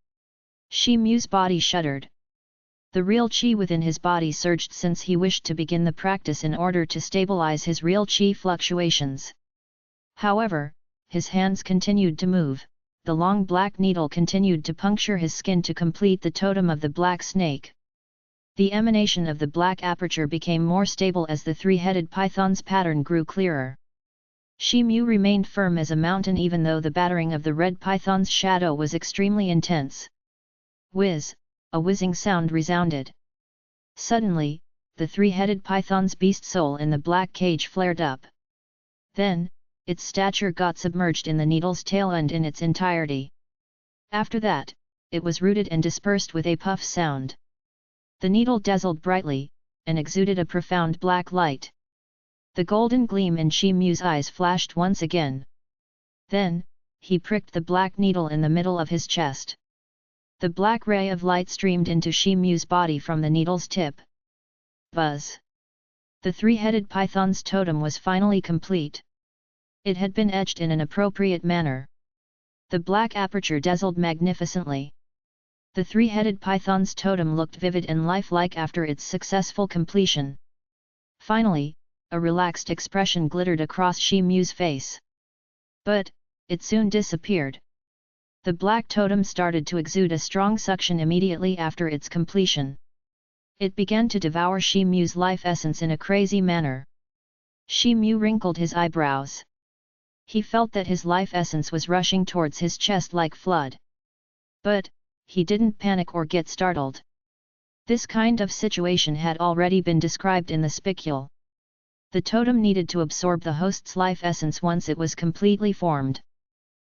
Shi Mu's body shuddered. The real qi within his body surged since he wished to begin the practice in order to stabilize his real qi fluctuations. However, his hands continued to move. The long black needle continued to puncture his skin to complete the totem of the black snake. The emanation of the black aperture became more stable as the three-headed python's pattern grew clearer. Shi Mu remained firm as a mountain even though the battering of the red python's shadow was extremely intense. Whiz! A whizzing sound resounded. Suddenly, the three-headed python's beast soul in the black cage flared up. Then, its stature got submerged in the needle's tail end in its entirety. After that, it was rooted and dispersed with a puff sound. The needle dazzled brightly, and exuded a profound black light. The golden gleam in Shi Mu's eyes flashed once again. Then, he pricked the black needle in the middle of his chest. The black ray of light streamed into Shi Mu's body from the needle's tip. Buzz! The three-headed python's totem was finally complete. It had been etched in an appropriate manner. The black aperture dazzled magnificently. The three-headed python's totem looked vivid and lifelike after its successful completion. Finally, a relaxed expression glittered across Shi Mu's face. But, it soon disappeared. The black totem started to exude a strong suction immediately after its completion. It began to devour Shi Mu's life essence in a crazy manner. Shi Mu wrinkled his eyebrows. He felt that his life essence was rushing towards his chest like flood. But, he didn't panic or get startled. This kind of situation had already been described in the spicule. The totem needed to absorb the host's life essence once it was completely formed.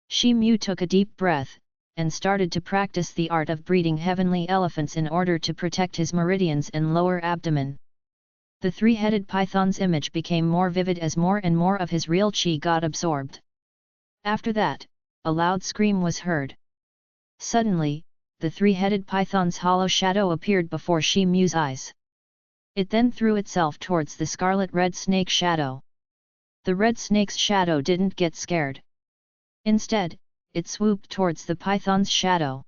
Shi Mu took a deep breath, and started to practice the art of breeding heavenly elephants in order to protect his meridians and lower abdomen. The three-headed python's image became more vivid as more and more of his real qi got absorbed. After that, a loud scream was heard. Suddenly, the three-headed python's hollow shadow appeared before Shi Mu's eyes. It then threw itself towards the scarlet-red snake shadow. The red snake's shadow didn't get scared. Instead, it swooped towards the python's shadow.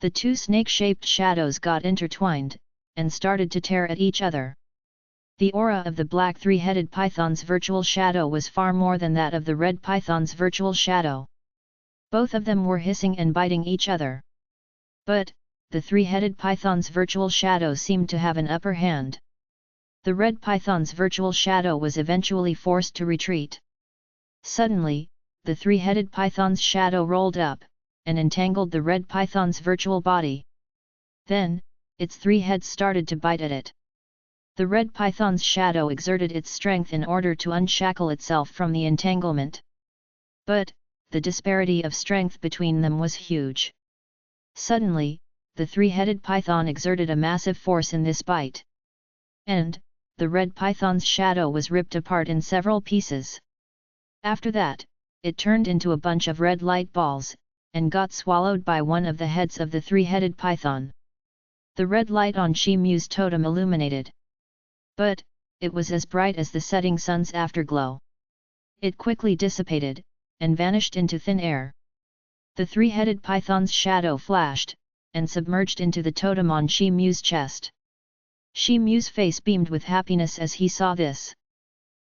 The two snake-shaped shadows got intertwined, and started to tear at each other. The aura of the black three-headed python's virtual shadow was far more than that of the red python's virtual shadow. Both of them were hissing and biting each other. But, the three-headed python's virtual shadow seemed to have an upper hand. The red python's virtual shadow was eventually forced to retreat. Suddenly, the three-headed python's shadow rolled up, and entangled the red python's virtual body. Then, its three heads started to bite at it. The red python's shadow exerted its strength in order to unshackle itself from the entanglement. But, the disparity of strength between them was huge. Suddenly, the three-headed python exerted a massive force in this bite. And, the red python's shadow was ripped apart in several pieces. After that, it turned into a bunch of red light balls, and got swallowed by one of the heads of the three-headed python. The red light on Shi Mu's totem illuminated. But, it was as bright as the setting sun's afterglow. It quickly dissipated, and vanished into thin air. The three-headed python's shadow flashed, and submerged into the totem on Shi Mu's chest. Shi Mu's face beamed with happiness as he saw this.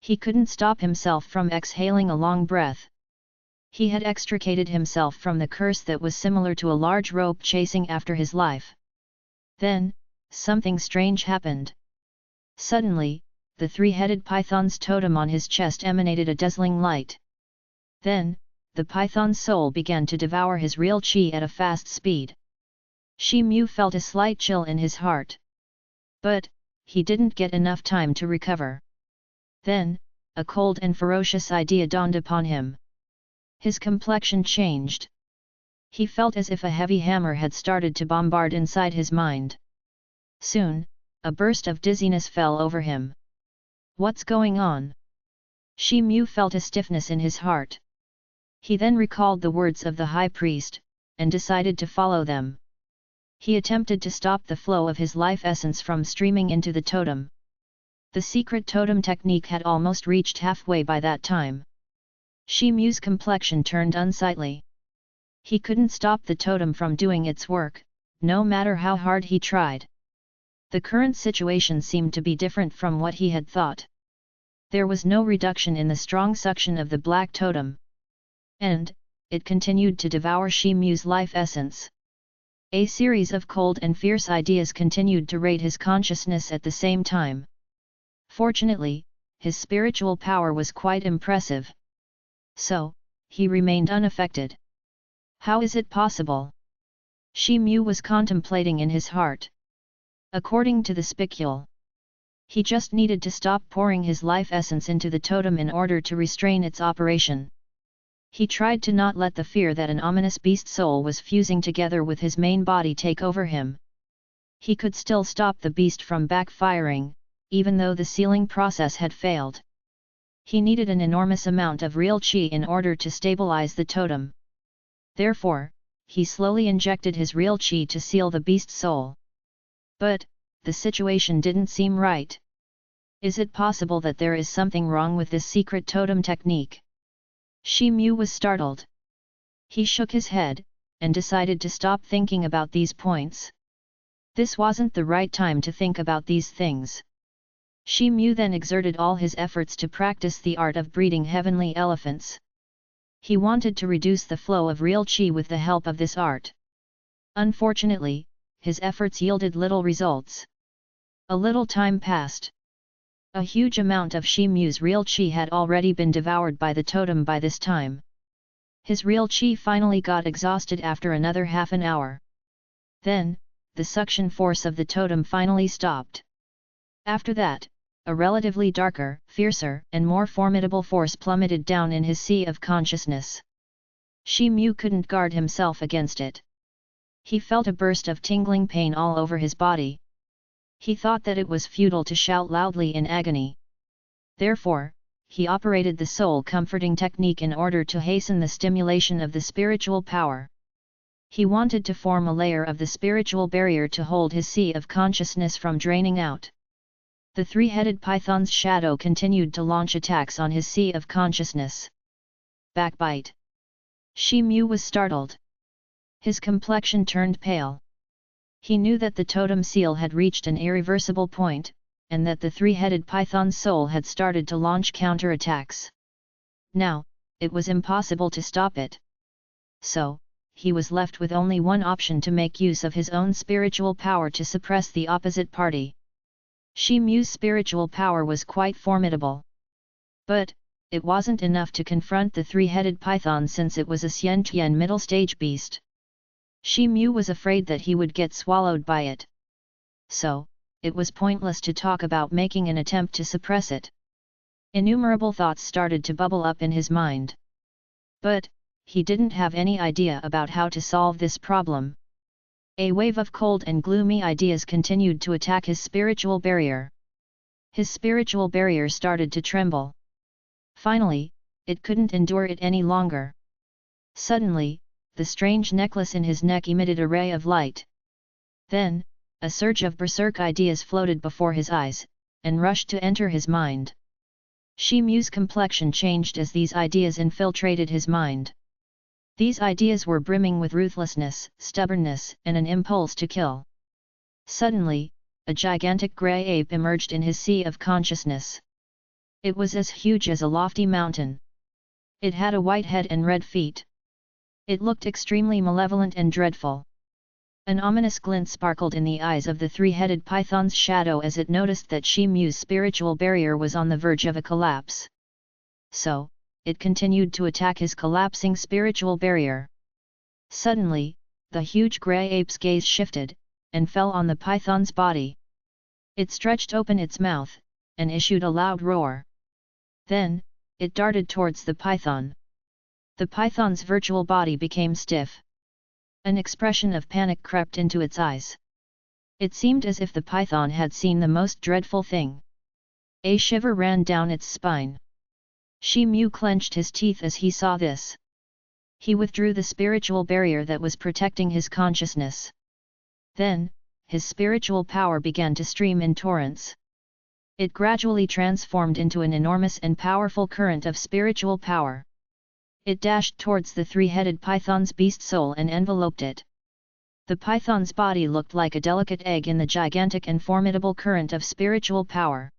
He couldn't stop himself from exhaling a long breath. He had extricated himself from the curse that was similar to a large rope chasing after his life. Then, something strange happened. Suddenly, the three-headed python's totem on his chest emanated a dazzling light. Then, the python's soul began to devour his real qi at a fast speed. Shi Mu felt a slight chill in his heart. But, he didn't get enough time to recover. Then, a cold and ferocious idea dawned upon him. His complexion changed. He felt as if a heavy hammer had started to bombard inside his mind. Soon, a burst of dizziness fell over him. What's going on? Shi Mu felt a stiffness in his heart. He then recalled the words of the high priest, and decided to follow them. He attempted to stop the flow of his life essence from streaming into the totem. The secret totem technique had almost reached halfway by that time. Shi Mu's complexion turned unsightly. He couldn't stop the totem from doing its work, no matter how hard he tried. The current situation seemed to be different from what he had thought. There was no reduction in the strong suction of the black totem. And, it continued to devour Shi Mu's life essence. A series of cold and fierce ideas continued to raid his consciousness at the same time. Fortunately, his spiritual power was quite impressive. So, he remained unaffected. How is it possible? Shi Mu was contemplating in his heart. According to the spicule, he just needed to stop pouring his life essence into the totem in order to restrain its operation. He tried to not let the fear that an ominous beast soul was fusing together with his main body take over him. He could still stop the beast from backfiring, even though the sealing process had failed. He needed an enormous amount of real qi in order to stabilize the totem. Therefore, he slowly injected his real qi to seal the beast soul. But, the situation didn't seem right. Is it possible that there is something wrong with this secret totem technique? Shi Mu was startled. He shook his head, and decided to stop thinking about these points. This wasn't the right time to think about these things. Shi Mu then exerted all his efforts to practice the art of breeding heavenly elephants. He wanted to reduce the flow of real qi with the help of this art. Unfortunately, his efforts yielded little results. A little time passed. A huge amount of Shi Mu's real qi had already been devoured by the totem by this time. His real qi finally got exhausted after another half an hour. Then, the suction force of the totem finally stopped. After that, a relatively darker, fiercer, and more formidable force plummeted down in his sea of consciousness. Shi Mu couldn't guard himself against it. He felt a burst of tingling pain all over his body. He thought that it was futile to shout loudly in agony. Therefore, he operated the soul comforting technique in order to hasten the stimulation of the spiritual power. He wanted to form a layer of the spiritual barrier to hold his sea of consciousness from draining out. The three-headed python's shadow continued to launch attacks on his sea of consciousness. Backbite. Shi Mu was startled. His complexion turned pale. He knew that the totem seal had reached an irreversible point, and that the three-headed python's soul had started to launch counterattacks. Now, it was impossible to stop it. So, he was left with only one option to make use of his own spiritual power to suppress the opposite party. Shi Mu's spiritual power was quite formidable. But, it wasn't enough to confront the three-headed python since it was a Xiantian middle-stage beast. Shi Mu was afraid that he would get swallowed by it. So, it was pointless to talk about making an attempt to suppress it. Innumerable thoughts started to bubble up in his mind. But, he didn't have any idea about how to solve this problem. A wave of cold and gloomy ideas continued to attack his spiritual barrier. His spiritual barrier started to tremble. Finally, it couldn't endure it any longer. Suddenly, the strange necklace in his neck emitted a ray of light. Then, a surge of berserk ideas floated before his eyes, and rushed to enter his mind. Shi Mu's complexion changed as these ideas infiltrated his mind. These ideas were brimming with ruthlessness, stubbornness, and an impulse to kill. Suddenly, a gigantic grey ape emerged in his sea of consciousness. It was as huge as a lofty mountain. It had a white head and red feet. It looked extremely malevolent and dreadful. An ominous glint sparkled in the eyes of the three-headed python's shadow as it noticed that Shi Mu's spiritual barrier was on the verge of a collapse. So, it continued to attack his collapsing spiritual barrier. Suddenly, the huge grey ape's gaze shifted, and fell on the python's body. It stretched open its mouth, and issued a loud roar. Then, it darted towards the python. The python's virtual body became stiff. An expression of panic crept into its eyes. It seemed as if the python had seen the most dreadful thing. A shiver ran down its spine. Shi Mu clenched his teeth as he saw this. He withdrew the spiritual barrier that was protecting his consciousness. Then, his spiritual power began to stream in torrents. It gradually transformed into an enormous and powerful current of spiritual power. It dashed towards the three-headed python's beast soul and enveloped it. The python's body looked like a delicate egg in the gigantic and formidable current of spiritual power.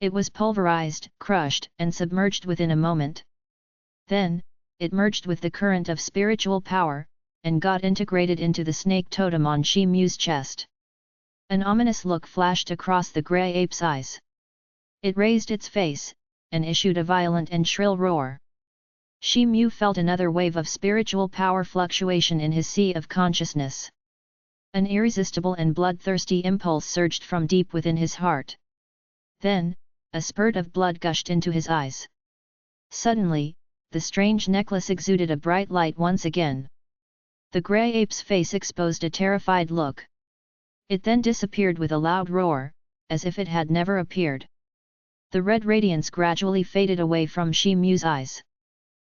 It was pulverized, crushed, and submerged within a moment. Then, it merged with the current of spiritual power, and got integrated into the snake totem on Shi Mu's chest. An ominous look flashed across the grey ape's eyes. It raised its face, and issued a violent and shrill roar. Shi Mu felt another wave of spiritual power fluctuation in his sea of consciousness. An irresistible and bloodthirsty impulse surged from deep within his heart. Then, a spurt of blood gushed into his eyes. Suddenly, the strange necklace exuded a bright light once again. The grey ape's face exposed a terrified look. It then disappeared with a loud roar, as if it had never appeared. The red radiance gradually faded away from Shi Mu's eyes.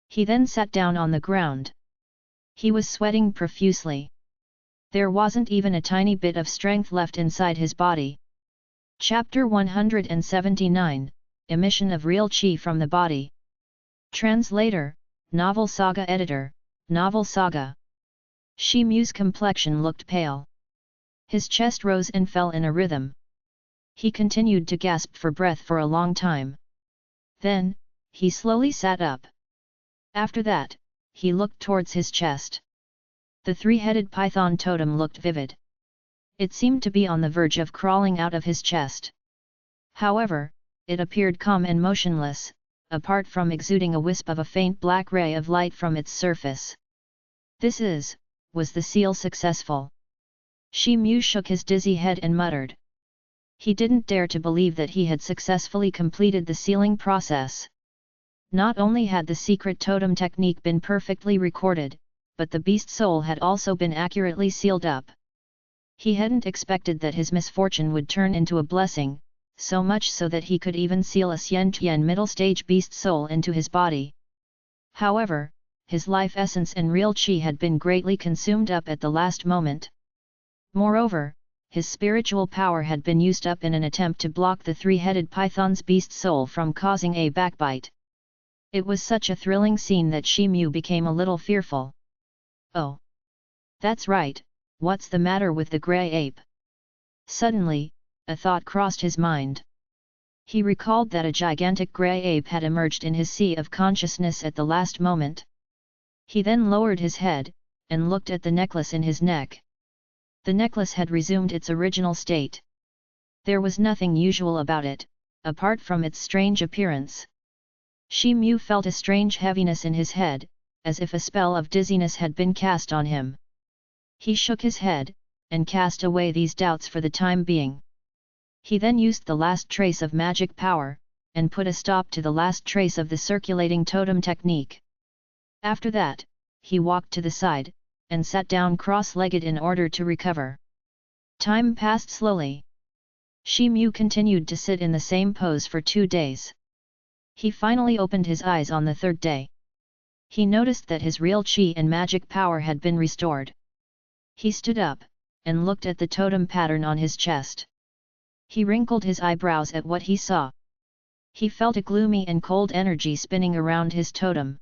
He then sat down on the ground. He was sweating profusely. There wasn't even a tiny bit of strength left inside his body. Chapter 179, Emission of Real Qi from the Body. Translator, Novel Saga Editor, Novel Saga. Shi Mu's complexion looked pale. His chest rose and fell in a rhythm. He continued to gasp for breath for a long time. Then, he slowly sat up. After that, he looked towards his chest. The three-headed python totem looked vivid. It seemed to be on the verge of crawling out of his chest. However, it appeared calm and motionless, apart from exuding a wisp of a faint black ray of light from its surface. Was the seal successful? Shi Mu shook his dizzy head and muttered. He didn't dare to believe that he had successfully completed the sealing process. Not only had the secret totem technique been perfectly recorded, but the beast soul had also been accurately sealed up. He hadn't expected that his misfortune would turn into a blessing, so much so that he could even seal a Xian middle stage beast soul into his body. However, his life essence and real qi had been greatly consumed up at the last moment. Moreover, his spiritual power had been used up in an attempt to block the three-headed python's beast soul from causing a backbite. It was such a thrilling scene that Shi Mu became a little fearful. Oh! That's right, what's the matter with the grey ape? Suddenly, a thought crossed his mind. He recalled that a gigantic grey ape had emerged in his sea of consciousness at the last moment. He then lowered his head, and looked at the necklace in his neck. The necklace had resumed its original state. There was nothing usual about it, apart from its strange appearance. Shi Mu felt a strange heaviness in his head, as if a spell of dizziness had been cast on him. He shook his head, and cast away these doubts for the time being. He then used the last trace of magic power, and put a stop to the last trace of the circulating totem technique. After that, he walked to the side, and sat down cross-legged in order to recover. Time passed slowly. Shi Mu continued to sit in the same pose for 2 days. He finally opened his eyes on the 3rd day. He noticed that his real qi and magic power had been restored. He stood up, and looked at the totem pattern on his chest. He wrinkled his eyebrows at what he saw. He felt a gloomy and cold energy spinning around his totem.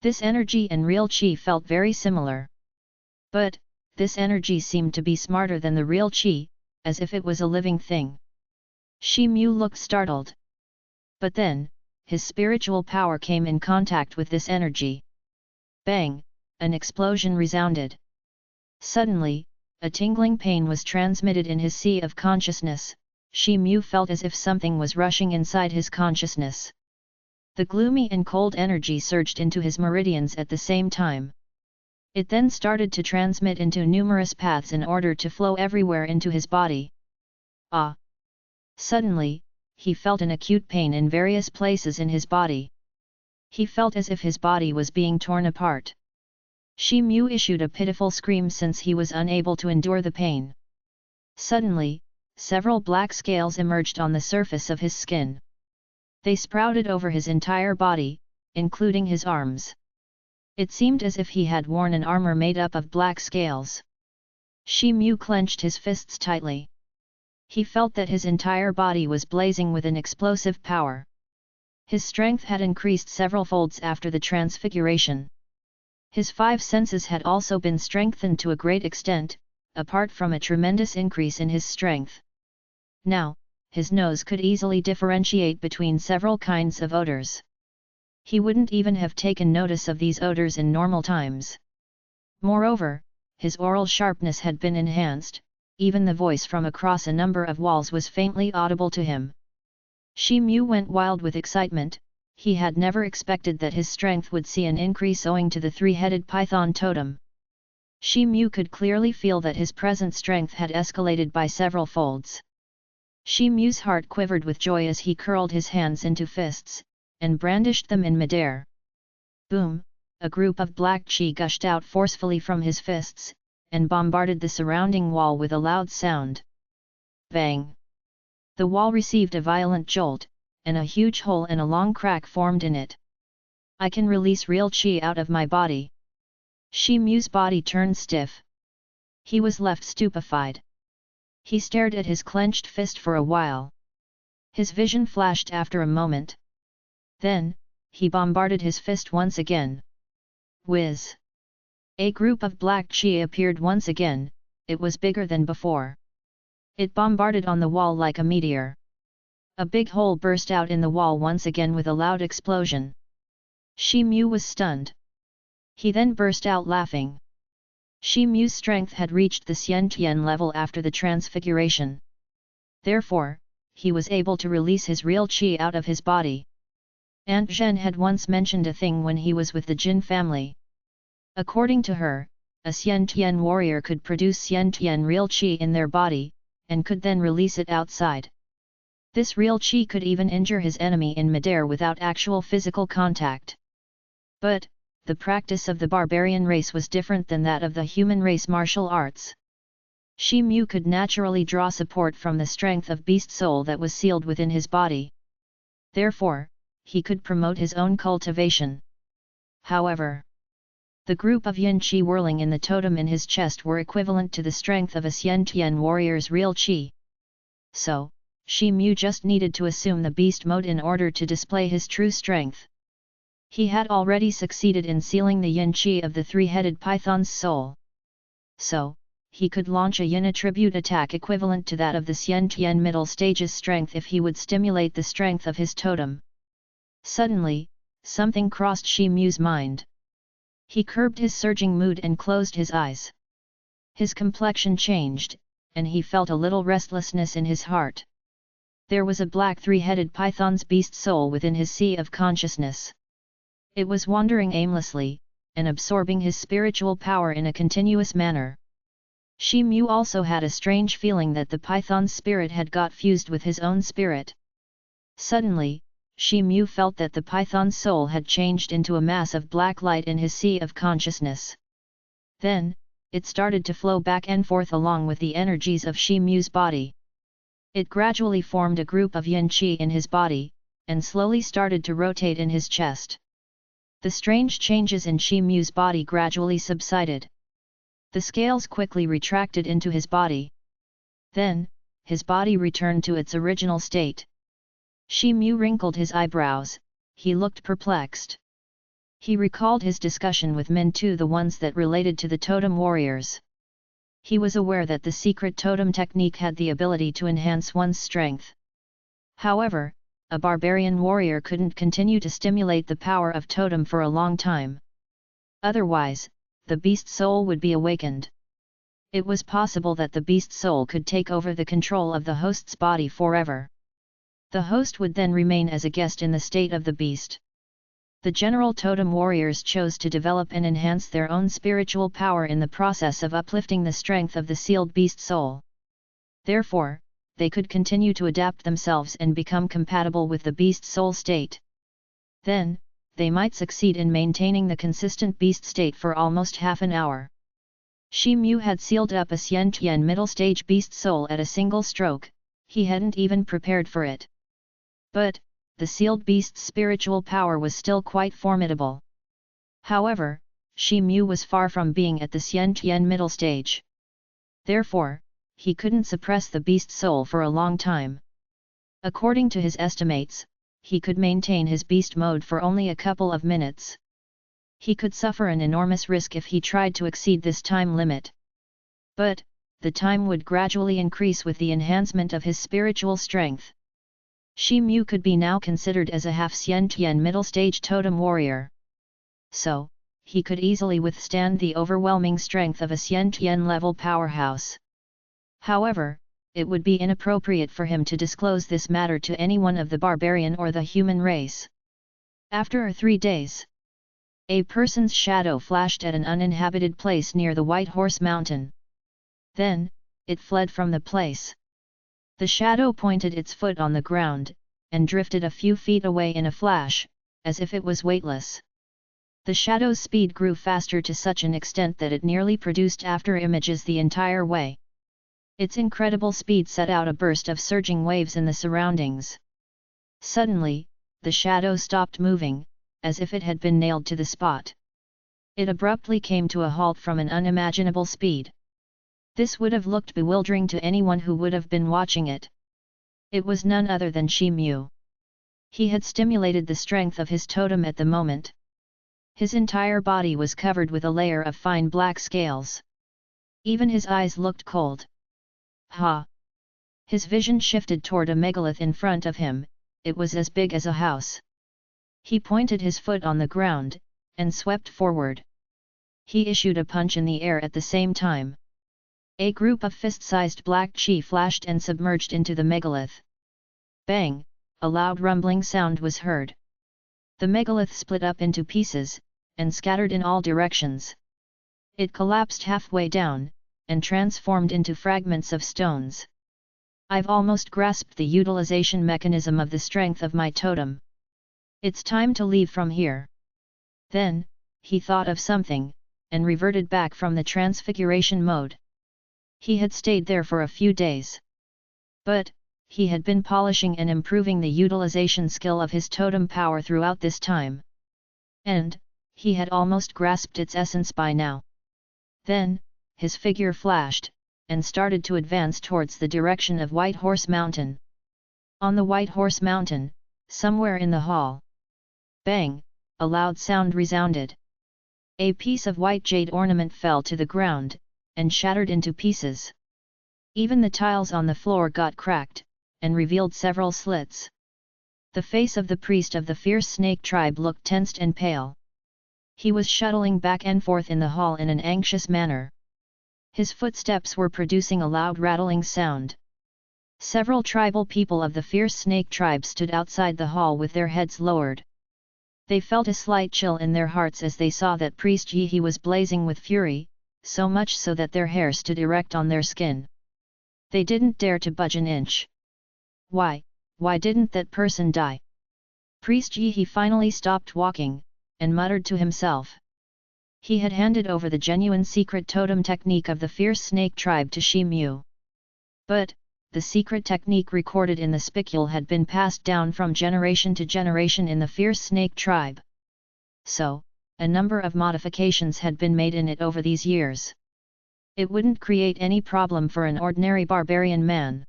This energy and real qi felt very similar. But, this energy seemed to be smarter than the real qi, as if it was a living thing. Shi Mu looked startled. But then, his spiritual power came in contact with this energy. Bang! An explosion resounded. Suddenly, a tingling pain was transmitted in his sea of consciousness. Shi Mu felt as if something was rushing inside his consciousness. The gloomy and cold energy surged into his meridians at the same time. It then started to transmit into numerous paths in order to flow everywhere into his body. Ah! Suddenly, he felt an acute pain in various places in his body. He felt as if his body was being torn apart. Shi Mu issued a pitiful scream since he was unable to endure the pain. Suddenly, several black scales emerged on the surface of his skin. They sprouted over his entire body, including his arms. It seemed as if he had worn an armor made up of black scales. Shi Mu clenched his fists tightly. He felt that his entire body was blazing with an explosive power. His strength had increased several folds after the transfiguration. His 5 senses had also been strengthened to a great extent, apart from a tremendous increase in his strength. Now, his nose could easily differentiate between several kinds of odors. He wouldn't even have taken notice of these odors in normal times. Moreover, his oral sharpness had been enhanced, even the voice from across a number of walls was faintly audible to him. Shi Mu went wild with excitement. He had never expected that his strength would see an increase owing to the 3-headed python totem. Shi Mu could clearly feel that his present strength had escalated by several folds. Shi Mu's heart quivered with joy as he curled his hands into fists, and brandished them in midair. Boom! A group of black qi gushed out forcefully from his fists, and bombarded the surrounding wall with a loud sound. Bang! The wall received a violent jolt, and a huge hole and a long crack formed in it. I can release real qi out of my body. Shi Mu's body turned stiff. He was left stupefied. He stared at his clenched fist for a while. His vision flashed after a moment. Then, he bombarded his fist once again. Whiz! A group of black qi appeared once again. It was bigger than before. It bombarded on the wall like a meteor. A big hole burst out in the wall once again with a loud explosion. Shi Mu was stunned. He then burst out laughing. Shi Mu's strength had reached the Xiantian level after the transfiguration. Therefore, he was able to release his real qi out of his body. Aunt Zhen had once mentioned a thing when he was with the Jin family. According to her, a Xiantian warrior could produce Xiantian real qi in their body, and could then release it outside. This real qi could even injure his enemy in midair without actual physical contact. But, the practice of the barbarian race was different than that of the human race martial arts. Shi Mu could naturally draw support from the strength of beast soul that was sealed within his body. Therefore, he could promote his own cultivation. However, the group of yin qi whirling in the totem in his chest were equivalent to the strength of a Xiantian warrior's real qi. So, Shi Mu just needed to assume the beast mode in order to display his true strength. He had already succeeded in sealing the yin qi of the 3-headed python's soul. So, he could launch a yin attribute attack equivalent to that of the Xiantian middle stage's strength if he would stimulate the strength of his totem. Suddenly, something crossed Shi Mu's mind. He curbed his surging mood and closed his eyes. His complexion changed, and he felt a little restlessness in his heart. There was a black 3-headed python's beast soul within his sea of consciousness. It was wandering aimlessly, and absorbing his spiritual power in a continuous manner. Shi Mu also had a strange feeling that the python's spirit had got fused with his own spirit. Suddenly, Shi Mu felt that the python's soul had changed into a mass of black light in his sea of consciousness. Then, it started to flow back and forth along with the energies of Shi Mu's body. It gradually formed a group of yin qi in his body, and slowly started to rotate in his chest. The strange changes in Shi Mu's body gradually subsided. The scales quickly retracted into his body. Then, his body returned to its original state. Shi Mu wrinkled his eyebrows, he looked perplexed. He recalled his discussion with Min Tu, the ones that related to the totem warriors. He was aware that the secret totem technique had the ability to enhance one's strength. However, a barbarian warrior couldn't continue to stimulate the power of totem for a long time. Otherwise, the beast soul would be awakened. It was possible that the beast soul could take over the control of the host's body forever. The host would then remain as a guest in the state of the beast. The general totem warriors chose to develop and enhance their own spiritual power in the process of uplifting the strength of the sealed beast soul. Therefore, they could continue to adapt themselves and become compatible with the beast soul state. Then, they might succeed in maintaining the consistent beast state for almost half an hour. Shi Mu had sealed up a Xian Tian middle stage beast soul at a single stroke, he hadn't even prepared for it. But, the sealed beast's spiritual power was still quite formidable. However, Shi Mu was far from being at the Xian Tian middle stage. Therefore, he couldn't suppress the beast soul for a long time. According to his estimates, he could maintain his beast mode for only a couple of minutes. He could suffer an enormous risk if he tried to exceed this time limit. But, the time would gradually increase with the enhancement of his spiritual strength. Shi Mu could be now considered as a half Xian Tian middle stage totem warrior. So, he could easily withstand the overwhelming strength of a Xian Tian level powerhouse. However, it would be inappropriate for him to disclose this matter to anyone of the barbarian or the human race. After 3 days, a person's shadow flashed at an uninhabited place near the White Horse Mountain. Then, it fled from the place. The shadow pointed its foot on the ground, and drifted a few feet away in a flash, as if it was weightless. The shadow's speed grew faster to such an extent that it nearly produced after images the entire way. Its incredible speed set out a burst of surging waves in the surroundings. Suddenly, the shadow stopped moving, as if it had been nailed to the spot. It abruptly came to a halt from an unimaginable speed. This would have looked bewildering to anyone who would have been watching it. It was none other than Shi Mu. He had stimulated the strength of his totem at the moment. His entire body was covered with a layer of fine black scales. Even his eyes looked cold. Ha! His vision shifted toward a megalith in front of him, it was as big as a house. He pointed his foot on the ground, and swept forward. He issued a punch in the air at the same time. A group of fist-sized black chi flashed and submerged into the megalith. Bang! A loud rumbling sound was heard. The megalith split up into pieces, and scattered in all directions. It collapsed halfway down, and transformed into fragments of stones. I've almost grasped the utilization mechanism of the strength of my totem. It's time to leave from here. Then, he thought of something, and reverted back from the transfiguration mode. He had stayed there for a few days. But, he had been polishing and improving the utilization skill of his totem power throughout this time. And, he had almost grasped its essence by now. Then, his figure flashed, and started to advance towards the direction of White Horse Mountain. On the White Horse Mountain, somewhere in the hall. Bang! A loud sound resounded. A piece of white jade ornament fell to the ground, and shattered into pieces. Even the tiles on the floor got cracked, and revealed several slits. The face of the priest of the fierce snake tribe looked tensed and pale. He was shuttling back and forth in the hall in an anxious manner. His footsteps were producing a loud rattling sound. Several tribal people of the fierce snake tribe stood outside the hall with their heads lowered. They felt a slight chill in their hearts as they saw that priest Yi was blazing with fury, so much so that their hair stood erect on their skin. They didn't dare to budge an inch. Why didn't that person die? Priest Yi finally stopped walking, and muttered to himself. He had handed over the genuine secret totem technique of the fierce snake tribe to Shi Mu. But, the secret technique recorded in the spicule had been passed down from generation to generation in the fierce snake tribe. So, a number of modifications had been made in it over these years. It wouldn't create any problem for an ordinary barbarian man.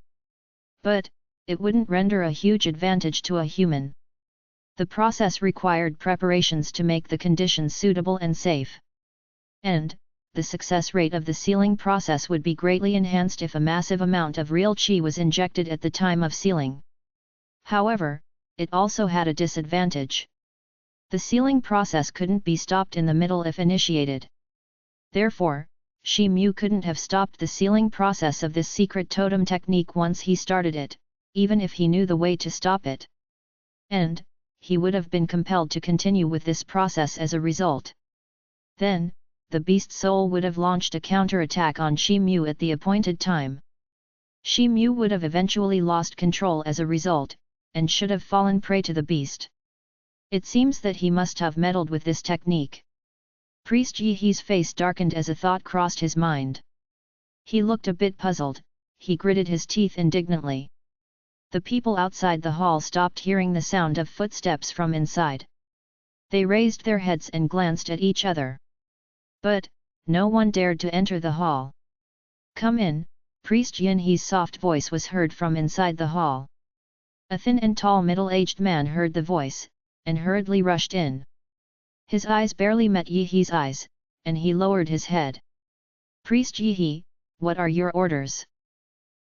But, it wouldn't render a huge advantage to a human. The process required preparations to make the conditions suitable and safe. And, the success rate of the sealing process would be greatly enhanced if a massive amount of real qi was injected at the time of sealing. However, it also had a disadvantage. The sealing process couldn't be stopped in the middle if initiated. Therefore, Shi Mu couldn't have stopped the sealing process of this secret totem technique once he started it, even if he knew the way to stop it. And, he would have been compelled to continue with this process as a result. Then, the beast soul would have launched a counterattack on Shi Mu at the appointed time. Shi Mu would have eventually lost control as a result, and should have fallen prey to the beast. It seems that he must have meddled with this technique. Priest Yi's face darkened as a thought crossed his mind. He looked a bit puzzled, he gritted his teeth indignantly. The people outside the hall stopped hearing the sound of footsteps from inside. They raised their heads and glanced at each other. But, no one dared to enter the hall. "Come in," Priest Yinhe's soft voice was heard from inside the hall. A thin and tall middle-aged man heard the voice, and hurriedly rushed in. His eyes barely met Yihe's eyes, and he lowered his head. "Priest Yihe, what are your orders?"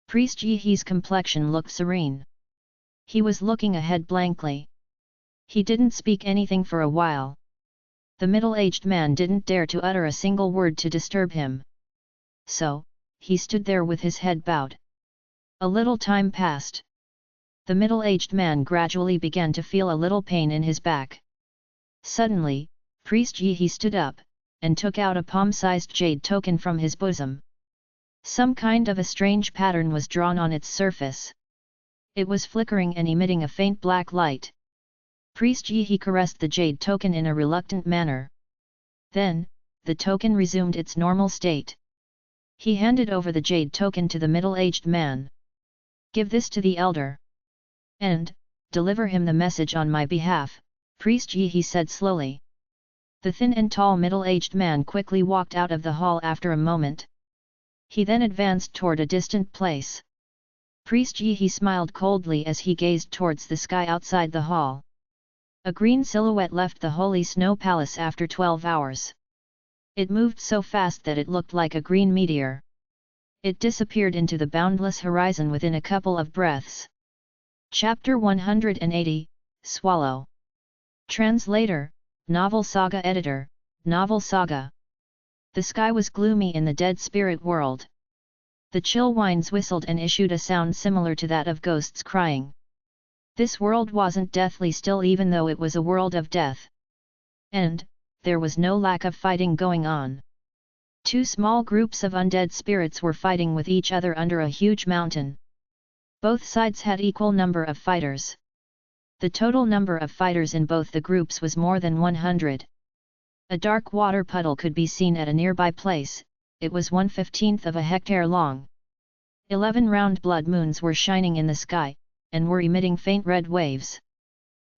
Priest Yihe's complexion looked serene. He was looking ahead blankly. He didn't speak anything for a while. The middle-aged man didn't dare to utter a single word to disturb him. So, he stood there with his head bowed. A little time passed. The middle-aged man gradually began to feel a little pain in his back. Suddenly, Priest Yihe stood up, and took out a palm-sized jade token from his bosom. Some kind of a strange pattern was drawn on its surface. It was flickering and emitting a faint black light. Priest Yihe caressed the jade token in a reluctant manner. Then, the token resumed its normal state. He handed over the jade token to the middle-aged man. "Give this to the elder. And, deliver him the message on my behalf," Priest Yihe said slowly. The thin and tall middle-aged man quickly walked out of the hall after a moment. He then advanced toward a distant place. Priest Yihe smiled coldly as he gazed towards the sky outside the hall. A green silhouette left the Holy Snow Palace after 12 hours. It moved so fast that it looked like a green meteor. It disappeared into the boundless horizon within a couple of breaths. Chapter 180, Swallow. Translator, Novel Saga Editor, Novel Saga. The sky was gloomy in the dead spirit world. The chill winds whistled and issued a sound similar to that of ghosts crying. This world wasn't deathly still even though it was a world of death. And, there was no lack of fighting going on. Two small groups of undead spirits were fighting with each other under a huge mountain. Both sides had equal number of fighters. The total number of fighters in both the groups was more than 100. A dark water puddle could be seen at a nearby place. It was 1/15 of a hectare long. 11 round blood moons were shining in the sky, and were emitting faint red waves.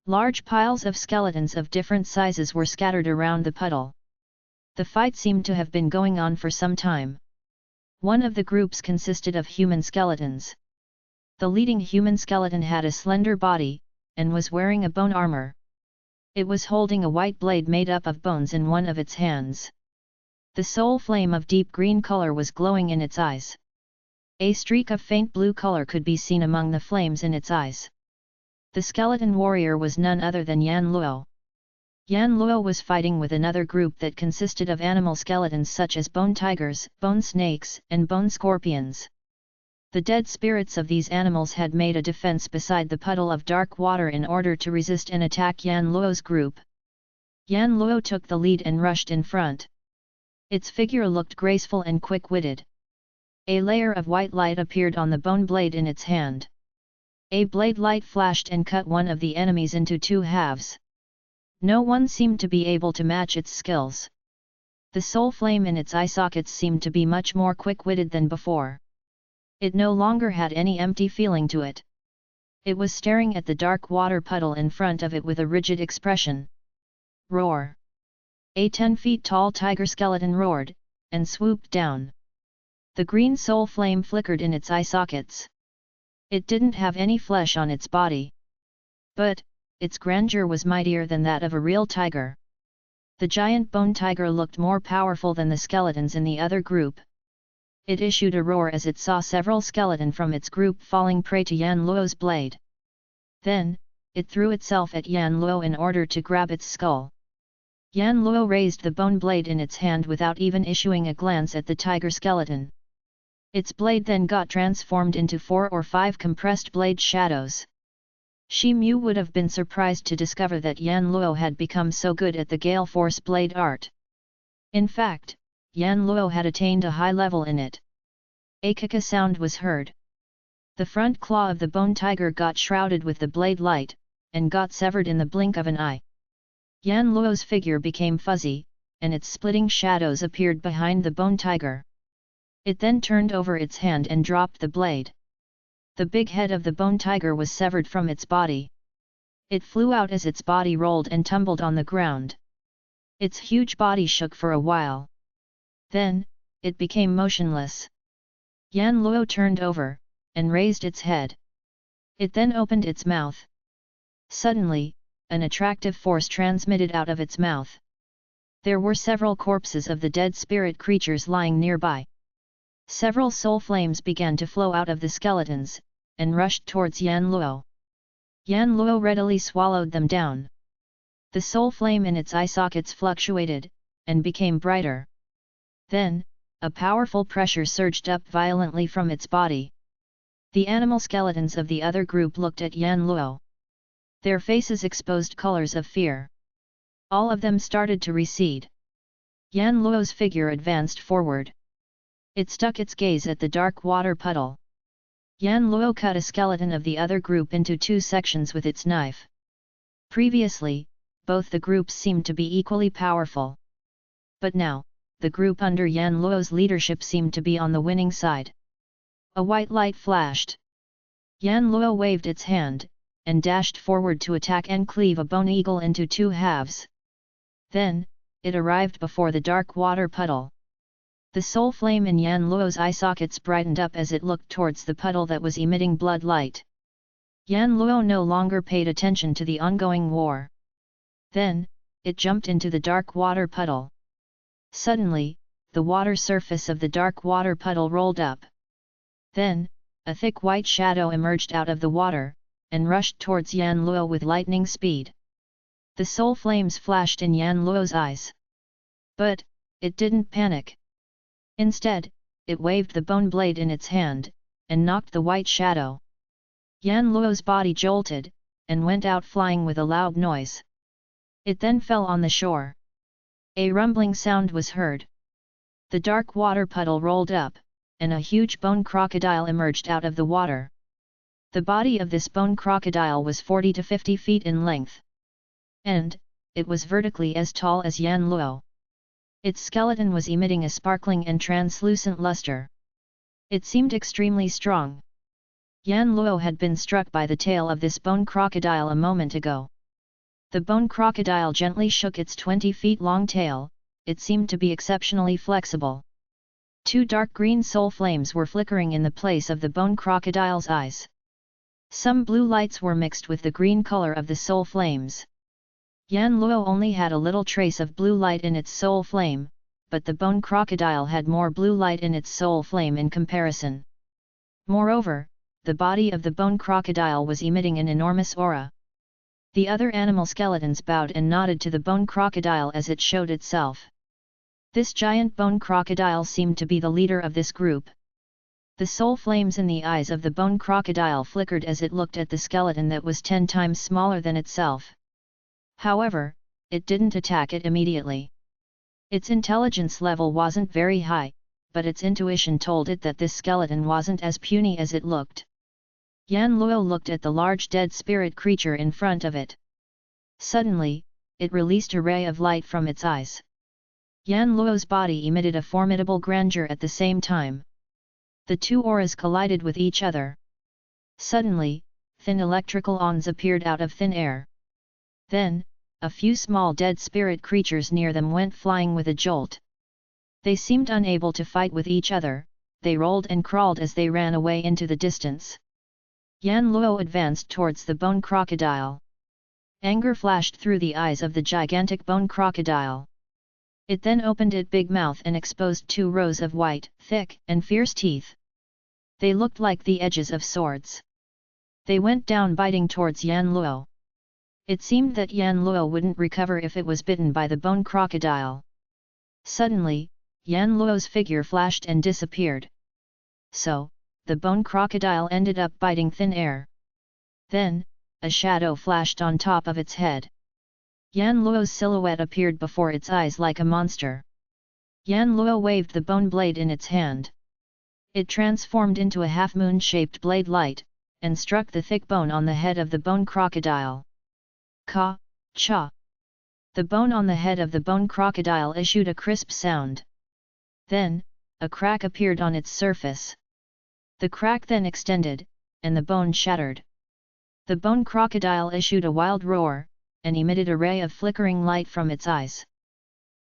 Large piles of skeletons of different sizes were scattered around the puddle. The fight seemed to have been going on for some time. One of the groups consisted of human skeletons. The leading human skeleton had a slender body, and was wearing a bone armor. It was holding a white blade made up of bones in one of its hands. The soul flame of deep green color was glowing in its eyes. A streak of faint blue color could be seen among the flames in its eyes. The skeleton warrior was none other than Yan Luo. Yan Luo was fighting with another group that consisted of animal skeletons such as bone tigers, bone snakes, and bone scorpions. The dead spirits of these animals had made a defense beside the puddle of dark water in order to resist and attack Yan Luo's group. Yan Luo took the lead and rushed in front. Its figure looked graceful and quick-witted. A layer of white light appeared on the bone blade in its hand. A blade light flashed and cut one of the enemies into two halves. No one seemed to be able to match its skills. The soul flame in its eye sockets seemed to be much more quick-witted than before. It no longer had any empty feeling to it. It was staring at the dark water puddle in front of it with a rigid expression. Roar! A 10 feet tall tiger skeleton roared, and swooped down. The green soul flame flickered in its eye sockets. It didn't have any flesh on its body. But, its grandeur was mightier than that of a real tiger. The giant bone tiger looked more powerful than the skeletons in the other group. It issued a roar as it saw several skeletons from its group falling prey to Yan Luo's blade. Then, it threw itself at Yan Luo in order to grab its skull. Yan Luo raised the bone blade in its hand without even issuing a glance at the tiger skeleton. Its blade then got transformed into 4 or 5 compressed blade shadows. Shi Mu would have been surprised to discover that Yan Luo had become so good at the Gale Force blade art. In fact, Yan Luo had attained a high level in it. A kaka sound was heard. The front claw of the bone tiger got shrouded with the blade light, and got severed in the blink of an eye. Yan Luo's figure became fuzzy, and its splitting shadows appeared behind the bone tiger. It then turned over its hand and dropped the blade. The big head of the bone tiger was severed from its body. It flew out as its body rolled and tumbled on the ground. Its huge body shook for a while. Then, it became motionless. Yan Luo turned over, and raised its head. It then opened its mouth. Suddenly, an attractive force transmitted out of its mouth. There were several corpses of the dead spirit creatures lying nearby. Several soul flames began to flow out of the skeletons, and rushed towards Yan Luo. Yan Luo readily swallowed them down. The soul flame in its eye sockets fluctuated, and became brighter. Then, a powerful pressure surged up violently from its body. The animal skeletons of the other group looked at Yan Luo. Their faces exposed colors of fear. All of them started to recede. Yan Luo's figure advanced forward. It stuck its gaze at the dark water puddle. Yan Luo cut a skeleton of the other group into 2 sections with its knife. Previously, both the groups seemed to be equally powerful. But now, the group under Yan Luo's leadership seemed to be on the winning side. A white light flashed. Yan Luo waved its hand, and dashed forward to attack and cleave a bone eagle into 2 halves. Then, it arrived before the dark water puddle. The soul flame in Yan Luo's eye sockets brightened up as it looked towards the puddle that was emitting blood light. Yan Luo no longer paid attention to the ongoing war. Then, it jumped into the dark water puddle. Suddenly, the water surface of the dark water puddle rolled up. Then, a thick white shadow emerged out of the water, and rushed towards Yan Luo with lightning speed. The soul flames flashed in Yan Luo's eyes. But, it didn't panic. Instead, it waved the bone blade in its hand, and knocked the white shadow. Yan Luo's body jolted, and went out flying with a loud noise. It then fell on the shore. A rumbling sound was heard. The dark water puddle rolled up, and a huge bone crocodile emerged out of the water. The body of this bone crocodile was 40 to 50 feet in length. And, it was vertically as tall as Yan Luo. Its skeleton was emitting a sparkling and translucent luster. It seemed extremely strong. Yan Luo had been struck by the tail of this bone crocodile a moment ago. The bone crocodile gently shook its 20 feet long tail. It seemed to be exceptionally flexible. 2 dark green soul flames were flickering in the place of the bone crocodile's eyes. Some blue lights were mixed with the green color of the soul flames. Yan Luo only had a little trace of blue light in its soul flame, but the bone crocodile had more blue light in its soul flame in comparison. Moreover, the body of the bone crocodile was emitting an enormous aura. The other animal skeletons bowed and nodded to the bone crocodile as it showed itself. This giant bone crocodile seemed to be the leader of this group. The soul flames in the eyes of the bone crocodile flickered as it looked at the skeleton that was 10 times smaller than itself. However, it didn't attack it immediately. Its intelligence level wasn't very high, but its intuition told it that this skeleton wasn't as puny as it looked. Yan Luo looked at the large dead spirit creature in front of it. Suddenly, it released a ray of light from its eyes. Yan Luo's body emitted a formidable grandeur at the same time. The two auras collided with each other. Suddenly, thin electrical ons appeared out of thin air. Then, a few small dead spirit creatures near them went flying with a jolt. They seemed unable to fight with each other, they rolled and crawled as they ran away into the distance. Yan Luo advanced towards the bone crocodile. Anger flashed through the eyes of the gigantic bone crocodile. It then opened its big mouth and exposed 2 rows of white, thick, and fierce teeth. They looked like the edges of swords. They went down biting towards Yan Luo. It seemed that Yan Luo wouldn't recover if it was bitten by the bone crocodile. Suddenly, Yan Luo's figure flashed and disappeared. So, the bone crocodile ended up biting thin air. Then, a shadow flashed on top of its head. Yan Luo's silhouette appeared before its eyes like a monster. Yan Luo waved the bone blade in its hand. It transformed into a half-moon-shaped blade light, and struck the thick bone on the head of the bone crocodile. Ka, cha. The bone on the head of the bone crocodile issued a crisp sound. Then, a crack appeared on its surface. The crack then extended, and the bone shattered. The bone crocodile issued a wild roar, and emitted a ray of flickering light from its eyes.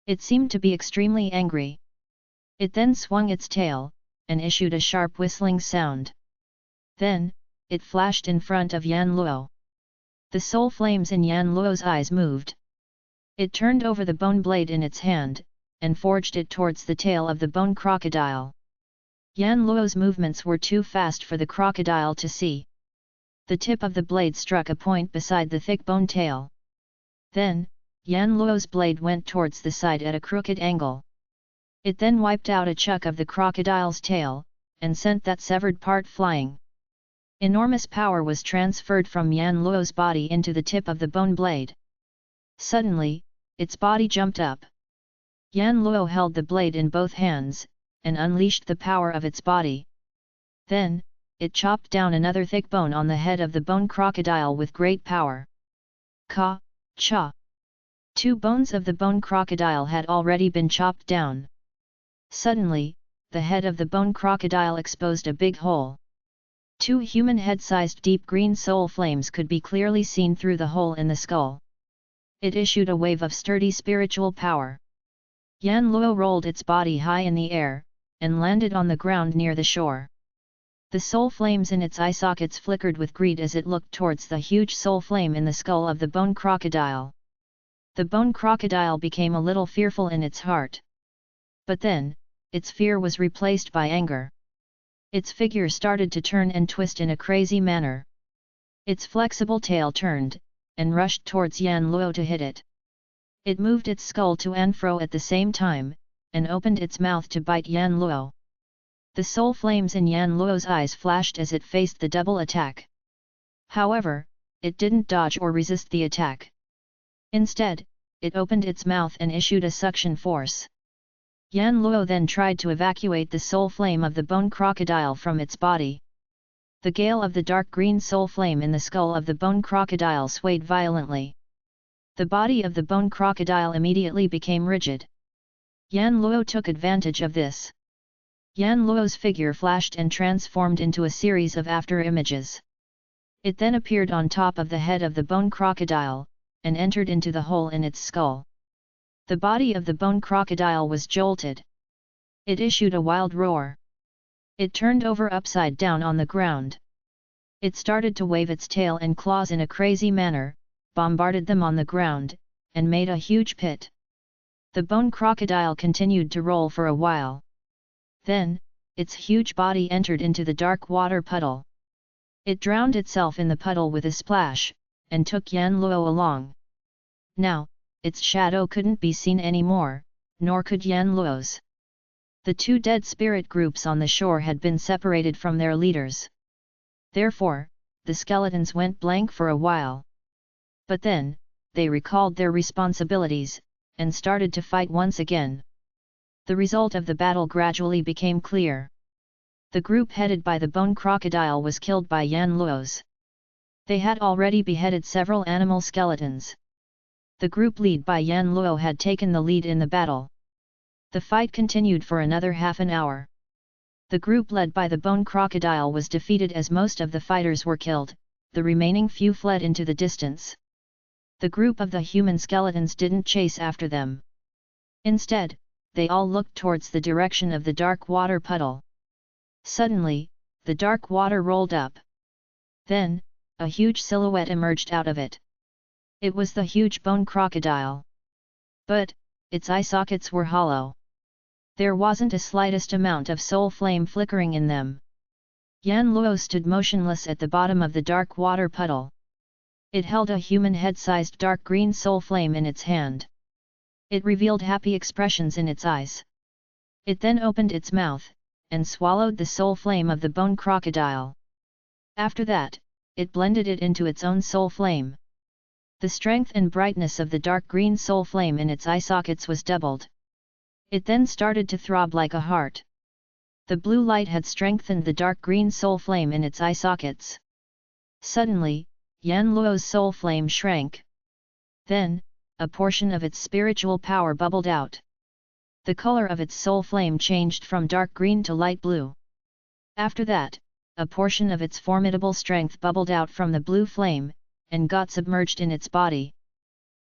It seemed to be extremely angry. It then swung its tail, and issued a sharp whistling sound. Then, it flashed in front of Yan Luo. The soul flames in Yan Luo's eyes moved. It turned over the bone blade in its hand, and forged it towards the tail of the bone crocodile. Yan Luo's movements were too fast for the crocodile to see. The tip of the blade struck a point beside the thick bone tail. Then, Yan Luo's blade went towards the side at a crooked angle. It then wiped out a chunk of the crocodile's tail, and sent that severed part flying. Enormous power was transferred from Yan Luo's body into the tip of the bone blade. Suddenly, its body jumped up. Yan Luo held the blade in both hands, and unleashed the power of its body. Then, it chopped down another thick bone on the head of the bone crocodile with great power. Ka, cha. 2 bones of the bone crocodile had already been chopped down. Suddenly, the head of the bone crocodile exposed a big hole. 2 human head-sized deep green soul flames could be clearly seen through the hole in the skull. It issued a wave of sturdy spiritual power. Yan Luo rolled its body high in the air, and landed on the ground near the shore. The soul flames in its eye sockets flickered with greed as it looked towards the huge soul flame in the skull of the bone crocodile. The bone crocodile became a little fearful in its heart. But then, its fear was replaced by anger. Its figure started to turn and twist in a crazy manner. Its flexible tail turned, and rushed towards Yan Luo to hit it. It moved its skull to and fro at the same time, and opened its mouth to bite Yan Luo. The soul flames in Yan Luo's eyes flashed as it faced the double attack. However, it didn't dodge or resist the attack. Instead, it opened its mouth and issued a suction force. Yan Luo then tried to evacuate the soul flame of the bone crocodile from its body. The gale of the dark green soul flame in the skull of the bone crocodile swayed violently. The body of the bone crocodile immediately became rigid. Yan Luo took advantage of this. Yan Luo's figure flashed and transformed into a series of after-images. It then appeared on top of the head of the bone crocodile, and entered into the hole in its skull. The body of the bone crocodile was jolted. It issued a wild roar. It turned over upside down on the ground. It started to wave its tail and claws in a crazy manner, bombarded them on the ground, and made a huge pit. The bone crocodile continued to roll for a while. Then, its huge body entered into the dark water puddle. It drowned itself in the puddle with a splash, and took Yan Luo along. Now, its shadow couldn't be seen anymore, nor could Yan Luo's. The 2 dead spirit groups on the shore had been separated from their leaders. Therefore, the skeletons went blank for a while. But then, they recalled their responsibilities, and started to fight once again. The result of the battle gradually became clear. The group headed by the bone crocodile was killed by Yan Luo's. They had already beheaded several animal skeletons. The group led by Yan Luo had taken the lead in the battle. The fight continued for another half an hour. The group led by the bone crocodile was defeated as most of the fighters were killed, the remaining few fled into the distance. The group of the human skeletons didn't chase after them. Instead, they all looked towards the direction of the dark water puddle. Suddenly, the dark water rolled up. Then, a huge silhouette emerged out of it. It was the huge bone crocodile. But, its eye sockets were hollow. There wasn't a slightest amount of soul flame flickering in them. Yan Luo stood motionless at the bottom of the dark water puddle. It held a human head-sized dark green soul flame in its hand. It revealed happy expressions in its eyes. It then opened its mouth, and swallowed the soul flame of the bone crocodile. After that, it blended it into its own soul flame. The strength and brightness of the dark green soul flame in its eye sockets was doubled. It then started to throb like a heart. The blue light had strengthened the dark green soul flame in its eye sockets. Suddenly, Yan Luo's soul flame shrank. Then, a portion of its spiritual power bubbled out. The color of its soul flame changed from dark green to light blue. After that, a portion of its formidable strength bubbled out from the blue flame, and got submerged in its body.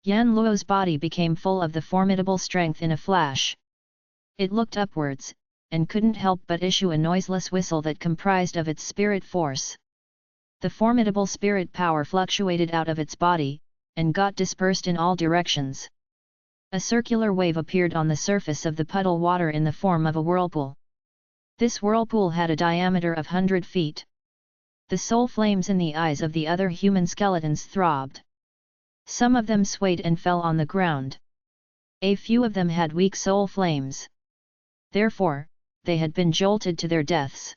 Yan Luo's body became full of the formidable strength in a flash. It looked upwards, and couldn't help but issue a noiseless whistle that comprised of its spirit force. The formidable spirit power fluctuated out of its body, and got dispersed in all directions. A circular wave appeared on the surface of the puddle water in the form of a whirlpool. This whirlpool had a diameter of 100 feet. The soul flames in the eyes of the other human skeletons throbbed. Some of them swayed and fell on the ground. A few of them had weak soul flames. Therefore, they had been jolted to their deaths.